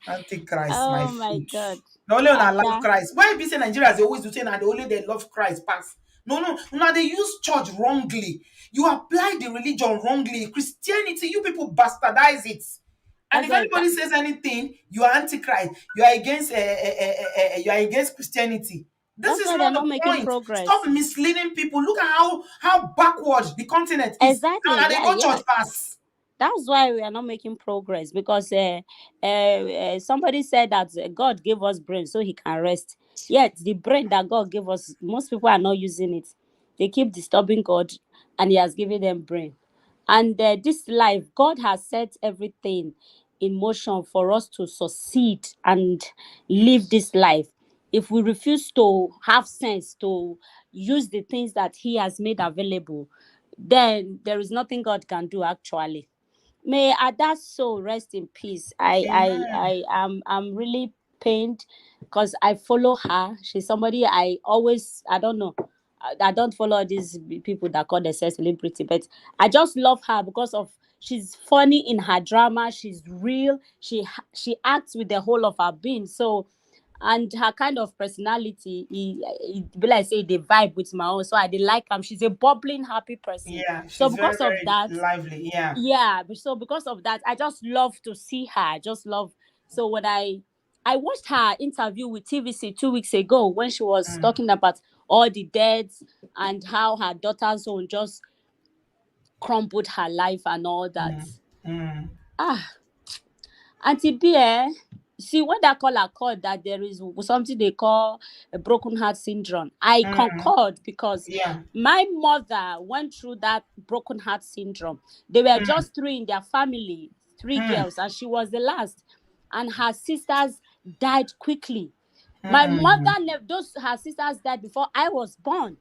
S1: Antichrist, my
S15: Oh my
S1: foot.
S15: God.
S1: No only una love
S15: Ada,
S1: Christ. Why be say Nigerians they always do say na the only they love Christ pass? No, no, now they use church wrongly. You apply the religion wrongly. Christianity, you people bastardize it. And
S15: that's
S1: if
S15: why
S1: anybody says anything, you are antichrist. You are against Christianity. This
S15: that's
S1: is
S15: why they're
S1: not the
S15: not making
S1: point. Stop
S15: progress.
S1: misleading people. Look at how backward the continent is.
S15: Exactly.
S1: Now they
S15: Yeah,
S1: go
S15: yeah.
S1: church pass.
S15: That's why we are not making progress because somebody said that God gave us brain so he can rest. Yet the brain that God gave us, most people are not using it. They keep disturbing God, and He has given them brain. And this life, God has set everything in motion for us to succeed and live this life. If we refuse to have sense to use the things that He has made available, then there is nothing God can do actually. May Ada's soul rest in peace.
S1: Amen.
S15: I'm really pained because I follow her. She's somebody I don't know. I don't follow these people that call themselves celebrity, but I just love her because of she's funny in her drama. She's real. She acts with the whole of her being. So and her kind of personality, it be like say they vibe with my own. So I did like her. She's a bubbling, happy person.
S1: Yeah,
S15: So
S1: she's very,
S15: because of
S1: very
S15: that,
S1: lively. Yeah.
S15: yeah, so because of that I just love to see her. I just love. So when I watched her interview with TVC 2 weeks ago when she was
S1: Mm,
S15: talking about all the deaths and how her daughter's own just crumbled her life and all that.
S1: mm, mm.
S15: Ah, Auntie B, see when that caller called that there is something they call a broken heart syndrome. I
S1: Mm,
S15: concord because
S1: yeah.
S15: my mother went through that broken heart syndrome. They were
S1: Mm,
S15: just three in their family, three
S1: mm,
S15: girls, and she was the last. And her sisters died quickly. My
S1: mm,
S15: mother, those her sisters died before I was born.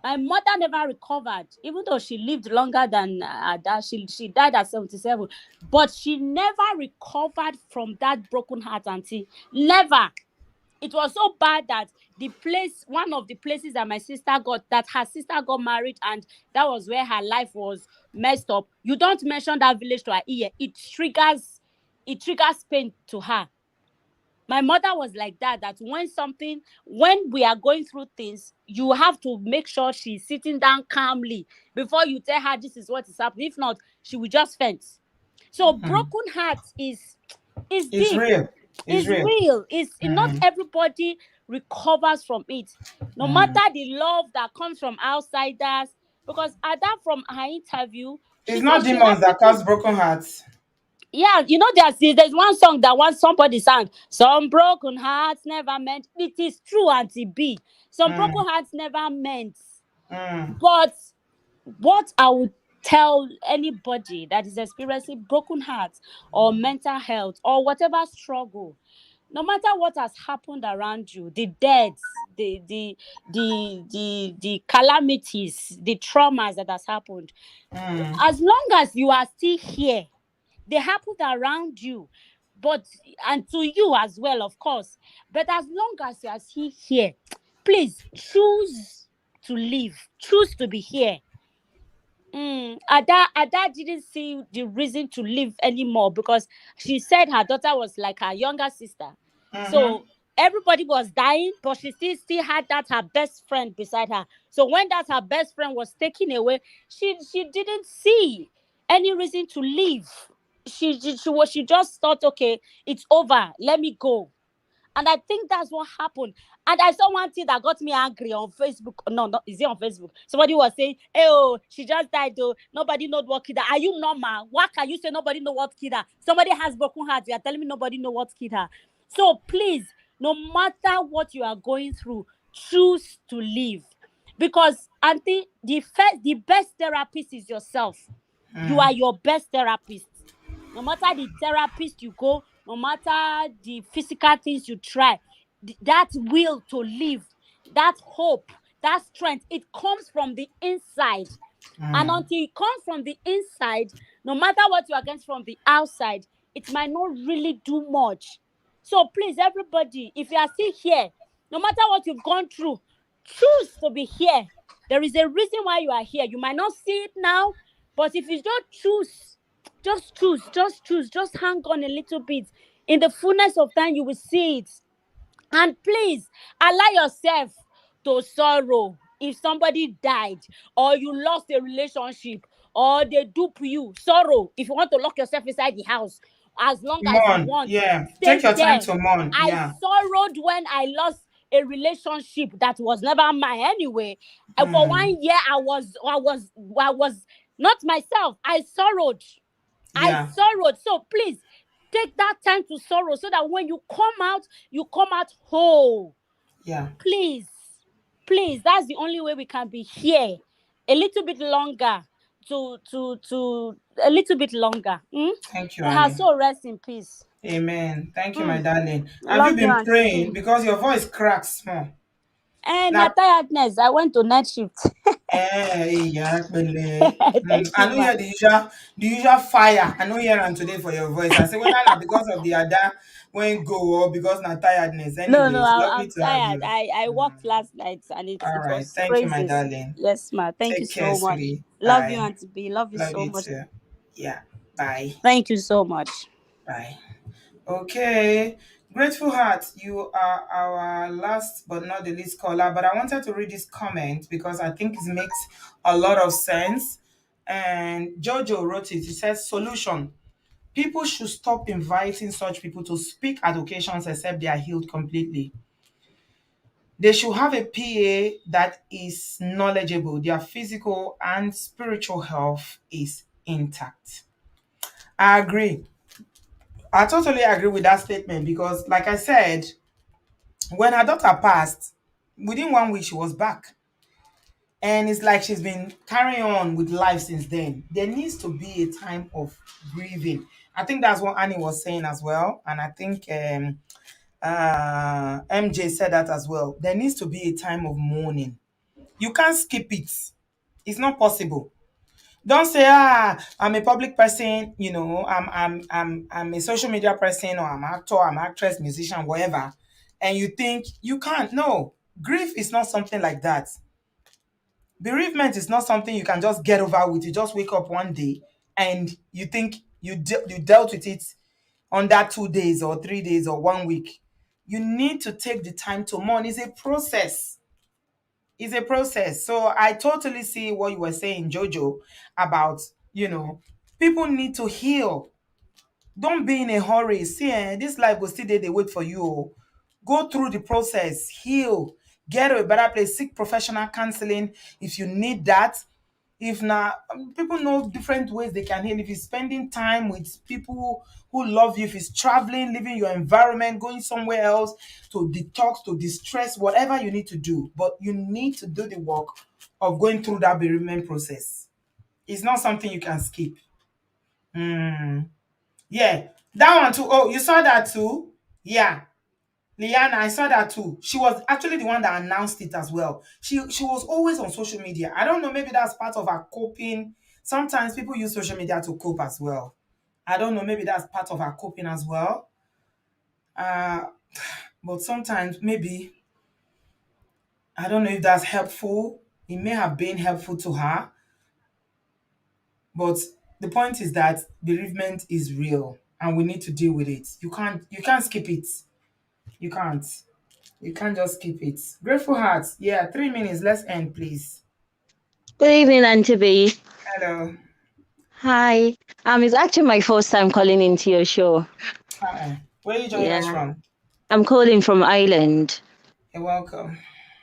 S15: My mother never recovered, even though she lived longer than that. She died at 77, but she never recovered from that broken heart. Auntie, never. It was so bad that one of the places that her sister got married, and that was where her life was messed up. You don't mention that village to her ear, it triggers pain to her. My mother was like that, that when we are going through things, you have to make sure she's sitting down calmly before you tell her this is what is happening. If not, she will just faint. So
S1: mm.
S15: broken heart is
S1: It's
S15: deep,
S1: real. It's
S15: is
S1: real.
S15: real, is not
S1: Mm,
S15: everybody recovers from it, no
S1: mm.
S15: matter the love that comes from outsiders. Because Ada, from her interview,
S1: It's
S15: she said
S1: not
S15: she
S1: demons
S15: had
S1: that
S15: people.
S1: cause broken hearts.
S15: Yeah, there's one song that once somebody sang, some broken hearts never meant. It is true, Auntie B. Some
S1: Mm,
S15: broken hearts never meant.
S1: mm,
S15: But what I would tell anybody that is experiencing broken hearts or mental health or whatever struggle, no matter what has happened around you, the deaths, the calamities, the traumas that has happened,
S1: mm,
S15: as long as you are still here, they happened around you, but and to you as well, of course. But as long as you are still here, please choose to live, choose to be here. Ada didn't see the reason to live anymore because she said her daughter was like her younger sister.
S1: mm-hmm,
S15: So everybody was dying, but she still had that her best friend beside her. So when that her best friend was taken away, she didn't see any reason to live. She just thought, okay, it's over. Let me go. And I think that's what happened. And I saw one thing that got me angry on Facebook. No, no, is it on Facebook? Somebody was saying, hey, oh, she just died, though. Nobody knows what killed her. Are you normal? Why can you say nobody know what killed her? Somebody has broken heart. You are telling me nobody know what killed her. So please, no matter what you are going through, choose to live. Because, Auntie, the best therapist is yourself. You
S1: mm,
S15: are your best therapist. No matter the therapist you go, no matter the physical things you try, that will to live, that hope, that strength, it comes from the inside. And
S1: mm.
S15: until it comes from the inside, no matter what you are against from the outside, it might not really do much. So please, everybody, if you are still here, no matter what you've gone through, choose to be here. There is a reason why you are here. You might not see it now, but if you don't choose, just hang on a little bit. In the fullness of time, you will see it. And please allow yourself to sorrow if somebody died or you lost a relationship or they dupe you. Sorrow if you want to lock yourself inside the house as long as you
S1: Mourn.
S15: want.
S1: Yeah. Take
S15: Stay
S1: your time
S15: there.
S1: to mourn.
S15: I
S1: Yeah.
S15: sorrowed when I lost a relationship that was never mine anyway. And for
S1: Mm,
S15: 1 year, I was not myself. I sorrowed. I
S1: yeah.
S15: sorrowed. So please take that time to sorrow so that when you come out whole.
S1: Yeah.
S15: Please, please, that's the only way we can be here a little bit longer. To a little bit longer.
S1: Thank you,
S15: May her
S1: Annie.
S15: soul rest in peace.
S1: Amen. Thank you, my
S15: Mm.
S1: darling. Have you
S15: Love you,
S1: been
S15: Auntie
S1: praying?
S15: B.
S1: Because your voice cracks more.
S15: And na
S1: Now,
S15: tiredness. I went to night shift.
S1: yeah, bele.
S15: Thank
S1: I
S15: you,
S1: know
S15: ma.
S1: hear the usual fire. I know hear am today for your voice. I say whether not because of the other when go or because not tiredness.
S15: No, no,
S1: Anyways, lovely
S15: I'm
S1: to have
S15: tired.
S1: you.
S15: I
S1: Mm.
S15: worked last night and
S1: All
S15: it
S1: right.
S15: was
S1: Thank you, my
S15: crazy.
S1: darling.
S15: Yes, ma. Thank you
S1: Take care,
S15: so much.
S1: sweetie.
S15: Love you,
S1: Bye.
S15: Auntie B. Love you
S1: Love
S15: so
S1: you
S15: much.
S1: too. Yeah. Bye.
S15: Thank you so much.
S1: Bye. Okay. Grateful Heart, you are our last but not the least caller. But I wanted to read this comment because I think it makes a lot of sense. And Jojo wrote it. He says, solution. People should stop inviting such people to speak at occasions except they are healed completely. They should have a PA that is knowledgeable. Their physical and spiritual health is intact. I agree. I totally agree with that statement because, like I said, when her daughter passed, within 1 week she was back. And it's like she's been carrying on with life since then. There needs to be a time of grieving. I think that's what Annie was saying as well. And I think MJ said that as well. There needs to be a time of mourning. You can't skip it. It's not possible. Don't say, I'm a public person, I'm a social media person, or I'm actor, I'm actress, musician, whatever. And you think you can't. No. Grief is not something like that. Bereavement is not something you can just get over with. You just wake up one day and you think you dealt with it under 2 days or 3 days or 1 week. You need to take the time to mourn. It's a process. It's a process. So I totally see what you were saying, Jojo, about, people need to heal. Don't be in a hurry. See, this life will still there, they wait for you. Oh. Go through the process, heal, get to a better place, seek professional counseling if you need that. If not, people know different ways they can heal. If it's spending time with people who love you, if it's traveling, leaving your environment, going somewhere else to detox, to distress, whatever you need to do. But you need to do the work of going through that bereavement process. It's not something you can skip. Mm. Yeah, that one too. Oh, you saw that too? Yeah. Liana, I saw that too. She was actually the one that announced it as well. She was always on social media. I don't know, maybe that's part of her coping. Sometimes people use social media to cope as well. I don't know, maybe that's part of her coping as well. Uh, but sometimes maybe I don't know if that's helpful. It may have been helpful to her, but the point is that bereavement is real and we need to deal with it. You can't skip it. You can't. You can't just skip it. Grateful Hearts. Yeah, 3 minutes. Let's end, please.
S16: Good evening, Auntie B.
S1: Hello.
S16: Hi. It's actually my first time calling into your show.
S1: Hi. Where are you joining us
S16: Yeah.
S1: from?
S16: I'm calling from Ireland.
S1: You're welcome.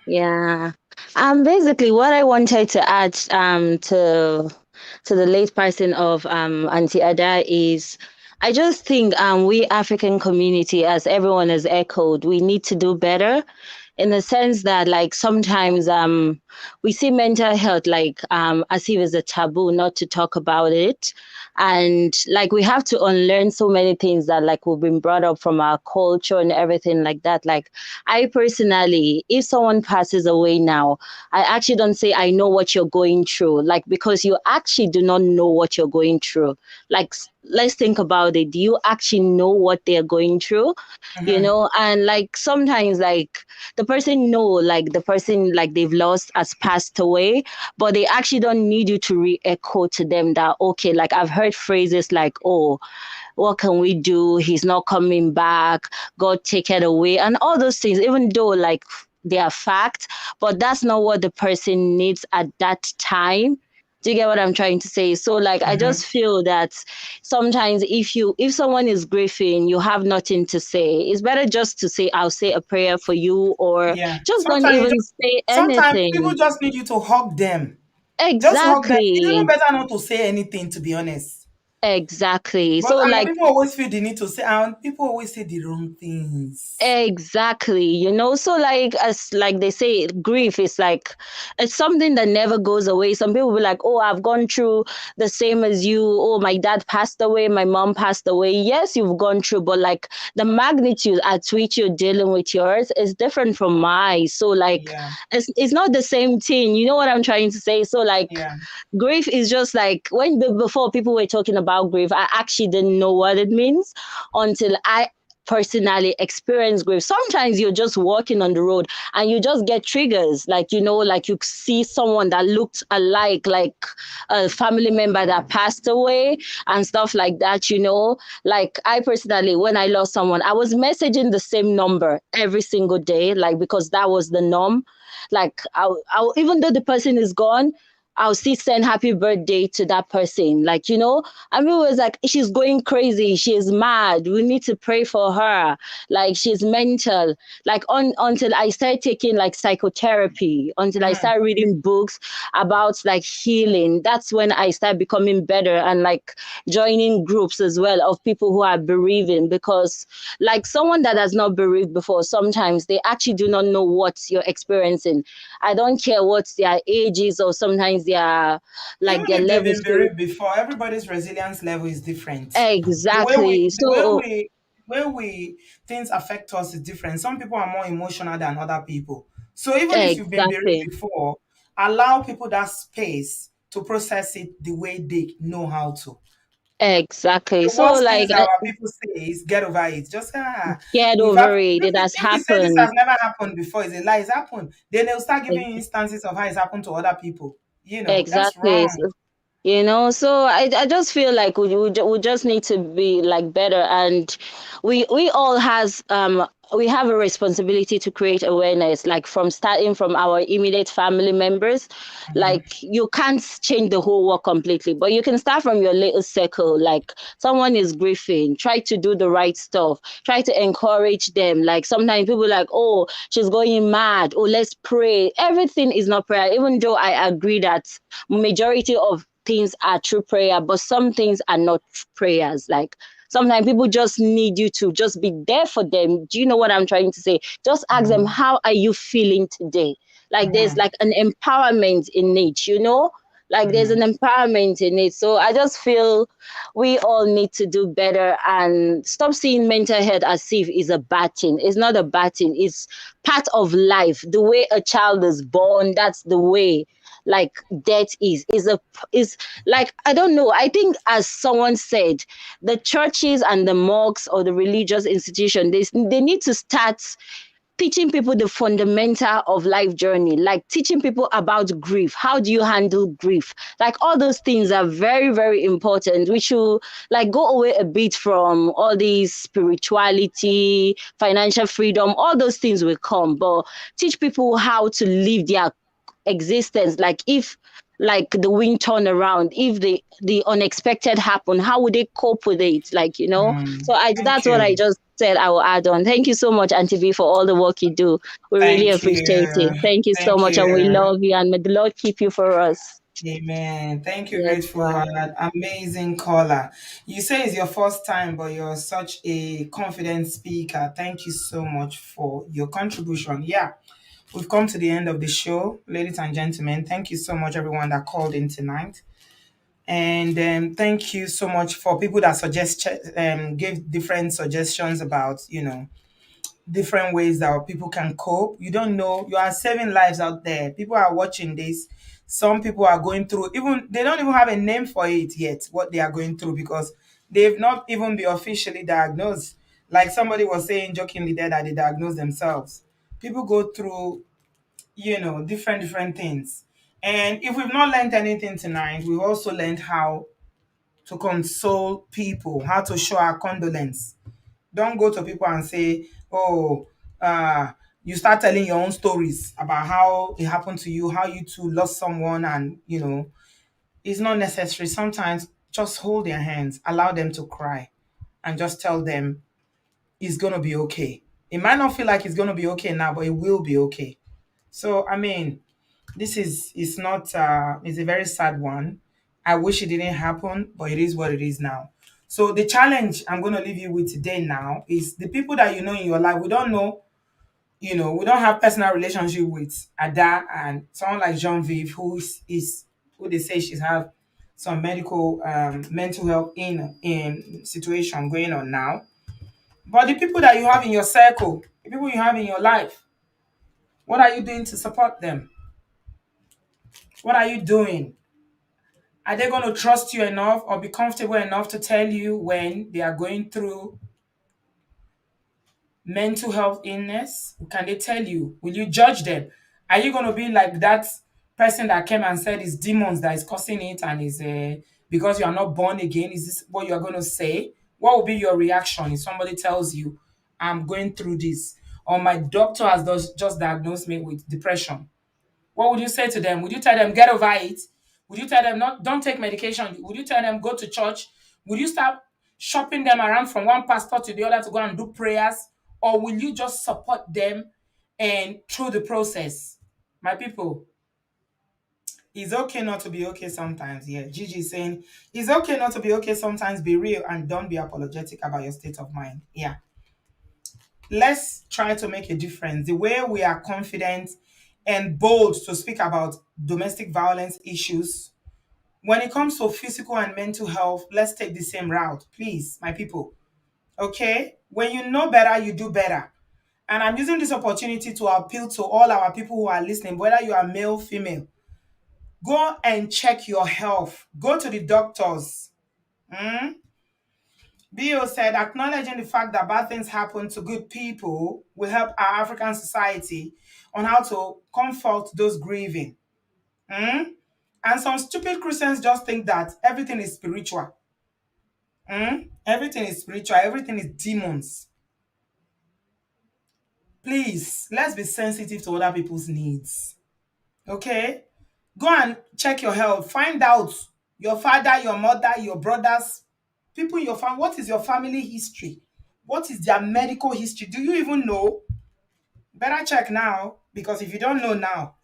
S16: Yeah. Basically what I wanted to add to the late person of Auntie Ada is I just think we African community, as everyone has echoed, we need to do better in the sense that like sometimes we see mental health like as if it's a taboo not to talk about it, and like we have to unlearn so many things that like we've been brought up from our culture and everything like that. Like I personally, if someone passes away now, I actually don't say I know what you're going through, like because you actually do not know what you're going through. Like let's think about it. Do you actually know what they're going through?
S1: Mm-hmm.
S16: And like sometimes like the person like they've lost has passed away, but they actually don't need you to re-echo to them that okay, like I've heard phrases like, oh, what can we do, he's not coming back, God take it away, and all those things, even though like they are fact, but that's not what the person needs at that time. Do you get what I'm trying to say? So like I
S1: Mm-hmm.
S16: just feel that sometimes if someone is grieving, you have nothing to say. It's better just to say I'll say a prayer for you, or
S1: Yeah.
S16: just don't even say
S1: Sometimes people
S16: anything.
S1: just need you to hug them. Just hug them. It's even
S16: Exactly.
S1: better not to say anything, to be honest.
S16: Exactly.
S1: But
S16: So like
S1: people always feel the need to say, and people always say the wrong things.
S16: exactly, so like as like they say, grief is like it's something that never goes away. Some people will be like, oh, I've gone through the same as you. Oh, my dad passed away, my mom passed away. Yes, you've gone through, but like the magnitude at which you're dealing with yours is different from mine. So like
S1: Yeah.
S16: it's not the same thing. You know what I'm trying to say? So like
S1: Yeah.
S16: grief is just like before people were talking about grief, I actually didn't know what it means until I personally experience grief. Sometimes you're just walking on the road and you just get triggers, like like you see someone that looked alike, like a family member that passed away and stuff like that. Like I personally, when I lost someone, I was messaging the same number every single day, like because that was the norm. Like even though the person is gone, I'll still send happy birthday to that person. Like, and we was like, she's going crazy. She's mad. We need to pray for her. Like, she's mental. Like, until I started taking like psychotherapy, until I
S1: Mhm.
S16: started reading books about like healing. That's when I started becoming better and like joining groups as well of people who are bereaving, because like someone that has not bereaved before, sometimes they actually do not know what you're experiencing. I don't care what their age is, or sometimes their like
S1: Even
S16: their
S1: if they've
S16: level
S1: been
S16: spirit.
S1: bereaved before, everybody's resilience level is different. The way we,
S16: Exactly.
S1: the way
S16: So
S1: we, where we things affect us is different. Some people are more emotional than other people. So even if you've been bereaved
S16: exactly.
S1: before, allow people that space to process it the way they know how to.
S16: Exactly.
S1: The
S16: So
S1: worst
S16: like
S1: things our people say is get over it. Just
S16: get
S1: we've had
S16: over it. It has
S1: if you say this has
S16: happened.
S1: never happened before, it's a lie, it's happened. Then they'll start giving you
S16: Ex-
S1: instances of how it's happened to other people. That's
S16: Exactly.
S1: wrong.
S16: So I just feel like we just need to be like better, and we all has we have a responsibility to create awareness, like from starting from our immediate family members.
S1: Mhm.
S16: Like, you can't change the whole world completely, but you can start from your little circle. Like, someone is grieving, try to do the right stuff, try to encourage them. Like, sometimes people like, oh, she's going mad, oh, let's pray. Everything is not prayer, even though I agree that majority of things are through prayer, but some things are not prayers. Like, sometimes people just need you to just be there for them. Do you know what I'm trying to say? Just ask them,
S1: Mhm.
S16: how are you feeling today? Like, there's
S1: Mhm.
S16: like an empowerment in it. Like, there's an
S1: Mhm.
S16: empowerment in it. So I just feel we all need to do better and stop seeing mental health as if it's a bad thing. It's not a bad thing. It's part of life. The way a child is born, that's the way like death is like, I don't know. I think, as someone said, the churches and the mosques or the religious institution, they need to start teaching people the fundamental of life journey, like teaching people about grief. How do you handle grief? Like, all those things are very, very important. We should like go away a bit from all these spirituality, financial freedom. All those things will come, but teach people how to live their existence. Like, if like the wind turn around, if the unexpected happen, how would they cope with it? Like,
S1: Mhm.
S16: so I
S1: Thank
S16: that's what I
S1: you.
S16: just said I will add on. Thank you so much, Auntie B, for all the work you do. We really
S1: Thank
S16: appreciate
S1: you.
S16: it. Thank you so
S1: Thank
S16: much, and we
S1: you.
S16: love you, and may the Lord keep you for us.
S1: Amen. Thank you,
S16: Yes,
S1: grateful
S16: ma.
S1: heart. Amazing caller. You say it's your first time, but you're such a confident speaker. Thank you so much for your contribution. Yeah, we've come to the end of the show, ladies and gentlemen. Thank you so much, everyone that called in tonight. And thank you so much for people that give different suggestions about, different ways that people can cope. You don't know, you are saving lives out there. People are watching this. Some people are going through, even they don't even have a name for it yet, what they are going through, because they've not even been officially diagnosed. Like somebody was saying jokingly there that they diagnose themselves. People go through, different things. And if we've not learned anything tonight, we've also learned how to console people, how to show our condolence. Don't go to people and say, oh, you start telling your own stories about how it happened to you, how you too lost someone, and it's not necessary. Sometimes just hold their hands, allow them to cry, and just tell them it's gonna be okay. It might not feel like it's gonna be okay now, but it will be okay. So I mean, this is not it's a very sad one. I wish it didn't happen, but it is what it is now. So the challenge I'm going to leave you with today now is the people that you know in your life. We don't know, we don't have personal relationship with Ada and someone like Genevieve, who they say she's have some medical mental health in situation going on now. But the people that you have in your circle, the people you have in your life, what are you doing to support them? What are you doing? Are they going to trust you enough or be comfortable enough to tell you when they are going through mental health illness? Can they tell you? Will you judge them? Are you going to be like that person that came and said it's demons that is causing it and is because you are not born again? Is this what you are going to say? What will be your reaction if somebody tells you, I'm going through this, or my doctor has just diagnosed me with depression? What would you say to them? Would you tell them, get over it? Would you tell them not don't take medication? Would you tell them go to church? Would you start shopping them around from one pastor to the other to go and do prayers? Or will you just support them and through the process? My people, it's okay not to be okay sometimes. Yeah, Gigi is saying it's okay not to be okay sometimes. Be real and don't be apologetic about your state of mind. Yeah. Let's try to make a difference. The way we are confident and bold to speak about domestic violence issues, when it comes to physical and mental health, let's take the same route, please, my people. Okay? When you know better, you do better. And I'm using this opportunity to appeal to all our people who are listening, whether you are male, female. Go and check your health. Go to the doctors. Bio said, acknowledging the fact that bad things happen to good people will help our African society on how to comfort those grieving. And some stupid Christians just think that everything is spiritual. Everything is spiritual, everything is demons. Please, let's be sensitive to other people's needs. Okay? Go and check your health. Find out your father, your mother, your brothers, people in your family. What is your family history? What is their medical history? Do you even know? Better check now, because if you don't know now,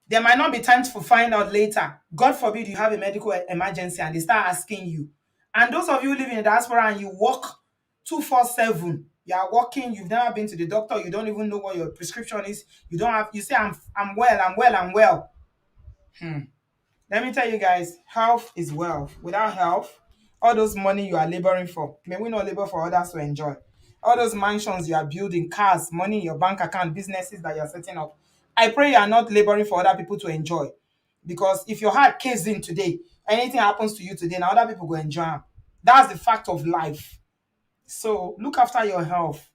S1: there might not be time to find out later. God forbid you have a medical emergency and they start asking you. And those of you who live in the diaspora and you work 247, you are working, you've never been to the doctor, you don't even know what your prescription is. You don't have, you say, I'm well. Let me tell you guys, health is wealth. Without health, all those money you are laboring for, may we not labor for others to enjoy. All those mansions you are building, cars, money in your bank account, businesses that you're setting up. I pray you are not laboring for other people to enjoy. Because if your heart caves in today, anything happens to you today, now other people go enjoy them. That's the fact of life. So look after your health.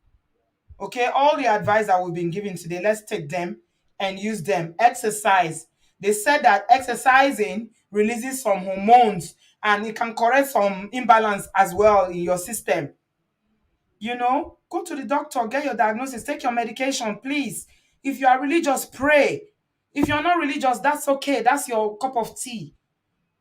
S1: Okay, all the advice that we've been giving today, let's take them and use them. Exercise. They said that exercising releases some hormones and it can correct some imbalance as well in your system. You know, go to the doctor, get your diagnosis, take your medication, please. If you are religious, pray. If you're not religious, that's okay. That's your cup of tea.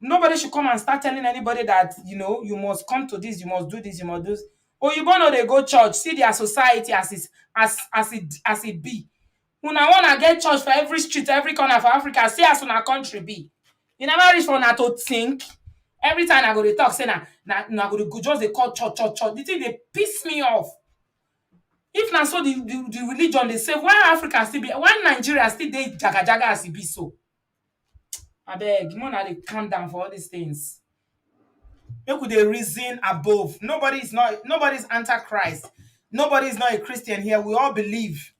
S1: Nobody should come and start telling anybody that, you know, you must come to this, you must do this, you must do this. Or you born or they go church, see their society as it be. Una wanna get church for every street, every corner for Africa, see as una country be. You never reach for una to think. Every time I go to talk, say na go to just they call church. The thing they piss me off. If na so the religion they say, why Africa still be, why Nigeria still dey jaga as it be so? Abeg, una dey calm down for all these things. Make we dey reason above. Nobody's antichrist. Nobody is not a Christian here. We all believe.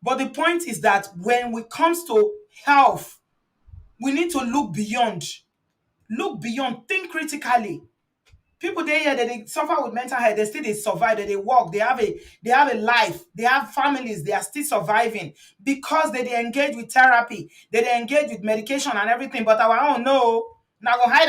S1: But the point is that when it comes to health, we need to look beyond. Look beyond. Think critically. People they here that they suffer with mental health, they survive, they work, they have a life, they have families, they are still surviving because they engage with therapy, they engage with medication and everything. But our own no, now go hide.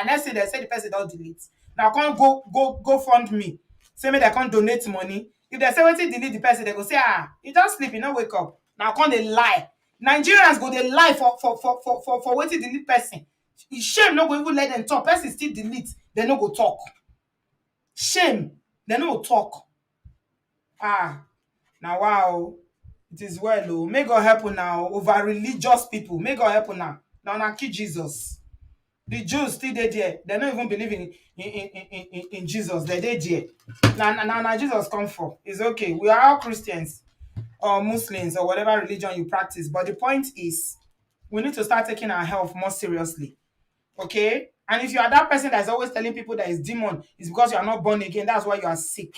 S1: Next thing they say the person don't delete. Now can't go fund me. Say me they can't donate money. If they say what delete the person, they go say you don't sleep, you don't wake up. Now can't they lie? Nigerians go they lie for waiting delete person. It's shame no go even let them talk. Person still delete, they no go talk. Shame, they no go talk. Now wow, it is well. Oh, may God help you now. Over religious people, may God help you now. Now kill Jesus. The Jews still there. They don't even believe in Jesus. They there. Now Jesus come for. It's okay. We are all Christians or Muslims or whatever religion you practice. But the point is, we need to start taking our health more seriously. Okay? And if you are that person that's always telling people that is demon, it's because you are not born again. That's why you are sick.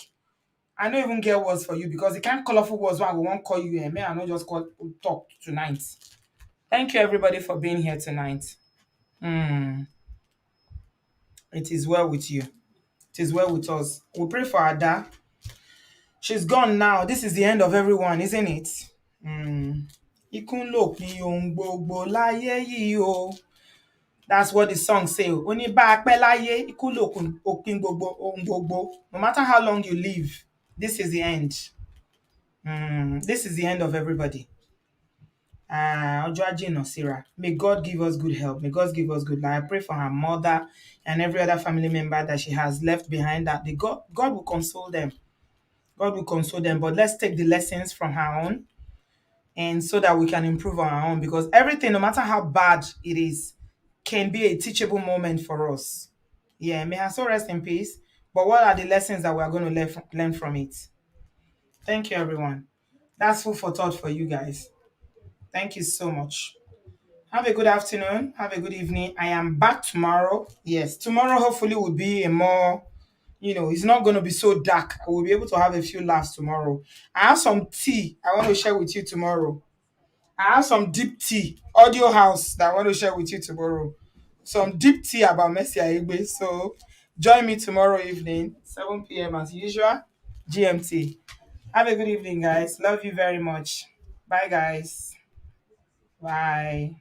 S1: I don't even get words for you because the kind of colorful words one we won't call you and may I not just talk tonight. Thank you everybody for being here tonight. It is well with you. It is well with us. We pray for Ada. She's gone now. This is the end of everyone, isn't it? Ikun lópin ohun gbogbo láyé yìí o. That's what the song say. Oni ba pẹ́ láyé, ikú lópin gbogbo ohun gbogbo. No matter how long you live, this is the end. This is the end of everybody. Ọjọ́ Ajé Nasira. May God give us good help. May God give us good life. I pray for her mother and every other family member that she has left behind, that God will console them. God will console them. But let's take the lessons from her own, and so that we can improve on our own, because everything, no matter how bad it is, can be a teachable moment for us. Yeah, may her soul rest in peace. But what are the lessons that we are going to learn from it? Thank you, everyone. That's food for thought for you guys. Thank you so much. Have a good afternoon. Have a good evening. I am back tomorrow. Yes, tomorrow hopefully will be a more, it's not going to be so dark. I will be able to have a few laughs tomorrow. I have some tea I want to share with you tomorrow. I have some deep tea, audio house, that I want to share with you tomorrow. Some deep tea about Messi Aigbe. So join me tomorrow evening, 7 p.m. as usual, GMT. Have a good evening, guys. Love you very much. Bye, guys. Bye.